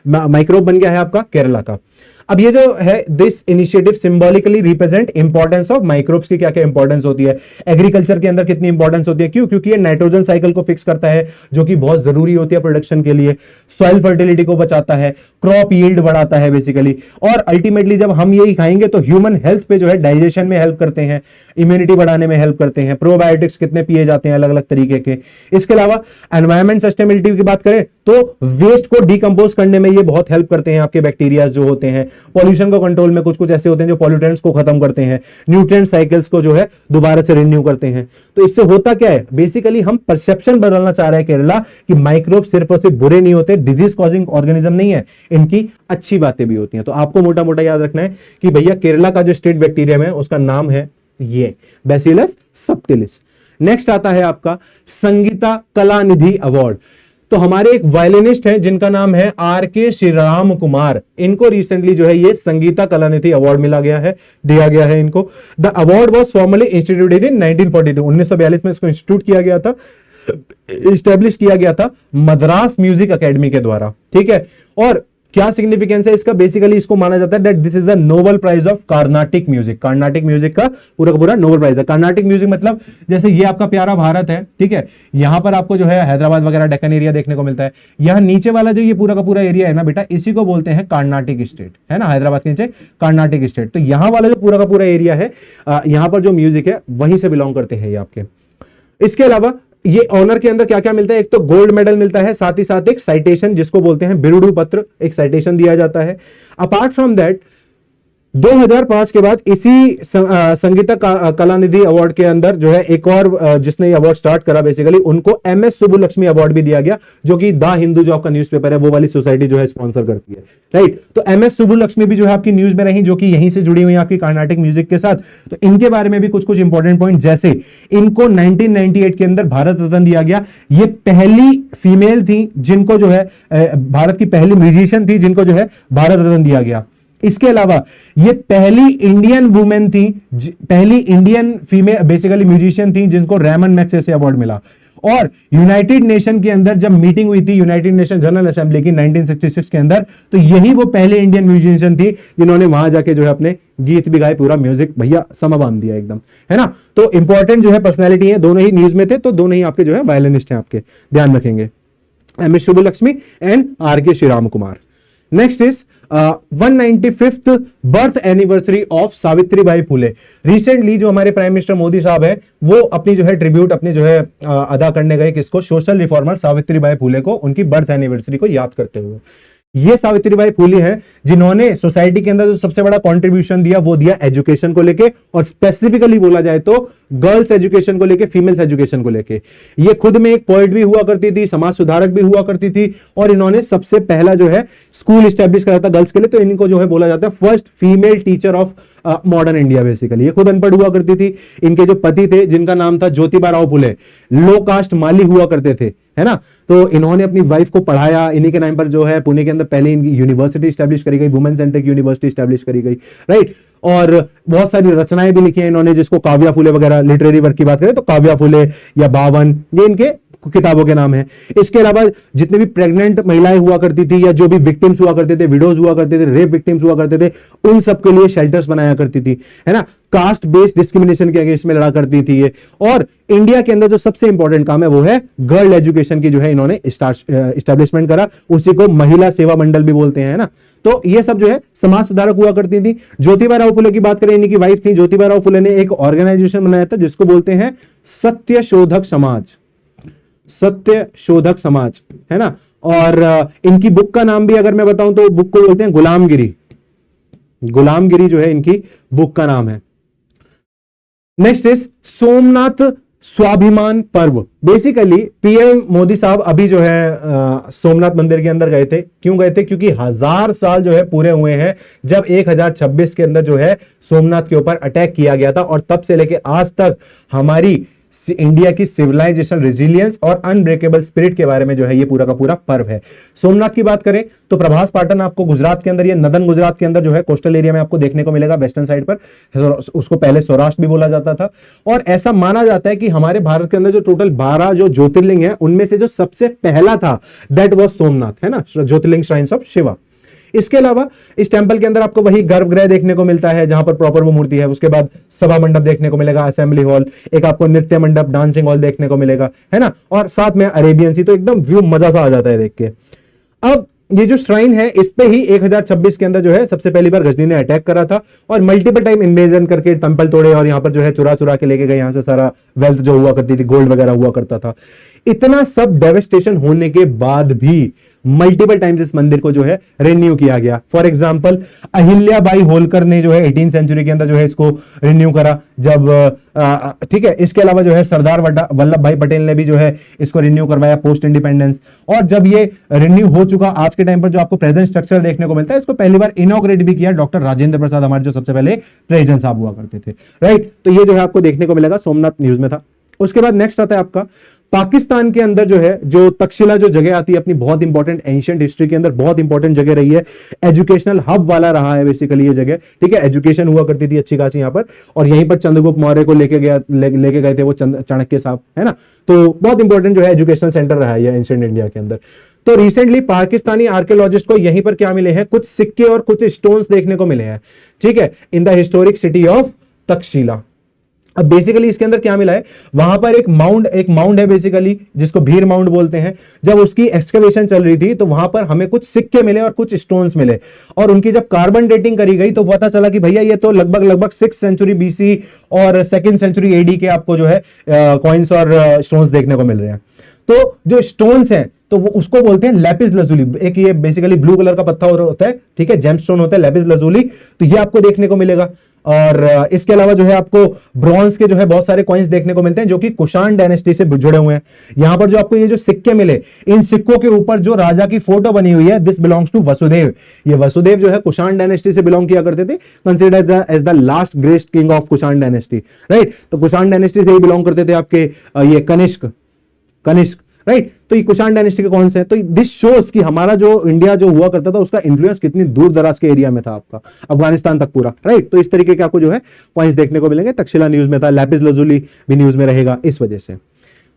माइक्रोब बन गया है आपका केरला का। अब ये जो है this initiative symbolically represent importance of microbes की। क्या क्या इंपॉर्टेंस होती है एग्रीकल्चर के अंदर, कितनी इंपॉर्टेंस होती है, क्यों, क्योंकि ये नाइट्रोजन साइकिल को फिक्स करता है जो कि बहुत जरूरी होती है प्रोडक्शन के लिए, सॉइल फर्टिलिटी को बचाता है, क्रॉप यील्ड बढ़ाता है बेसिकली, और अल्टीमेटली जब हम यही खाएंगे तो ह्यूमन हेल्थ पे जो है डाइजेशन में हेल्प करते हैं, इम्यूनिटी बढ़ाने में हेल्प करते हैं, प्रोबायोटिक्स कितने पिए जाते हैं अलग अलग तरीके के। इसके अलावा एनवायरमेंट सस्टेनेबिलिटी की बात करें तो वेस्ट को डिकंपोज करने में ये बहुत हेल्प करते हैं आपके बैक्टीरिया जो होते हैं। पॉल्यूशन को कंट्रोल में कुछ कुछ ऐसे होते हैं जो पॉल्यूटेंट्स को खत्म करते हैं, न्यूट्रिएंट साइकिल्स को जो है दोबारा से रिन्यू करते हैं। तो इससे होता क्या है, बेसिकली हम परसेप्शन बदलना चाह रहे हैं केरला कि माइक्रोब सिर्फ और सिर्फ बुरे नहीं होते, डिजीज कॉजिंग ऑर्गेनिज्म नहीं है, इनकी अच्छी बातें भी होती हैं। तो आपको मोटा मोटा याद रखना है कि भैया केरला का जो स्टेट बैक्टीरियम है उसका नाम है ये बैसिलस सबटिलिस। नेक्स्ट आता है आपका संगीता कलानिधि अवार्ड। तो हमारे एक वायलिनिस्ट हैं जिनका नाम है आर.के. श्रीराम कुमार, इनको रिसेंटली जो है ये संगीता कलानिधि अवार्ड दिया गया है इनको। The award was formally instituted इन 1942, 1942 में इसको इंस्टीट्यूट किया गया था, इस्टेब्लिश किया गया था मद्रास म्यूजिक अकेडमी के द्वारा, ठीक है। और क्या सिग्निफिकेंस है इसका, बेसिकली इसको माना जाता है that this is the Nobel prize of Carnatic music. Carnatic music का पूरा नोबेल प्राइज है। कार्नाटिक म्यूजिक मतलब जैसे ये आपका प्यारा भारत है, ठीक है, यहां पर आपको जो है हैदराबाद वगैरह डेक्कन एरिया देखने को मिलता है। यहां नीचे वाला जो ये पूरा का पूरा एरिया है ना बेटा, इसी को बोलते हैं कार्नाटिक स्टेट, है ना, हैदराबाद के नीचे कार्नाटिक स्टेट। तो यहां वाला जो पूरा का पूरा एरिया है, यहां पर जो म्यूजिक है वहीं से बिलोंग करते हैं ये आपके। इसके अलावा ये ऑनर के अंदर क्या क्या मिलता है, एक तो गोल्ड मेडल मिलता है, साथ ही साथ एक साइटेशन जिसको बोलते हैं बिरुदु पत्र, एक साइटेशन दिया जाता है। अपार्ट फ्रॉम दैट 2005 के बाद इसी संगीता कलानिधि अवार्ड के अंदर जो है एक और जिसने ये अवार्ड स्टार्ट करा बेसिकली, उनको एमएस सुब्बुलक्ष्मी अवार्ड भी दिया गया, जो कि द हिंदू जो आपका न्यूज़पेपर है वो वाली सोसाइटी जो है स्पॉन्सर करती है, राइट। तो एमएस सुब्बुलक्ष्मी भी जो है आपकी न्यूज में रही, जो कि यहीं से जुड़ी हुई है आपकी कार्नाटिक म्यूजिक के साथ। तो इनके बारे में भी कुछ कुछ इंपॉर्टेंट पॉइंट, जैसे इनको 1998 के अंदर भारत रत्न दिया गया। ये पहली फीमेल थी जिनको जो है भारत की पहली म्यूजिशियन थी जिनको जो है भारत रत्न दिया गया। इसके अलावा ये पहली इंडियन वुमेन थी, पहली इंडियन फीमेल बेसिकली म्यूजिशियन थी जिनको रेमन मैग्सेसे अवार्ड मिला। और यूनाइटेड नेशन के अंदर जब मीटिंग हुई थी यूनाइटेड नेशन जनरल असेंबली की 1966 के अंदर, तो यही वो पहले इंडियन म्यूजिशियन थी जिन्होंने वहां जाके जो है अपने गीत भी गाए, पूरा म्यूजिक भैया समा बांध दिया एकदम, है ना। तो इंपॉर्टेंट जो है पर्सनैलिटी है, दोनों ही न्यूज में थे, तो दोनों ही आपके जो है वायलिनिस्ट हैं, आपके ध्यान रखेंगे, एमएस सुब्बुलक्ष्मी एंड आर.के. Sriram Kumar. Next is 195th birth anniversary of Savitribai Phule. Recently जो हमारे प्राइम मिनिस्टर मोदी साहब है वो अपनी जो है ट्रिब्यूट अपनी जो है अदा करने गए किसको, सोशल रिफॉर्मर सावित्रीबाई फुले को, उनकी बर्थ एनिवर्सरी को याद करते हुए। ये सावित्रीबाई फुले हैं जिन्होंने सोसाइटी के अंदर जो सबसे बड़ा कंट्रीब्यूशन दिया वो दिया एजुकेशन को लेके, और स्पेसिफिकली बोला जाए तो गर्ल्स एजुकेशन को लेके, फीमेल्स एजुकेशन को लेके। ये खुद में एक पोएट भी हुआ करती थी, समाज सुधारक भी हुआ करती थी, और इन्होंने सबसे पहला जो है स्कूल स्टैब्लिश करा था गर्ल्स के लिए, तो इनको जो है बोला जाता है first female teacher of modern India. Basically ये खुद अनपढ़ हुआ करती थी। इनके जो पति थे जिनका नाम था ज्योतिबा राव फुले, लो कास्ट माली हुआ करते थे, है ना। तो इन्होंने अपनी वाइफ को पढ़ाया, इन्हीं के नाम पर जो है पुणे के अंदर पहले इनकी यूनिवर्सिटी स्टैब्लिश करी गई, वुमेन सेंट्रिक यूनिवर्सिटी स्टैब्लिश करी गई, राइट। और बहुत सारी रचनाएं भी लिखी हैं इन्होंने, जिसको काव्या फुले वगैरह, लिटरेरी वर्क की बात करें तो काव्या फुले या बावन, ये इनके किताबों के नाम है। इसके अलावा जितने भी प्रेग्नेंट महिलाएं हुआ करती थी या जो भी विक्टिम्स हुआ करते थे, विडोज हुआ करते थे, रेप विक्टिम्स हुआ करते थे, उन सबके लिए शेल्टर्स बनाया करती थी, है ना। कास्ट बेस्ड डिस्क्रिमिनेशन के अगेंस्ट में लड़ा करती थी ये। और इंडिया के अंदर जो सबसे इंपॉर्टेंट काम है वो है गर्ल एजुकेशन की जो है इन्होंने एस्टैब्लिशमेंट करा, उसी को महिला सेवा मंडल भी बोलते हैं, ना। तो ये सब जो है समाज सुधारक हुआ करती थी। ज्योतिबा राव फुले की बात करें, इनकी वाइफ थी ज्योतिबा राव फुले ने एक ऑर्गेनाइजेशन बनाया था जिसको बोलते हैं सत्य शोधक समाज, सत्य शोधक समाज, है ना। और इनकी बुक का नाम भी अगर मैं बताऊं तो बुक को बोलते हैं गुलामगिरी, गुलामगिरी जो है इनकी बुक का नाम है। नेक्स्ट इज सोमनाथ स्वाभिमान पर्व। बेसिकली पीएम मोदी साहब अभी जो है सोमनाथ मंदिर के अंदर गए थे। क्यों गए थे? क्योंकि 1000 साल जो है पूरे हुए हैं जब 1026 के अंदर जो है सोमनाथ के ऊपर अटैक किया गया था, और तब से लेके आज तक हमारी इंडिया की सिविलाइजेशन, रेजिलियंस और अनब्रेकेबल स्पिरिट के बारे में जो है ये पूरा का पूरा पर्व है। सोमनाथ की बात करें तो प्रभास पाटन आपको गुजरात के अंदर, ये नदन गुजरात के अंदर जो है कोस्टल एरिया में आपको देखने को मिलेगा, वेस्टर्न साइड पर। उसको पहले सौराष्ट्र भी बोला जाता था। और ऐसा माना जाता है कि हमारे भारत के अंदर जो टोटल 12 जो ज्योतिर्लिंग है उनमें से जो सबसे पहला था दैट वाज सोमनाथ, है ना, ज्योतिर्लिंग श्राइन्स ऑफ शिवा। इसके अलावा इस टेंपल के अंदर आपको वही गर्भगृह देखने को मिलता है जहां पर प्रॉपर वो मूर्ति है। उसके बाद सभा मंडप देखने को मिलेगा, असेंबली हॉल, एक आपको नृत्य मंडप, डांसिंग हॉल देखने को मिलेगा, है ना, और साथ में अरेबियन सी। तो एकदम व्यू मजा सा आ जाता है देख के। अब ये जो श्राइन है इस पे ही 1026 के अंदर जो है सबसे पहली बार गजनी ने अटैक करा था और मल्टीपल टाइम इन्वेजन करके टेंपल तोड़े और यहां पर जो है चुरा चुरा के लेके गए, यहां से सारा वेल्थ जो हुआ करती थी, गोल्ड वगैरह हुआ करता था। इतना सब डेवेस्टेशन होने के बाद भी मल्टीपल टाइम्स इस मंदिर को जो है रिन्यू किया गया। फॉर एग्जांपल अहिल्याबाई होलकर ने जो है 18th सेंचुरी के अंदर जो है इसको रिन्यू करा जब ठीक है। इसके अलावा जो है सरदार वल्लभ भाई पटेल ने भी जो है इसको रिन्यू करवाया पोस्ट इंडिपेंडेंस। और जब ये रिन्यू हो चुका आज के टाइम पर जो आपको प्रेजेंट स्ट्रक्चर देखने को मिलता है, इसको पहली बार इनॉग्रेट भी किया डॉक्टर राजेंद्र प्रसाद, हमारे जो सबसे पहले प्रेसिडेंट साहब हुआ करते थे, राइट। तो ये जो है आपको देखने को मिलेगा, सोमनाथ न्यूज में था। उसके बाद नेक्स्ट आता है आपका पाकिस्तान के अंदर जो है जो तक्षशिला जो जगह आती है अपनी बहुत इंपॉर्टेंट एंशिएंट हिस्ट्री के अंदर बहुत इंपॉर्टेंट जगह रही है, एजुकेशनल हब वाला रहा है बेसिकली ये जगह, ठीक है। एजुकेशन हुआ करती थी अच्छी खासी यहाँ पर, और यहीं पर चंद्रगुप्त मौर्य को लेके गए थे वो चाणक्य साहब, है ना। तो बहुत इंपॉर्टेंट जो है एजुकेशनल सेंटर रहा है एंशिएंट इंडिया के अंदर। तो रिसेंटली पाकिस्तानी आर्कियोलॉजिस्ट को यहीं पर क्या मिले हैं, कुछ सिक्के और कुछ स्टोन्स देखने को मिले हैं, ठीक है, in the historic city of Takshashila. अब बेसिकली इसके अंदर क्या मिला है, वहां पर एक माउंड है बेसिकली जिसको भीर माउंड बोलते हैं। जब उसकी एक्सकवेशन चल रही थी तो वहां पर हमें कुछ सिक्के मिले और कुछ स्टोन्स मिले, और उनकी जब कार्बन डेटिंग करी गई तो पता चला कि भैया ये तो लगभग 6th सेंचुरी BC और 2nd सेंचुरी AD के आपको जो है कॉइन्स और स्टोन्स देखने को मिल रहे हैं। तो जो स्टोन्स हैं तो वो उसको बोलते हैं लैपिस लजुली। एक ये बेसिकली ब्लू कलर का पत्थर होता है, ठीक है, जेमस्टोन होता है लैपिस लजुली, तो ये आपको देखने को मिलेगा। और इसके अलावा जो है आपको ब्रॉन्ज के जो है बहुत सारे कॉइन्स देखने को मिलते हैं जो कि कुषाण डायनेस्टी से जुड़े हुए हैं। यहां पर जो आपको ये जो सिक्के मिले, इन सिक्कों के ऊपर जो राजा की फोटो बनी हुई है, दिस बिलोंग्स टू वसुदेव। ये वसुदेव जो है कुषाण डायनेस्टी से बिलोंग किया करते थे, considered as the last great king of Kushan dynasty, right. तो कुषाण डायनेस्टी से ही बिलोंग करते थे आपके ये कनिष्क, राइट। तो ये कुषाण डायनेस्टी के कौन से हैं? तो दिस शोज कि हमारा जो इंडिया जो हुआ करता था उसका इन्फ्लुएंस कितनी दूर दराज के एरिया में था, आपका अफगानिस्तान तक पूरा, राइट। तो इस तरीके के आपको जो है पॉइंट्स देखने को मिलेंगे। तक्षशिला न्यूज में था, लैपिस लजुली भी न्यूज में रहेगा, इस वजह से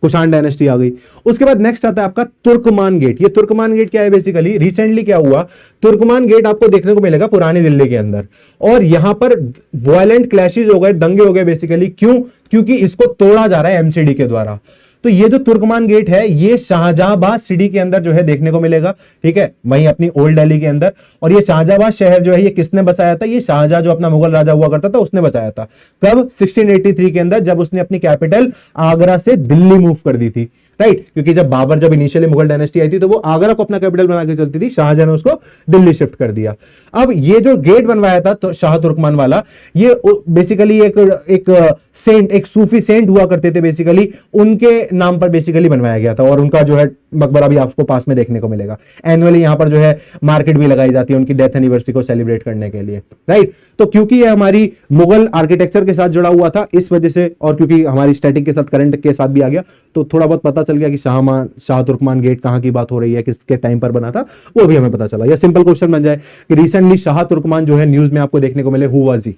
कुषाण डायनेस्टी आ गई। उसके बाद नेक्स्ट आता है आपका तुर्कमान गेट। ये तुर्कमान गेट क्या है बेसिकली, रिसेंटली क्या हुआ, तुर्कमान गेट आपको देखने को मिलेगा पुरानी दिल्ली के अंदर, और यहां पर वायलेंट क्लैशेस हो गए, दंगे हो गए बेसिकली। क्योंकि इसको तोड़ा जा रहा है MCD के द्वारा। तो तो ये जो तुर्कमान गेट है ये शाहजहांबाद सिटी के अंदर जो है देखने को मिलेगा, ठीक है, वहीं अपनी ओल्ड दिल्ली के अंदर। और ये शाहजहांबाद शहर जो है ये किसने बसाया था? ये शाहजहां जो अपना मुगल राजा हुआ करता था उसने बसाया था। कब? 1683 के अंदर, जब उसने अपनी कैपिटल आगरा से दिल्ली मूव कर दी थी, राइट। क्योंकि जब बाबर जब इनिशियली मुगल डायनेस्टी आई थी तो वो आगरा को अपना कैपिटल बना के चलती थी, शाहजहां ने उसको दिल्ली शिफ्ट कर दिया। अब ये जो गेट बनवाया था तो शाह तुर्कमान वाला, ये बेसिकली एक सेंट, एक सूफी सेंट हुआ करते थे बेसिकली, उनके नाम पर बेसिकली बनवाया गया था। और उनका जो है मकबरा भी आपको पास में देखने को मिलेगा। एनुअली यहां पर जो है मार्केट भी लगाई जाती है उनकी डेथ एनिवर्सरी को सेलिब्रेट करने के लिए, राइट। तो क्योंकि ये हमारी मुगल आर्किटेक्चर के साथ जुड़ा हुआ था इस वजह से, और क्योंकि हमारी स्टैटिक के साथ करंट के साथ भी आ गया, तो थोड़ा बहुत पता चल गया कि शाह तुर्कमान गेट कहां की बात हो रही है, किसके टाइम पर बना था, वो भी हमें पता चला। या सिंपल क्वेश्चन बन जाए कि रिसेंटली शाह तुर्कमान जो है न्यूज में आपको देखने को मिले, हु वाज ही,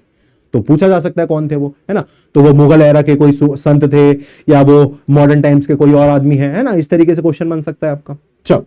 तो पूछा जा सकता है कौन थे वो, है ना। तो वो मुगल एरा के कोई संत थे या वो मॉडर्न टाइम्स के कोई और आदमी है ना, इस तरीके से क्वेश्चन बन सकता है आपका। चलो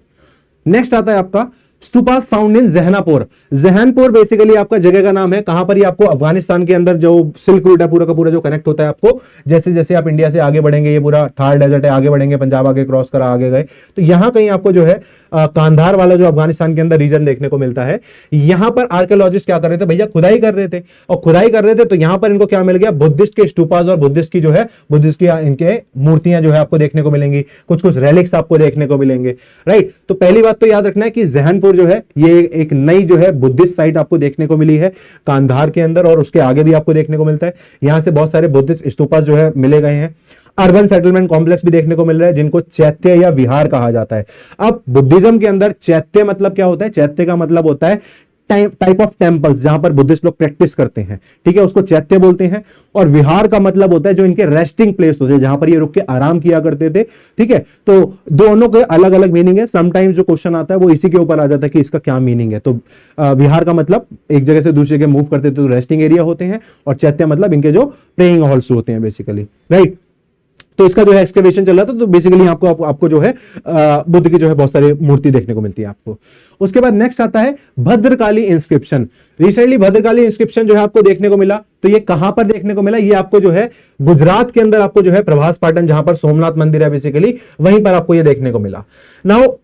नेक्स्ट आता है आपका स्तूपास फाउंड इन जहनापुर। जहनपुर बेसिकली आपका जगह का नाम है। कहां पर? ये आपको अफगानिस्तान के अंदर जो सिल्क रूट है पूरा का पूरा जो कनेक्ट होता है आपको, जैसे जैसे आप इंडिया से आगे बढ़ेंगे, ये पूरा थार डेजर्ट है, आगे बढ़ेंगे, पंजाब आगे क्रॉस करा आगे गए, तो यहां कहीं आपको जो है कांधार वाला जो अफगानिस्तान के अंदर रीजन देखने को मिलता है। यहां पर आर्कियोलॉजिस्ट क्या कर रहे थे भैया? खुदाई कर रहे थे। और खुदाई कर रहे थे तो यहां पर इनको क्या मिल गया? बुद्धिस्ट के स्टूपास और बुद्धिस्ट की जो है बुद्धिस्ट की इनके मूर्तियां जो है आपको देखने को मिलेंगी, कुछ कुछ रेलिक्स आपको देखने को मिलेंगे, राइट। तो पहली बात तो याद रखना है कि जहनपुर जो है ये एक नई जो है बुद्धिस्ट साइट आपको देखने को मिली है कांधार के अंदर, और उसके आगे भी आपको देखने को मिलता है। यहां से बहुत सारे बुद्धिस्ट स्तूपास जो है मिले गए हैं। अर्बन सेटलमेंट कॉम्प्लेक्स भी देखने को मिल रहा है जिनको चैत्य या विहार कहा जाता है। अब बुद्धिज्म के अंदर चैत्य मतलब क्या होता है? चैत्य का मतलब होता है टाइप ऑफ टेम्पल्स जहां पर बुद्धिस्ट लोग प्रैक्टिस करते हैं, ठीक है, उसको चैत्य बोलते हैं। और विहार का मतलब होता है जो इनके रेस्टिंग प्लेस होते हैं, जहां पर ये रुक के आराम किया करते थे, ठीक है। तो दोनों के अलग अलग मीनिंग है। समटाइम्स जो क्वेश्चन आता है वो इसी के ऊपर आ जाता है कि इसका क्या मीनिंग है। तो विहार का मतलब एक जगह से दूसरी जगह मूव करते थे तो रेस्टिंग एरिया होते हैं, और चैत्य मतलब इनके जो प्रेइंग हॉल्स होते हैं बेसिकली, राइट। तो इसका जो है एक्सकवेशन चल रहा था, तो बेसिकली आपको जो है बुद्ध की जो है बहुत सारी मूर्ति देखने को मिलती है आपको। उसके बाद नेक्स्ट आता है Bhadrakali inscription. Recently Bhadrakali inscription जो है आपको देखने को मिला, तो ये कहां पर देखने को मिला? ये आपको जो है गुजरात के अंदर आपको जो है प्रभास पाटन, जहां पर सोमनाथ मंदिर है बेसिकली, वहीं पर आपको ये देखने को मिला। नाउ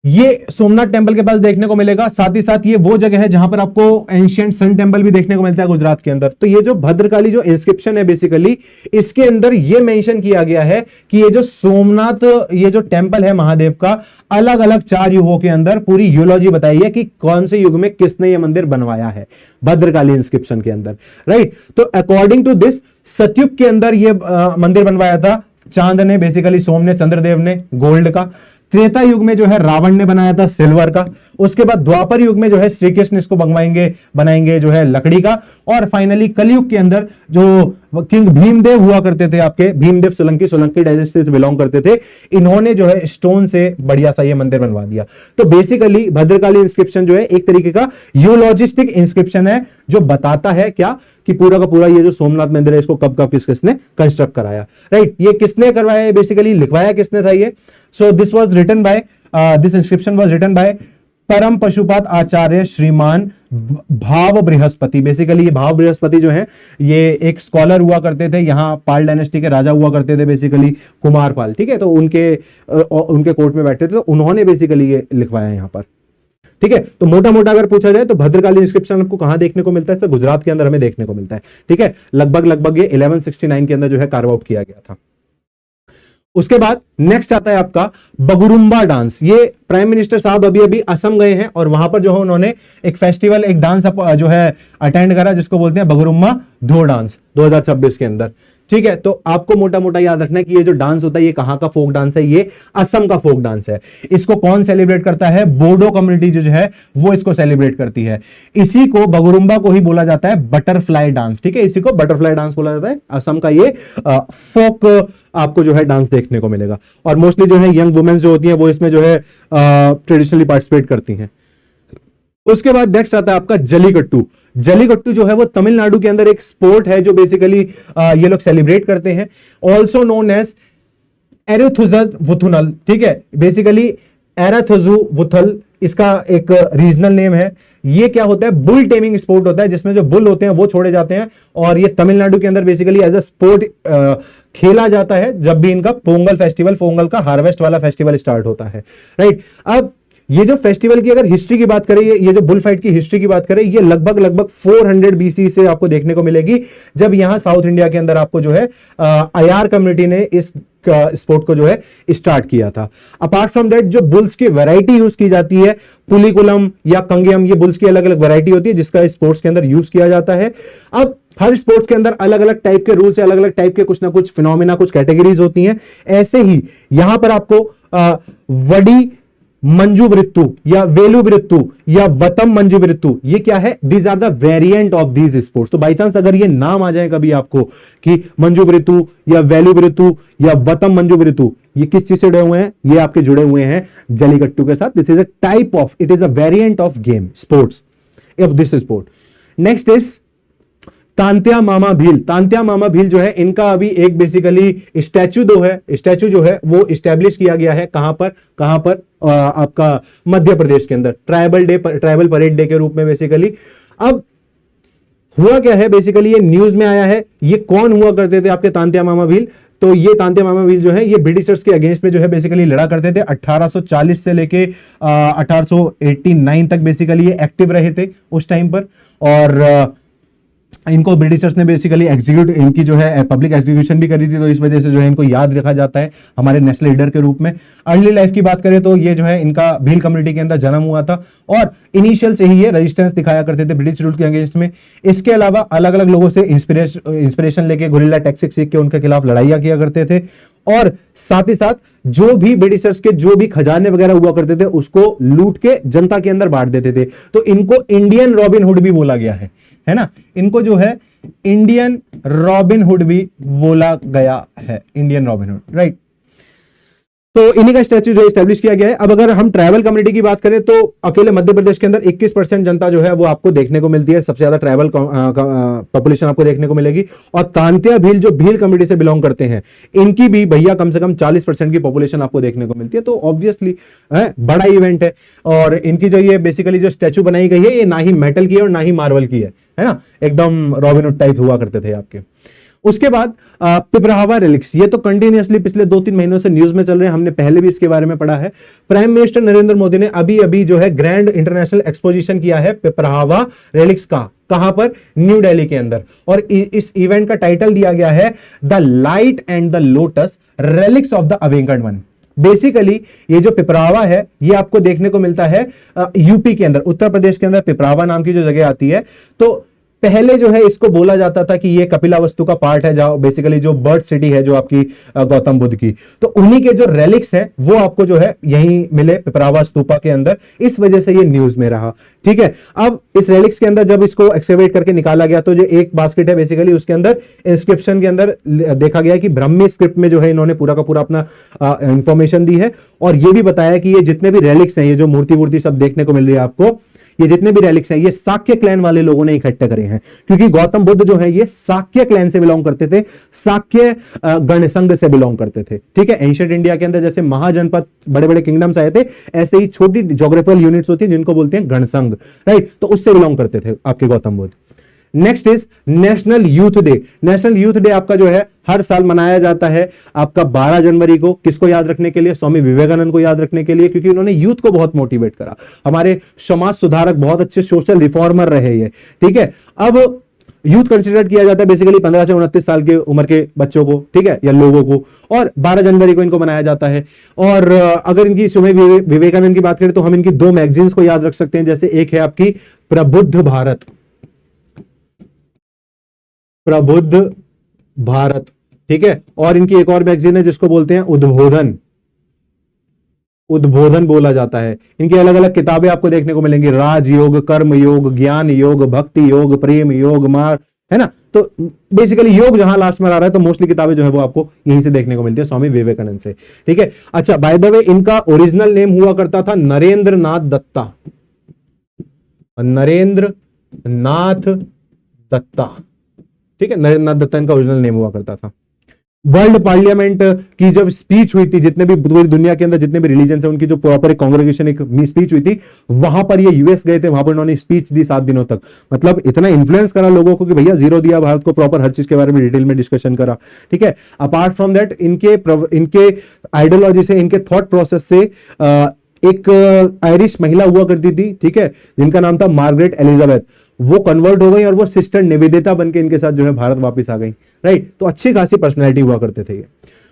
ये सोमनाथ टेंपल के पास देखने को मिलेगा, साथ ही साथ ये वो जगह है जहां पर आपको एंशिएंट सन टेंपल भी देखने को मिलता है गुजरात के अंदर। तो ये जो भद्रकाली जो इंस्क्रिप्शन है बेसिकली, इसके अंदर ये मेंशन किया गया है कि ये जो सोमनाथ ये जो टेंपल है महादेव का, अलग अलग 4 युगों के अंदर पूरी यूलॉजी बताई है कि कौन से युग में किसने ये मंदिर बनवाया है भद्रकाली इंस्क्रिप्शन के अंदर, राइट। तो अकॉर्डिंग टू दिस सतयुग के अंदर ये मंदिर बनवाया था चांद ने, बेसिकली सोम ने, चंद्रदेव ने, गोल्ड का। त्रेता युग में जो है रावण ने बनाया था सिल्वर का। उसके बाद द्वापर युग में जो है श्री कृष्ण इसको बनाएंगे जो है लकड़ी का। और फाइनली कलयुग के अंदर जो किंग भीमदेव हुआ करते थे, आपके भीमदेव सोलंकी डायनेस्टी से बिलोंग करते थे, इन्होंने जो है स्टोन से बढ़िया सा ये मंदिर बनवा दिया। तो बेसिकली भद्रकाली इंस्क्रिप्शन जो है एक तरीके का यूलॉजिस्टिक इंस्क्रिप्शन है, जो बताता है क्या कि पूरा का पूरा ये जो सोमनाथ मंदिर है इसको कब किसने कंस्ट्रक्ट कराया, राइट। ये किसने करवाया, बेसिकली लिखवाया किसने था ये? So this was written by this inscription was written by परम पशुपात आचार्य श्रीमान भाव बृहस्पति। बेसिकली ये भाव बृहस्पति जो है ये एक स्कॉलर हुआ करते थे, यहाँ पाल डायनेस्टी के राजा हुआ करते थे बेसिकली, कुमार पाल, ठीक है। तो उनके कोर्ट में बैठते थे, तो उन्होंने बेसिकली ये लिखवाया यहाँ पर, ठीक है। तो मोटा मोटा अगर पूछा जाए तो भद्रकाली इंस्क्रिप्शन आपको कहां देखने को मिलता है? तो गुजरात के अंदर हमें देखने को मिलता है, ठीक है। लगभग ये 1169 के अंदर जो है कार्व आउट किया गया था। उसके बाद नेक्स्ट आता है आपका बगुरुम्बा डांस। ये प्राइम मिनिस्टर साहब अभी असम गए हैं और वहां पर जो है उन्होंने एक फेस्टिवल, एक डांस जो है अटेंड करा, जिसको बोलते हैं बगुरुम्बा धो डांस 2026 के अंदर, ठीक है। तो आपको मोटा मोटा याद रखना है कि ये जो डांस होता है ये कहां का फोक डांस है? ये असम का फोक डांस है। इसको कौन सेलिब्रेट करता है? बोडो कम्युनिटी जो है वो इसको सेलिब्रेट करती है। इसी को बगुरुम्बा को ही बोला जाता है बटरफ्लाई डांस, ठीक है। इसी को बटरफ्लाई डांस बोला जाता है। असम का ये फोक आपको जो है डांस देखने को मिलेगा, और मोस्टली जो है यंग वुमेन्स जो होती हैं वो इसमें जो है ट्रेडिशनली पार्टिसिपेट करती हैं। उसके बाद नेक्स्ट आता है आपका जलीकट्टू। जलीकट्टू जो है वो तमिलनाडु के अंदर एक स्पोर्ट है जो बेसिकली ये लोग सेलिब्रेट करते हैं, ऑल्सो नोन एज एरेथुजुवुथुनल, ठीक है। बेसिकली एरेथुजुवुथल इसका एक रीजनल नेम है। ये क्या होता है, बुल टेमिंग स्पोर्ट होता है, जिसमें जो बुल होते हैं वो छोड़े जाते हैं, और ये तमिलनाडु के अंदर बेसिकली एज अ स्पोर्ट खेला जाता है जब भी इनका पोंगल फेस्टिवल, पोंगल का हार्वेस्ट वाला फेस्टिवल स्टार्ट होता है, राइट। अब ये जो फेस्टिवल की अगर हिस्ट्री की बात करें, ये जो बुल फाइट की हिस्ट्री की बात करें, ये लगभग 400 बीसी से आपको देखने को मिलेगी, जब यहां साउथ इंडिया के अंदर आपको जो है अयार कम्युनिटी ने इस स्पोर्ट को जो है स्टार्ट किया था। अपार्ट फ्रॉम दैट जो बुल्स की वैरायटी यूज की जाती है, पुलिकुलम या कंगियम, ये बुल्स की अलग अलग वैरायटी होती है जिसका स्पोर्ट्स के अंदर यूज किया जाता है। अब हर स्पोर्ट्स के अंदर अलग अलग टाइप के रूल्स है, अलग अलग टाइप के कुछ ना कुछ फिनोमिना, कुछ कैटेगरीज होती हैं। ऐसे ही यहां पर आपको वडी मंजू वृत्तु या वेलु वृत्तु या वतम मंजू वृत्तु, ये क्या है, these are the variant of these sports. तो बाई चांस अगर ये नाम आ जाए कभी आपको कि मंजू वृत्तु या वेलु वृत्तु या वतम मंजू वृत्तु, ये किस चीज से जुड़े हुए हैं, ये आपके जुड़े हुए हैं जलीकट्टू के साथ। This is a type of, it is a variant of game sports of this sport. Next is Tantya Mama Bhil. Tantya Mama Bhil जो है, इनका अभी एक बेसिकली स्टैचू स्टैचू जो है वो इस्टेब्लिश किया गया है। कहां पर आपका मध्य प्रदेश के अंदर, ट्राइबल परेड डे के रूप में बेसिकली। अब हुआ क्या है, बेसिकली ये न्यूज में आया है, ये कौन हुआ करते थे आपके तांत्या मामा भील। तो ये तांत्या मामा भील जो है, ये ब्रिटिशर्स के अगेंस्ट में जो है बेसिकली लड़ा करते थे। 1840 से लेके 1889 तक बेसिकली ये एक्टिव रहे थे उस टाइम पर। और इनको ब्रिटिशर्स ने बेसिकली एग्जीक्यूट, इनकी जो है पब्लिक एग्जीक्यूशन भी करी थी, तो इस वजह से जो है इनको याद रखा जाता है हमारे नेशनल लीडर के रूप में। अर्ली लाइफ की बात करें तो ये जो है इनका भील कम्युनिटी के अंदर जन्म हुआ था, और इनिशियल से ही ये रेजिस्टेंस दिखाया करते थे ब्रिटिश रूल के अगेंस्ट में। इसके अलावा अलग अलग लोगों से इंस्पिरेशन लेके गुरिल्ला टैक्टिक्स सीख के उनके खिलाफ लड़ाइयां किया करते थे, और साथ ही साथ जो भी ब्रिटिशर्स के जो भी खजाने वगैरह हुआ करते थे उसको लूट के जनता के अंदर बांट देते थे। तो इनको इंडियन रॉबिन हुड भी बोला गया है ना, इनको जो है इंडियन रॉबिन हुड भी बोला गया है, इंडियन रॉबिन हुड, राइट। तो इन्हीं का स्टैच्यू जो स्टैब्लिश किया गया है। अब अगर हम ट्राइबल कम्युनिटी की बात करें तो अकेले मध्य प्रदेश के अंदर 21% जनता जो है वो आपको देखने को मिलती है, सबसे ज्यादा ट्राइबल पॉपुलेशन आपको देखने को मिलेगी। और तांत्या भील जो भील कम्युनिटी से बिलोंग करते हैं, इनकी भी भैया कम से कम 40% की पॉपुलेशन आपको देखने को मिलती है। तो ऑब्वियसली बड़ा इवेंट है। और इनकी जो ये बेसिकली जो स्टैच्यू बनाई गई है, ये ना ही मेटल की है और ना ही मार्बल की है ना, एकदम रॉबिन हुड टाइप हुआ करते थे आपके। उसके बाद पिपरावा रिलिक्स, ये तो कंटिन्यूअसली पिछले 2-3 महीनों से न्यूज में चल रहे हैं, हमने पहले भी इसके बारे में पढ़ा है। प्राइम मिनिस्टर नरेंद्र मोदी ने अभी अभी जो है ग्रैंड इंटरनेशनल एक्सपोजिशन किया है पिपरावा रिलिक्स का। कहां पर, न्यू दिल्ली के अंदर। और इस इवेंट का टाइटल दिया गया है the light and the lotus relics of the awakened one. Basically ये जो पिपरावा है, ये आपको देखने को मिलता है यूपी के अंदर, उत्तर प्रदेश के अंदर पिपरावा नाम की जो जगह आती है। तो पहले जो है इसको बोला जाता था कि ये कपिलावस्तु का पार्ट है, जहां बेसिकली जो बर्ड सिटी है जो आपकी गौतम बुद्ध की, तो उन्हीं के जो रेलिक्स हैं वो आपको जो है यहीं मिले पिपरावा स्तूपा के अंदर। इस वजह से ये न्यूज में रहा, ठीक है। अब इस रेलिक्स के अंदर जब इसको एक्सकेवेट करके निकाला गया, तो जो एक बास्केट है बेसिकली, उसके अंदर इंस्क्रिप्शन के अंदर देखा गया कि ब्राह्मी स्क्रिप्ट में जो है इन्होंने पूरा का पूरा अपना इंफॉर्मेशन दी है। और ये भी बताया कि ये जितने भी रेलिक्स हैं, ये जो मूर्ति वूर्ति सब देखने को मिल रही है आपको, ये जितने भी रेलिक्स हैं, ये साक्य क्लैन वाले लोगों ने इकट्ठे करे हैं। क्योंकि गौतम बुद्ध जो है ये साक्य क्लैन से बिलोंग करते थे, साक्य गणसंघ से बिलोंग करते थे, ठीक है। एंशिएंट इंडिया के अंदर जैसे महाजनपद, बड़े बड़े किंगडम्स आए थे, ऐसे ही छोटी ज्योग्राफिकल यूनिट्स होती है जिनको बोलते हैं गणसंघ, राइट। तो उससे बिलोंग करते थे आपके Gautam Buddha. Next is national youth day. National youth day आपका जो है हर साल मनाया जाता है आपका 12 जनवरी को। किसको याद रखने के लिए? स्वामी विवेकानंद को याद रखने के लिए, क्योंकि उन्होंने यूथ को बहुत मोटिवेट करा। हमारे समाज सुधारक, बहुत अच्छे सोशल रिफॉर्मर रहे ये, ठीक है। अब यूथ कंसिडर किया जाता है बेसिकली 15 से 29 साल के उम्र के बच्चों को, ठीक है, या लोगों को। और 12 जनवरी को इनको मनाया जाता है। और अगर इनकी स्वामी विवेकानंद की बात करें तो हम इनकी 2 मैगजीन्स को याद रख सकते हैं। जैसे एक है आपकी प्रबुद्ध भारत, प्रबुद्ध भारत, ठीक है। और इनकी एक और मैगजीन है जिसको बोलते हैं उद्बोधन, उद्बोधन बोला जाता है। इनकी अलग अलग किताबें आपको देखने को मिलेंगी, राजयोग, कर्म योग, ज्ञान योग, भक्ति योग, प्रेम योग, मार, है ना। तो बेसिकली योग जहां लास्ट में आ रहा है, तो मोस्टली किताबें जो है वो आपको यहीं से देखने को मिलती है, स्वामी विवेकानंद से, ठीक है। अच्छा, बाय द वे इनका ओरिजिनल नेम हुआ करता था नरेंद्र नाथ दत्ता, नरेंद्र नाथ दत्ता, ठीक है। नरेंद्र नाथ दत्ता इनका ओरिजिनल नेम हुआ करता था। वर्ल्ड पार्लियामेंट की जब स्पीच हुई थी, जितने भी पूरी दुनिया के अंदर जितने भी रिलीजन है उनकी जो प्रॉपर एक कांग्रेगेशन एक स्पीच हुई थी, वहां पर ये यूएस गए थे, वहां पर उन्होंने स्पीच दी 7 दिनों तक। मतलब इतना इन्फ्लुएंस करा लोगों को कि भैया जीरो दिया भारत को, प्रॉपर हर चीज के बारे में डिटेल में डिस्कशन करा। ठीक है, अपार्ट फ्रॉम दैट इनके आइडियोलॉजी से, इनके थॉट प्रोसेस से एक आयरिश महिला हुआ करती थी, ठीक है, जिनका नाम था मार्गरेट एलिजाबेथ, वो कन्वर्ट हो गई और वो सिस्टर निवेदिता बनके इनके साथ जो है भारत वापस आ गई। राइट, तो अच्छी खासी पर्सनैलिटी हुआ करते थे ये।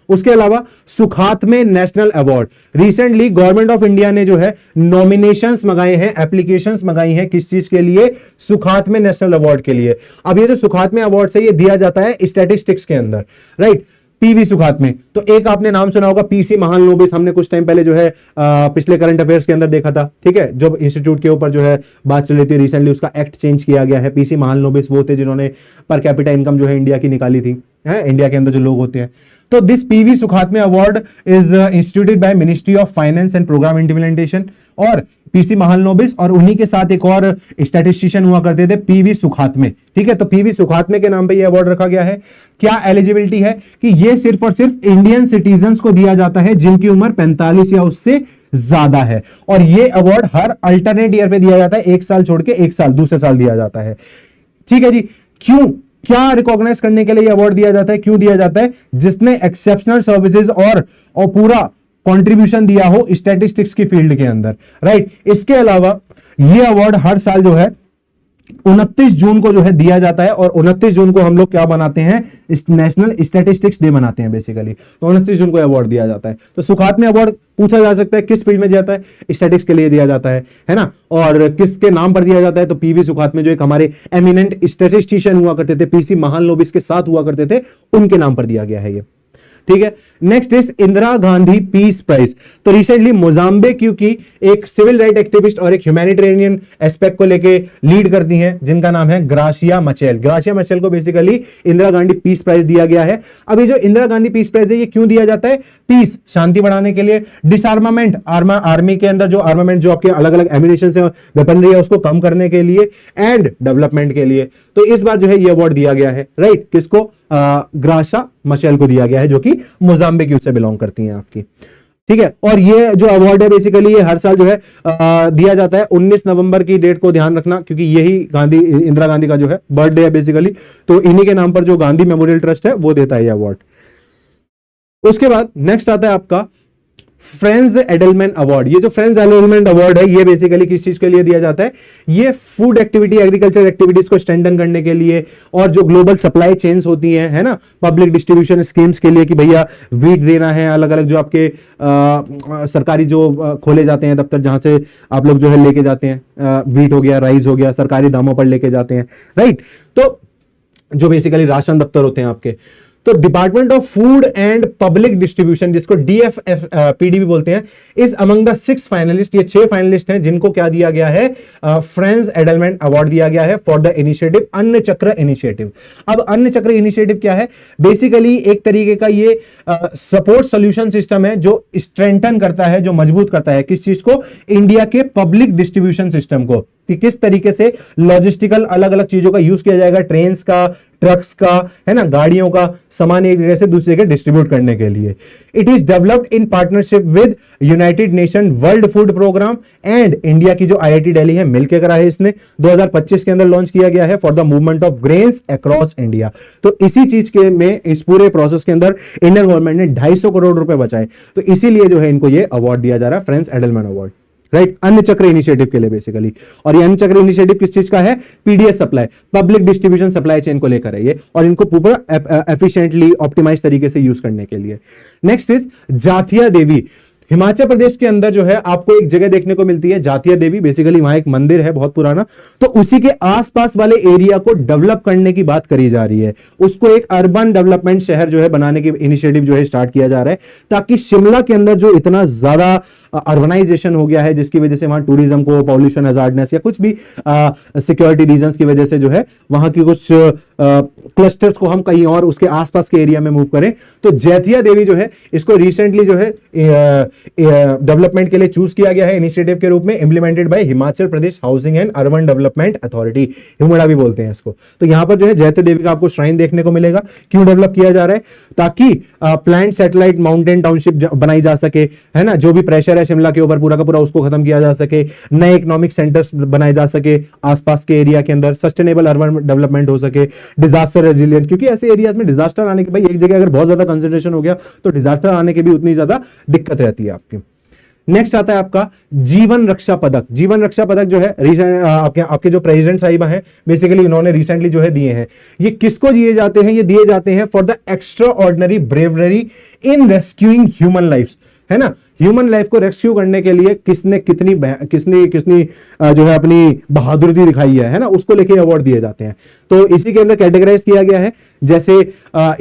उसके अलावा Sukhatme national award, recently government of India ने जो है नॉमिनेशंस मंगाए हैं, एप्लीकेशंस मंगाई हैं, किस चीज के लिए? सुखात्मे नेशनल अवार्ड के लिए। अब ये जो सुखात्मे अवार्ड से ये दिया जाता है स्टैटिस्टिक्स के अंदर। राइट, पीवी सुखात्मे, तो एक आपने नाम सुना होगा पीसी महालनोबिस, हमने कुछ टाइम पहले जो है पिछले करंट अफेयर्स के अंदर देखा था। ठीक है, जब इंस्टीट्यूट के ऊपर जो है बात चल रही थी, रिसेंटली उसका एक्ट चेंज किया गया है। पीसी महालनोबिस वो थे जिन्होंने पर कैपिटा इनकम जो है इंडिया की निकाली थी, है इंडिया के अंदर जो लोग होते हैं। तो this PV Sukhatme award is instituted by ministry of finance and programme implementation, और पीसी महालनोबिस और उन्हीं के साथ एक और स्टैटिस्टिशियन हुआ करते थे पीवी सुखात्मे। ठीक है, तो पीवी सुखात्मे के नाम पे ये अवार्ड रखा गया है। क्या एलिजिबिलिटी है कि ये सिर्फ और सिर्फ इंडियन सिटीजन्स को दिया जाता है जिनकी उम्र 45 या उससे ज्यादा है, और ये अवार्ड हर अल्टरनेट ईयर पे दिया जाता है, एक साल छोड़ के एक साल दूसरे साल दिया जाता है। ठीक है जी, क्यों, क्या रिकॉग्नाइज करने के लिए अवार्ड दिया जाता है, क्यों दिया जाता है? जिसने एक्सेप्शनल सर्विसेज और पूरा कंट्रीब्यूशन दिया हो स्टैटिस्टिक्स की फील्ड के अंदर। राइट, इसके अलावा ये अवार्ड हर साल जो है 29 जून को जो है दिया जाता है, और 29 जून को हम लोग क्या बनाते हैं? नेशनल स्टैटिस्टिक्स डे मनाते हैं बेसिकली। तो 29 जून को अवार्ड दिया जाता है। तो सुखात्मे अवार्ड पूछा जा सकता है किस फील्ड में दिया जाता है? स्टैटिस्टिक्स के लिए दिया जाता है ना, और किसके नाम पर दिया जाता है? तो पीवी सुखात्मे जो एक हमारे एमिनेंट स्टैटिस्टिशियन हुआ करते थे, पीसी महालनोबिस के साथ हुआ करते थे, उनके नाम पर दिया गया है ये। ठीक है, next is Indira Gandhi peace prize. तो रिसेंटली मोजाम्बिक की एक सिविल राइट एक्टिविस्ट और एक ह्यूमैनिटेरियन एस्पेक्ट को लेके लीड करती हैं, जिनका नाम है ग्रासिया मचेल। ग्रासिया मचेल को basically Indira Gandhi peace prize दिया गया है। अब ये जो इंदिरा गांधी पीस प्राइज है, ये क्यों दिया जाता है? पीस, शांति बढ़ाने के लिए, डिसआर्मामेंट, आर्मी के अंदर जो आर्मामेंट, जो आपके अलग अलग एम्युनिशन है, वेपनरी है, उसको कम करने के लिए, एंड डेवलपमेंट के लिए। तो इस बार जो है ये अवार्ड दिया गया है। राइट, किसको? ग्रासिया मचेल को दिया गया है, जो कि मोजाम्बिक से बिलोंग करती हैं आपकी। ठीक है, और ये जो अवार्ड है बेसिकली ये हर साल जो है दिया जाता है 19 नवंबर की डेट को ध्यान रखना, क्योंकि यही इंदिरा गांधी का जो है बर्थडे है बेसिकली। तो इन्हीं के नाम पर जो गांधी मेमोरियल ट्रस्ट है वो देता है ये अवार्ड। उसके बाद नेक्स्ट आता है आपका फ्रेंड्स एडलमैन अवार्ड। ये जो फ्रेंड्स एडलमैन अवार्ड है, ये बेसिकली किस चीज के लिए दिया जाता है? ये फूड एक्टिविटी, एग्रीकल्चर एक्टिविटीज को स्ट्रेंथन करने के लिए, और जो ग्लोबल सप्लाई चेन्स होती हैं, है ना, पब्लिक डिस्ट्रीब्यूशन स्कीम्स के लिए, कि भैया वीट देना है, अलग अलग जो आपके सरकारी जो खोले जाते हैं दफ्तर, जहां से आप लोग जो है लेके जाते हैं, वीट हो गया, राइस हो गया, सरकारी दामों पर लेके जाते हैं। राइट, तो जो बेसिकली राशन दफ्तर होते हैं आपके, तो department of food and public distribution, जिसको DFPD भी बोलते हैं, इज अमंग द 6 फाइनलिस्ट। ये 6 फाइनलिस्ट हैं जिनको क्या दिया गया है? फ्रेंड्स एडलमैन अवार्ड दिया गया है फॉर द इनिशिएटिव अन्न चक्र इनिशिएटिव। अब अन्न चक्र इनिशिएटिव क्या है? बेसिकली एक तरीके का ये सपोर्ट सोल्यूशन सिस्टम है जो स्ट्रेंथन करता है, जो मजबूत करता है किस चीज को? इंडिया के पब्लिक डिस्ट्रीब्यूशन सिस्टम को, कि किस तरीके से लॉजिस्टिकल अलग अलग चीजों का यूज किया जाएगा, ट्रेन्स का, ट्रक्स का, है ना, गाड़ियों का, सामान एक जगह से दूसरी जगह डिस्ट्रीब्यूट करने के लिए। It is developed in partnership with United Nation World Food Programme and India की जो IIT दिल्ली है मिलकर करा है इसने। 2025 के अंदर लॉन्च किया गया है for the movement of grains across India. तो इसी चीज के में, इस पूरे प्रोसेस के अंदर इंडियन गवर्नमेंट ने 250 करोड़ रुपए बचाए। तो इसीलिए जो है इनको ये अवार्ड दिया जा रहा है, फ्रेंड्स एडलमैन अवार्ड। राइट, अन्न चक्र इनिशिएटिव के लिए बेसिकली। और ये अन्न चक्र इनिशिएटिव किस चीज का है? PDS supply, public distribution supply chain को लेकर है ये, और इनको पूरा एफिशिएंटली ऑप्टिमाइज तरीके से यूज करने के लिए। नेक्स्ट इज जाथिया देवी। हिमाचल प्रदेश के अंदर जो है आपको एक जगह देखने को मिलती है जाथिया देवी, बेसिकली वहां एक मंदिर है बहुत पुराना। तो उसी के आसपास वाले एरिया को डेवलप करने की बात करी जा रही है, उसको एक अर्बन डेवलपमेंट शहर जो है बनाने की इनिशिएटिव जो है स्टार्ट किया जा रहा है, ताकि शिमला के अंदर जो इतना ज्यादा अर्बनाइजेशन हो गया है, जिसकी वजह से वहां टूरिज्म को, पॉल्यूशन हजार्डनेस या कुछ भी सिक्योरिटी रीजंस की वजह से जो है वहां की कुछ क्लस्टर्स को हम कहीं और उसके आसपास के एरिया में मूव करें, तो जैतिया देवी जो है इसको रिसेंटली जो है डेवलपमेंट के लिए चूज किया गया है इनिशिएटिव के रूप में, implemented bye Himachal Pradesh housing and urban development authority, HIMUDA भी बोलते हैं इसको। तो यहां पर जो है जैतिया देवी का आपको श्राइन देखने को मिलेगा। क्यों डेवलप किया जा रहा है? ताकि प्लांट सैटेलाइट माउंटेन टाउनशिप बनाई जा सके, है ना, जो भी प्रेशर है शिमला के ऊपर पूरा का पूरा उसको खत्म किया जा सके, नए इकोनॉमिक सेंटर्स बनाए जा सके आसपास के एरिया के अंदर, सस्टेनेबल अर्बन डेवलपमेंट हो सके, डिजास्टर रेजिलियंट, क्योंकि ऐसे एरियाज में डिजास्टर आने के, भाई एक जगह अगर बहुत ज्यादा कंसंट्रेशन हो गया तो डिजास्टर आने की भी उतनी ज्यादा दिक्कत रहती है आपकी। नेक्स्ट आता है आपका जीवन रक्षा पदक। जीवन रक्षा पदक जो है आपके जो प्रेसिडेंट साहिबा हैं बेसिकली इन्होंने रिसेंटली जो है दिए हैं। ये किसको दिए जाते हैं? ये दिए जाते हैं for the extraordinary bravery in rescuing human lifes, है ना। ह्यूमन लाइफ को रेस्क्यू करने के लिए किसने कितनी जो है अपनी बहादुरी दिखाई है ना, उसको लेके अवार्ड दिए जाते हैं। तो इसी के अंदर कैटेगराइज किया गया है, जैसे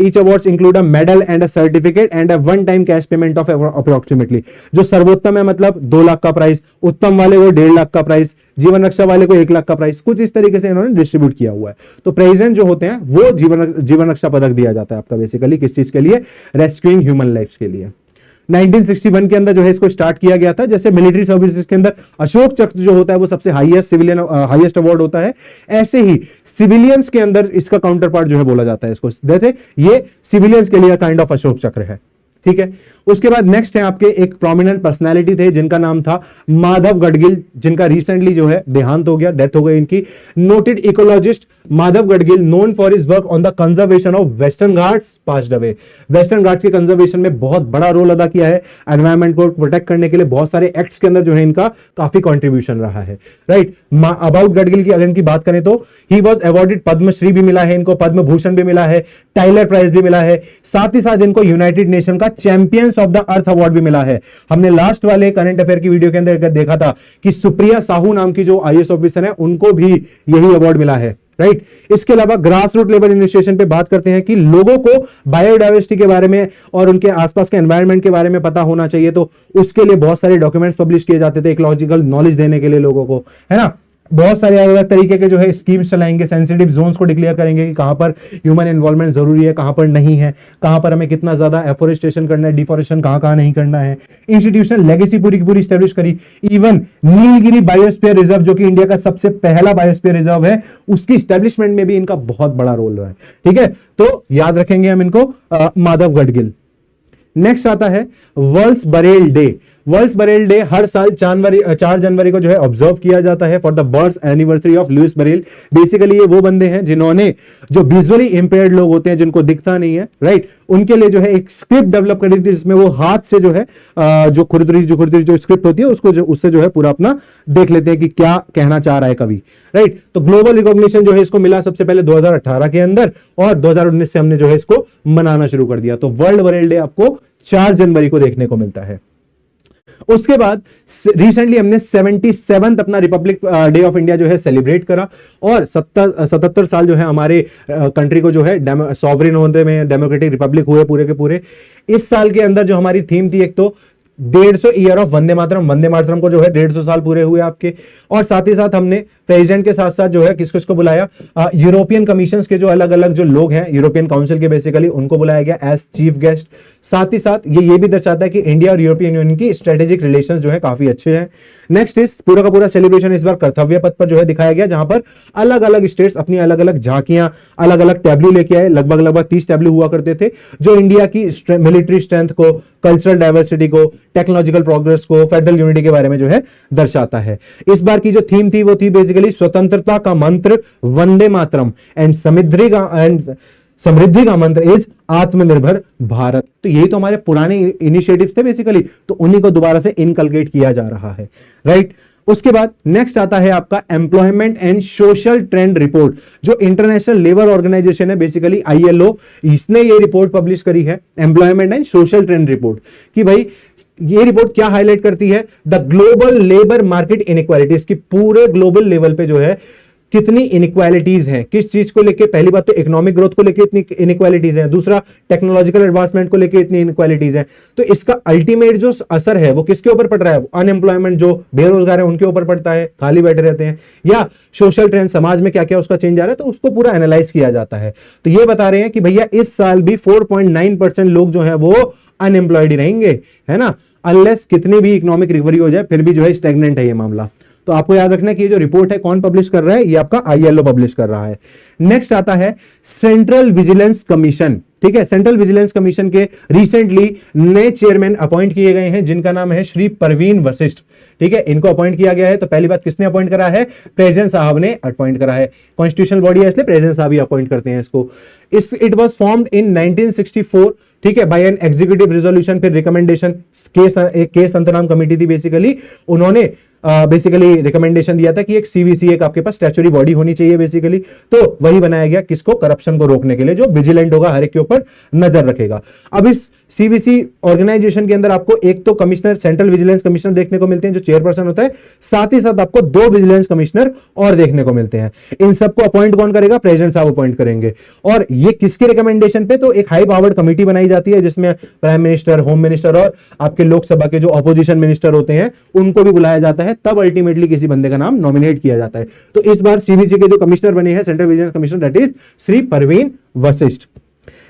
each awards include a medal and a certificate and a one time cash payment of approximately. जो सर्वोत्तम है मतलब 2 लाख का प्राइस, उत्तम वाले को 1.5 लाख का प्राइस, जीवन रक्षा वाले को 1 लाख का प्राइस, कुछ इस तरीके से इन्होंने डिस्ट्रीब्यूट किया हुआ है। तो प्रेसिडेंट जो होते हैं वो जीवन रक्षा पदक दिया जाता है आपका बेसिकली किस चीज के लिए? रेस्क्यूइंग ह्यूमन लाइफ के लिए। 1961 के अंदर जो है इसको स्टार्ट किया गया था। जैसे मिलिट्री सर्विसेज के अंदर अशोक चक्र जो होता है वो सबसे हाईएस्ट अवार्ड होता है, ऐसे ही सिविलियंस के अंदर इसका काउंटर पार्ट जो है बोला जाता है इसको, जैसे ये सिविलियंस के लिए काइंड ऑफ अशोक चक्र है, ठीक है। उसके बाद नेक्स्ट है आपके एक प्रोमिनेंट पर्सनालिटी थे जिनका नाम था माधव गडगिल, जिनका रिसेंटली जो है देहांत हो गया, डेथ हो गई इनकी। Noted ecologist Madhav Gadgil known for his work on the conservation of western Ghats passed away. Western Ghats के कंजर्वेशन में बहुत बड़ा रोल अदा किया है, एनवायरमेंट को प्रोटेक्ट करने के लिए बहुत सारे एक्ट्स के अंदर जो है इनका काफी कंट्रीब्यूशन रहा है, राइट। अबाउट गडगिल की अगर इनकी बात करें तो ही वॉज अवॉर्डेड, पद्मश्री भी मिला है इनको, पद्म भूषण भी मिला है, टाइलर प्राइज भी मिला है, साथ ही साथ इनको यूनाइटेड नेशन का champions of the earth award भी मिला है। हमने लास्ट वाले करंट अफेयर की वीडियो के अंदर देखा था कि सुप्रिया साहू नाम की जो आईएएस ऑफिसर है उनको भी यही अवार्ड मिला है, राइट। इसके अलावा ग्रास रूट लेवल इनिशिएशन पे बात करते हैं कि लोगों को बायोडाइवर्सिटी के बारे में और उनके आसपास के एनवायरनमेंट के बारे में पता होना चाहिए, तो उसके लिए बहुत सारे डॉक्यूमेंट्स पब्लिश किए जाते थे इकोलॉजिकल नॉलेज देने के लिए लोगों को, है ना। बहुत सारे अलग अलग तरीके के जो है स्कीम्स चलाएंगे, सेंसिटिव जोन्स को डिक्लेयर करेंगे कि कहां पर ह्यूमन इन्वॉल्वमेंट जरूरी है, कहां पर नहीं है, कहां पर हमें कितना ज्यादा एफोरेस्टेशन करना है, डिफोरेस्टेशन कहां नहीं करना है। इंस्टीट्यूशनल लेगेसी पूरी की पूरी स्टैब्लिश करी। इवन नीलगिरी बायोस्फीयर रिजर्व जो कि इंडिया का सबसे पहला बायोस्फीयर रिजर्व है, उसकी स्टैब्लिशमेंट में भी इनका बहुत बड़ा रोल रहा है, ठीक है। तो याद रखेंगे हम इनको, माधव गडगिल। नेक्स्ट आता है world's Braille day. World's Braille day हर साल 4 जनवरी को जो है ऑब्जर्व किया जाता है for the birth anniversary of Louis Braille. Basically ये वो बंदे हैं जिन्होंने, जो विजुअली इंपेयर्ड लोग होते हैं जिनको दिखता नहीं है, राइट, उनके लिए जो है एक स्क्रिप्ट डेवलप करी थी जिसमें वो हाथ से जो है जो खुरदरी जो स्क्रिप्ट होती है उसको उससे जो है पूरा अपना देख लेते हैं कि क्या कहना चाह रहा है कवि, राइट। तो ग्लोबल रिकॉग्निशन जो है इसको मिला सबसे पहले 2018 के अंदर, और 2019 से हमने जो है इसको मनाना शुरू कर दिया। तो वर्ल्ड बरेल डे आपको 4 जनवरी को देखने को मिलता है। उसके बाद रिसेंटली हमने 77th अपना रिपब्लिक डे ऑफ इंडिया जो है सेलिब्रेट करा, और 77 साल जो है हमारे कंट्री को जो है सॉवरेन होने में, डेमोक्रेटिक रिपब्लिक हुए पूरे के पूरे। इस साल के अंदर जो हमारी थीम थी, एक तो 150 ईयर ऑफ वंदे मातरम को जो है 150 साल पूरे हुए आपके, और साथ ही साथ हमने प्रेसिडेंट के साथ साथ जो है किसको बुलाया, यूरोपियन कमीशंस के जो अलग अलग जो लोग हैं यूरोपियन काउंसिल के बेसिकली उनको बुलाया गया एज चीफ गेस्ट। साथ ही साथ ये भी दर्शाता है कि इंडिया और यूरोपियन यूनियन की स्ट्रेटेजिक रिलेशंस जो है काफी अच्छे हैं। नेक्स्ट इस पूरा का पूरा सेलिब्रेशन इस बार कर्तव्य पथ पर जो है दिखाया गया, जहां पर अलग अलग स्टेट्स अपनी अलग अलग झांकियां, अलग अलग टैब्लू लेके आए। लगभग 30 टैब्लू हुआ करते थे जो इंडिया की मिलिट्री स्ट्रेंथ को, कल्चरल डाइवर्सिटी को, टेक्नोलॉजिकल प्रोग्रेस को, फेडरल यूनिटी के बारे में जो है दर्शाता है। इस बार की जो थीम थी वो थी बेसिकली स्वतंत्रता का मंत्र वंदे मातरम एंड समृद्धि का मंत्र इज आत्मनिर्भर भारत। तो यही तो हमारे पुराने इनिशिएटिव्स थे बेसिकली, तो उन्हीं को दोबारा से इनकलकेट किया जा रहा है, राइट। उसके बाद नेक्स्ट आता है आपका employment and social trend report, जो इंटरनेशनल लेबर ऑर्गेनाइजेशन है बेसिकली ILO, इसने ये रिपोर्ट पब्लिश करी है, employment and social trend report, कि भाई ये रिपोर्ट क्या हाईलाइट करती है, the global labour market inequalities की पूरे ग्लोबल लेवल पे जो है कितनी इनइक्वालिटीज हैं, किस चीज को लेके, पहली बात तो इकोनॉमिक ग्रोथ को लेके इतनी इनइक्वालिटीज है, दूसरा टेक्नोलॉजिकल एडवांसमेंट को लेके इतनी इनइक्वालिटीज है। तो इसका अल्टीमेट जो असर है वो किसके ऊपर पड़ रहा है? अनएम्प्लॉयमेंट, जो बेरोजगार है उनके ऊपर पड़ता है, खाली बैठे रहते हैं, या सोशल ट्रेंड, समाज में क्या क्या उसका चेंज आ रहा है, तो उसको पूरा एनालाइज किया जाता है। तो ये बता रहे हैं कि भैया इस साल भी 4.9% लोग जो है वो अनएम्प्लॉयड ही रहेंगे, है ना, अनलेस कितनी भी इकोनॉमिक रिकवरी हो जाए, फिर भी जो है स्टैग्नेंट है ये मामला। तो आपको याद रखना कि ये जो रिपोर्ट है कौन पब्लिश कर रहा है? ये आपका ILO पब्लिश कर रहा है। नेक्स्ट आता है सेंट्रल विजिलेंस कमीशन। ठीक है, सेंट्रल विजिलेंस कमीशन के रिसेंटली नए चेयरमैन अपॉइंट किए गए हैं, जिनका नाम है श्री परवीन वशिष्ठ। ठीक है, इनको अपॉइंट किया गया है। तो पहली बात, किसने अपॉइंट करा है? प्रेसिडेंट साहब ने अपॉइंट करा है। कॉन्स्टिट्यूशनल बॉडी है इसलिए प्रेसिडेंट साहब ही अपॉइंट करते हैं इसको। इट वाज फॉर्म्ड इन 1964, ठीक है, बाय एन एग्जीक्यूटिव रिजोल्यूशन, फिर रिकमेंडेशन, के संतनाम कमेटी थी बेसिकली, उन्होंने बेसिकली रिकमेंडेशन दिया था कि एक सीवीसी, एक आपके पास स्टैच्यूटरी बॉडी होनी चाहिए बेसिकली। तो वही बनाया गया, किसको? करप्शन को रोकने के लिए, जो विजिलेंट होगा, हर एक के ऊपर नजर रखेगा। अब इस सीवीसी ऑर्गेनाइजेशन के अंदर आपको एक तो कमिश्नर, सेंट्रल विजिलेंस कमिश्नर देखने को मिलते हैं जो चेयरपर्सन होता है, साथ ही साथ आपको 2 विजिलेंस कमिश्नर और देखने को मिलते हैं। इन सबको अपॉइंट कौन करेगा? प्रेसिडेंट साहब अपॉइंट करेंगे। और ये किसके रिकमेंडेशन पे? तो एक हाई पावर्ड कमेटी बनाई जाती है जिसमें प्राइम मिनिस्टर, होम मिनिस्टर और आपके लोकसभा के जो ऑपोजिशन मिनिस्टर होते हैं उनको भी बुलाया जाता है, तब अल्टीमेटली किसी बंदे का नाम नॉमिनेट किया जाता है। तो इस बार सीवीसी के जो कमिश्नर बने हैं, central vigilance commissioner, that is Shri Parveen Vashishtha.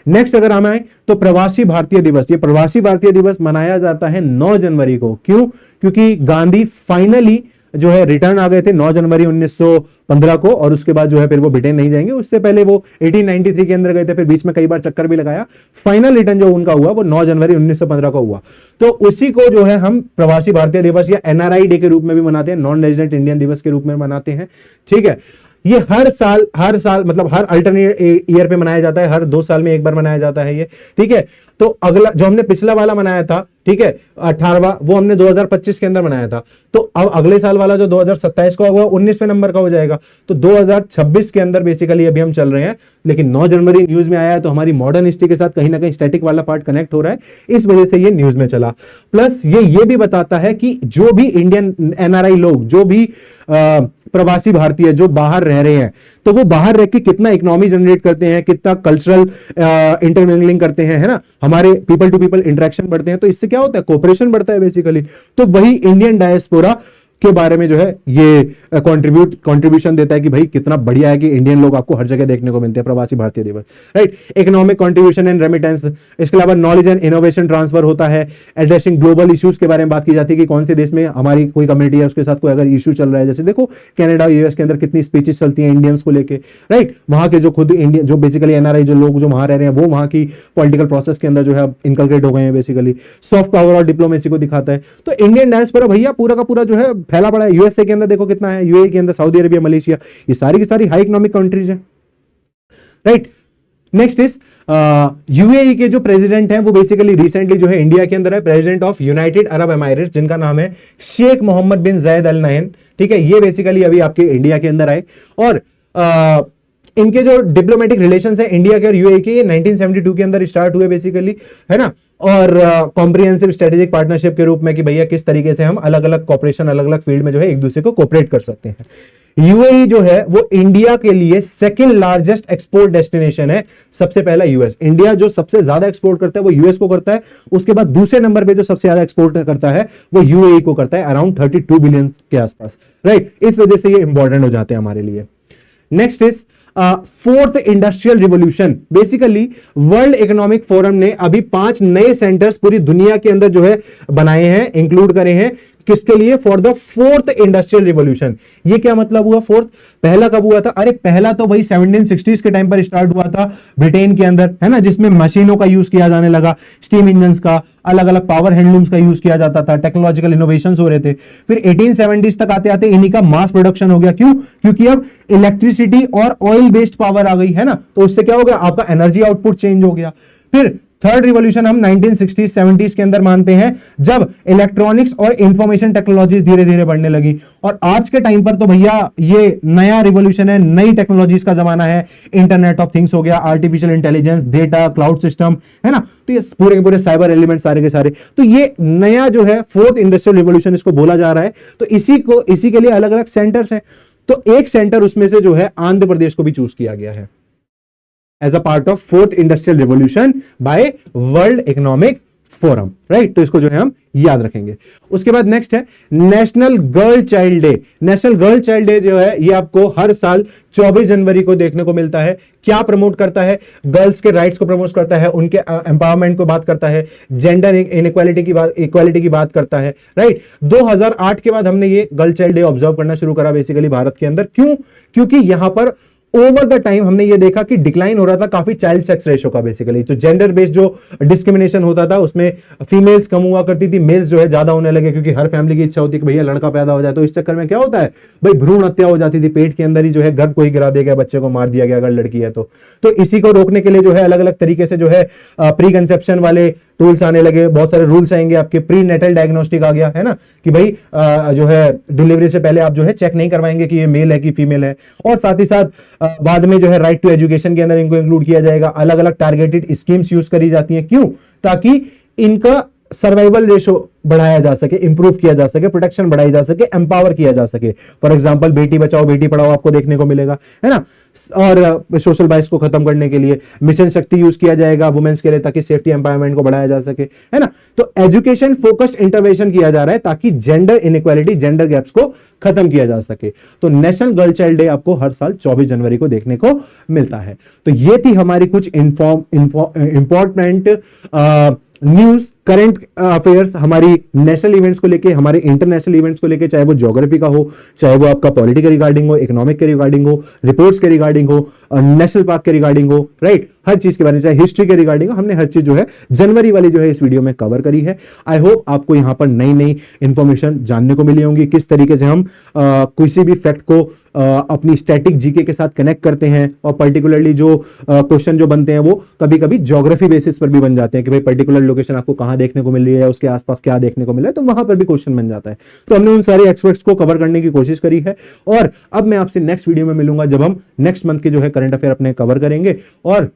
Next अगर हम आए तो प्रवासी भारतीय दिवस। ये प्रवासी भारतीय दिवस मनाया जाता है 9 जनवरी को। क्यों? क्योंकि गांधी फाइनली जो है रिटर्न आ गए थे 9 जनवरी 1915 को, और उसके बाद जो है फिर वो ब्रिटेन नहीं जाएंगे। उससे पहले वो 1893 के अंदर गए थे, फिर बीच में कई बार चक्कर भी लगाया। फाइनल रिटर्न जो उनका हुआ वो 9 जनवरी 1915 को हुआ। तो उसी को जो है हम प्रवासी भारतीय दिवस या NRI डे के रूप में भी मनाते हैं, नॉन रेजिडेंट इंडियन दिवस के रूप में मनाते हैं। ठीक है, ये हर साल मतलब हर अल्टरनेट ईयर पे मनाया जाता है, हर 2 साल में एक बार मनाया जाता है ये। ठीक है, तो अगला जो हमने पिछला वाला मनाया था, ठीक है, 18वां, वो हमने 2025 के अंदर मनाया था। तो अब अगले साल वाला जो 2027 का होगा 19वें नंबर का हो जाएगा। तो 2026 के अंदर बेसिकली अभी हम चल रहे हैं, लेकिन 9 जनवरी न्यूज में आया है, तो हमारी मॉडर्न हिस्ट्री के साथ कहीं ना कहीं स्टैटिक वाला पार्ट कनेक्ट हो रहा है, इस वजह से ये न्यूज में चला। प्लस ये भी बताता है कि जो भी इंडियन NRI लोग, जो भी प्रवासी भारतीय जो बाहर रह रहे हैं, तो वो बाहर रह के कितना इकोनॉमी जनरेट करते हैं, कितना कल्चरल इंटरमिंगलिंग करते हैं, है ना, हमारे पीपल टू पीपल इंटरेक्शन बढ़ते हैं। तो इससे क्या होता है? कोऑपरेशन बढ़ता है बेसिकली। तो वही इंडियन डायस्पोरा के बारे में जो है ये कंट्रीब्यूशन देता है कि भाई कितना बढ़िया है कि इंडियन लोग आपको हर जगह देखने को मिलते हैं। प्रवासी भारतीय दिवस, right. Economic contribution and remittance, इसके अलावा नॉलेज एंड इनोवेशन ट्रांसफर होता है। एड्रेसिंग ग्लोबल इश्यूज के बारे में बात की जाती है कि कौन से देश में हमारी कोई कम्युनिटी है, उसके साथ कोई अगर इशू चल रहा है, जैसे देखो कनाडा, US के अंदर कितनी स्पीचेस चलती हैं इंडियंस को लेके, राइट। वहां के जो खुद इंडियन, जो बेसिकली NRI जो लोग जो वहां रह रहे हैं, वो वहां की पॉलिटिकल प्रोसेस के अंदर जो है इनकलकेट हो गए हैं बेसिकली। सॉफ्ट पावर और डिप्लोमेसी को दिखाता है। तो इंडियन डायस्पोरा भैया पूरा का पूरा जो है फैला पड़ा है। USA के अंदर देखो कितना है, UAE के अंदर, सऊदी अरेबिया, मलेशिया, ये सारी की सारी हाई इकोनॉमिक कंट्रीज हैं, राइट। नेक्स्ट इज UAE के जो प्रेसिडेंट हैं वो बेसिकली रिसेंटली जो है इंडिया के अंदर है, president of United Arab Emirates, जिनका नाम है शेख मोहम्मद बिन जायद अल नहयान। ठीक है, ये बेसिकली अभी आपके इंडिया के अंदर आए, और इनके जो डिप्लोमेटिक रिलेशंस है इंडिया के और UAE के, ये 1972 के अंदर स्टार्ट हुए बेसिकली, है ना। और कॉम्प्रिहेंसिव स्ट्रेटेजिक पार्टनरशिप के रूप में कि भैया किस तरीके से हम अलग अलग कॉपरेशन, अलग अलग फील्ड में जो है एक दूसरे को कोऑपरेट कर सकते हैं। UAE जो है वो इंडिया के लिए सेकंड लार्जेस्ट एक्सपोर्ट डेस्टिनेशन है। सबसे पहला US, इंडिया जो सबसे ज्यादा एक्सपोर्ट करता है वो US को करता है। उसके बाद दूसरे नंबर पे जो सबसे ज्यादा एक्सपोर्ट करता है वो UAE को करता है, अराउंड 32 बिलियन के आसपास, राइट। इस वजह से ये इंपॉर्टेंट हो जाते हैं हमारे लिए। Next is fourth industrial revolution. Basically world Economic forum ने अभी 5 नए सेंटर्स पूरी दुनिया के अंदर जो है बनाए हैं, इंक्लूड करे हैं, किसके लिए? For the fourth industrial revolution. ये क्या मतलब हुआ फोर्थ? पहला कब हुआ था? अरे पहला तो वही 1760s के टाइम पर स्टार्ट हुआ था ब्रिटेन के अंदर, है ना, जिसमें मशीनों का यूज किया जाने लगा, स्टीम इंजन्स का, अलग अलग पावर हैंडलूम्स का यूज किया जाता था, टेक्नोलॉजिकल इनोवेशंस हो रहे थे। फिर 1870s तक आते आते इन्हीं का मास प्रोडक्शन हो गया। क्यों? क्योंकि अब इलेक्ट्रिसिटी और ऑयल बेस्ड पावर आ गई, है ना, तो उससे क्या हो गया? आपका एनर्जी आउटपुट चेंज हो गया। फिर थर्ड रिवॉल्यूशन हम 1960s 70s के अंदर मानते हैं, जब इलेक्ट्रॉनिक्स और इंफॉर्मेशन टेक्नोलॉजीज धीरे धीरे बढ़ने लगी। और आज के टाइम पर तो भैया ये नया रिवॉल्यूशन है, नई टेक्नोलॉजीज का जमाना है। इंटरनेट ऑफ थिंग्स हो गया, artificial intelligence, data, cloud system, है ना, तो ये पूरे के पूरे साइबर एलिमेंट सारे के सारे, तो ये नया जो है फोर्थ इंडस्ट्रियल रिवॉल्यूशन इसको बोला जा रहा है। तो इसी के लिए अलग अलग सेंटर्स हैं। तो एक सेंटर उसमें से जो है आंध्र प्रदेश को भी चूज किया गया है as a part of fourth industrial revolution by World Economic Forum, right. तो इसको जो है हम याद रखेंगे। उसके बाद नेक्स्ट है national girl child day. National girl child day जो है ये आपको हर साल 24 जनवरी को देखने को मिलता है। क्या प्रमोट करता है? गर्ल्स के राइट्स को प्रमोट करता है, उनके एम्पावरमेंट को बात करता है, जेंडर इनइक्वालिटी की बात करता है, राइट। 2008 के बाद हमने ये गर्ल चाइल्ड डे ऑब्जर्व करना शुरू करा बेसिकली भारत के अंदर। क्यों? क्योंकि यहां पर ओवर द टाइम हमने ये देखा कि डिक्लाइन हो रहा था काफी चाइल्ड सेक्स रेशो का बेसिकली। तो जेंडर बेस्ड जो डिस्क्रिमिनेशन होता था उसमें फीमेल्स कम हुआ करती थी, मेल्स जो है ज्यादा होने लगे, क्योंकि हर फैमिली की इच्छा होती है कि भैया लड़का पैदा हो जाए। तो इस चक्कर में क्या होता है भाई, भ्रूण हत्या हो जाती थी, पेट के अंदर ही जो है गर्भ को ही गिरा दिया गया, बच्चे को मार दिया गया अगर लड़की है तो इसी को रोकने के लिए जो है अलग अलग तरीके से जो है प्री कंसेप्शन वाले टूल्स आने लगे, बहुत सारे रूल्स आएंगे। आपके प्री नेटल डायग्नोस्टिक आ गया है ना, कि भाई जो है डिलीवरी से पहले आप जो है चेक नहीं करवाएंगे कि ये मेल है कि फीमेल है। और साथ ही साथ बाद में जो है राइट टू एजुकेशन के अंदर इनको इंक्लूड किया जाएगा। अलग अलग टारगेटेड स्कीम्स यूज करी जाती हैं। क्यों? ताकि इनका सर्वाइवल रेशो बढ़ाया जा सके, इंप्रूव किया जा सके, प्रोटेक्शन बढ़ाई जा सके, एम्पावर किया जा सके। फॉर एग्जांपल बेटी बचाओ बेटी पढ़ाओ आपको देखने को मिलेगा, है ना। और सोशल बाइस को खत्म करने के लिए मिशन शक्ति यूज किया जाएगा वुमेन्स के लिए, ताकि सेफ्टी एम्पावरमेंट को बढ़ाया जा सके, है ना। तो एजुकेशन फोकस्ड इंटरवेंशन किया जा रहा है ताकि जेंडर इनइक्वालिटी, जेंडर गैप्स को खत्म किया जा सके। तो नेशनल गर्ल चाइल्ड डे आपको हर साल 24 जनवरी को देखने को मिलता है। तो ये थी हमारी कुछ इंपॉर्टेंट न्यूज, करंट अफेयर्स, हमारी नेशनल इवेंट्स को लेके, हमारे इंटरनेशनल इवेंट्स को लेके, चाहे वो ज्योग्राफी का हो, चाहे वो आपका पॉलिटी के रिगार्डिंग हो, इकोनॉमिक के रिगार्डिंग हो, रिपोर्ट्स के रिगार्डिंग हो, नेशनल पार्क के रिगार्डिंग हो, राइट। हर चीज के बारे में, चाहे हिस्ट्री के रिगार्डिंग हो, हमने हर चीज जो है जनवरी वाली जो है इस वीडियो में कवर करी है। आई होप आपको यहां पर नई नई इंफॉर्मेशन जानने को मिली होंगी, किस तरीके से हम किसी भी फैक्ट को अपनी स्टैटिक जीके के साथ कनेक्ट करते हैं। और पर्टिकुलरली जो क्वेश्चन जो बनते हैं वो कभी कभी ज्योग्राफी बेसिस पर भी बन जाते हैं कि भाई पर्टिकुलर लोकेशन आपको कहां देखने को मिल रही है, उसके आसपास क्या देखने को मिल रहा है, तो वहां पर भी क्वेश्चन बन जाता है। तो हमने उन सारे एक्सपर्ट्स को कवर करने की कोशिश करी है। और अब मैं आपसे नेक्स्ट वीडियो में मिलूंगा जब हम नेक्स्ट मंथ के जो है करंट अफेयर अपने कवर करेंगे, और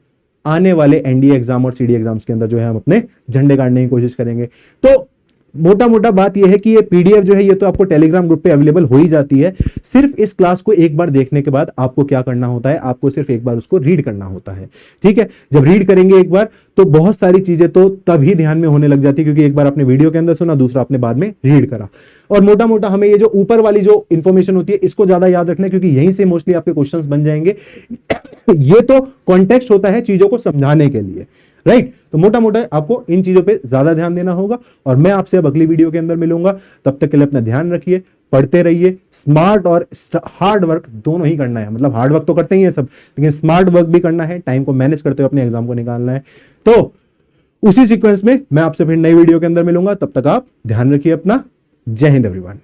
आने वाले एनडीए एग्जाम और सीडी एग्जाम्स के अंदर जो है हम अपने झंडे गाड़ने की कोशिश करेंगे। तो मोटा मोटा बात यह है कि ये पीडीएफ जो है ये तो आपको टेलीग्राम ग्रुप पे अवेलेबल हो ही जाती है। सिर्फ इस क्लास को एक बार देखने के बाद आपको क्या करना होता है, आपको सिर्फ एक बार उसको रीड करना होता है, ठीक है। जब रीड करेंगे एक बार तो बहुत सारी चीजें तो तभी ध्यान में होने लग जाती है, क्योंकि एक बार आपने वीडियो के अंदर सुना, दूसरा आपने बाद में रीड करा। और मोटा मोटा हमें ये जो ऊपर वाली जो इंफॉर्मेशन होती है इसको ज्यादा याद रखना है, क्योंकि यहीं से मोस्टली आपके क्वेश्चंस बन जाएंगे। ये तो कॉन्टेक्स्ट होता है चीजों को समझाने के लिए, राइट। तो मोटा मोटा आपको इन चीजों पे ज्यादा ध्यान देना होगा। और मैं आपसे अब अगली वीडियो के अंदर मिलूंगा। तब तक के लिए अपना ध्यान रखिए, पढ़ते रहिए। स्मार्ट और हार्ड वर्क दोनों ही करना है, मतलब हार्ड वर्क तो करते ही है सब, लेकिन स्मार्ट वर्क भी करना है, टाइम को मैनेज करते हुए अपने एग्जाम को निकालना है। तो उसी सीक्वेंस में मैं आपसे फिर नई वीडियो के अंदर मिलूंगा। तब तक आप ध्यान रखिए अपना। जय हिंद एवरीवन।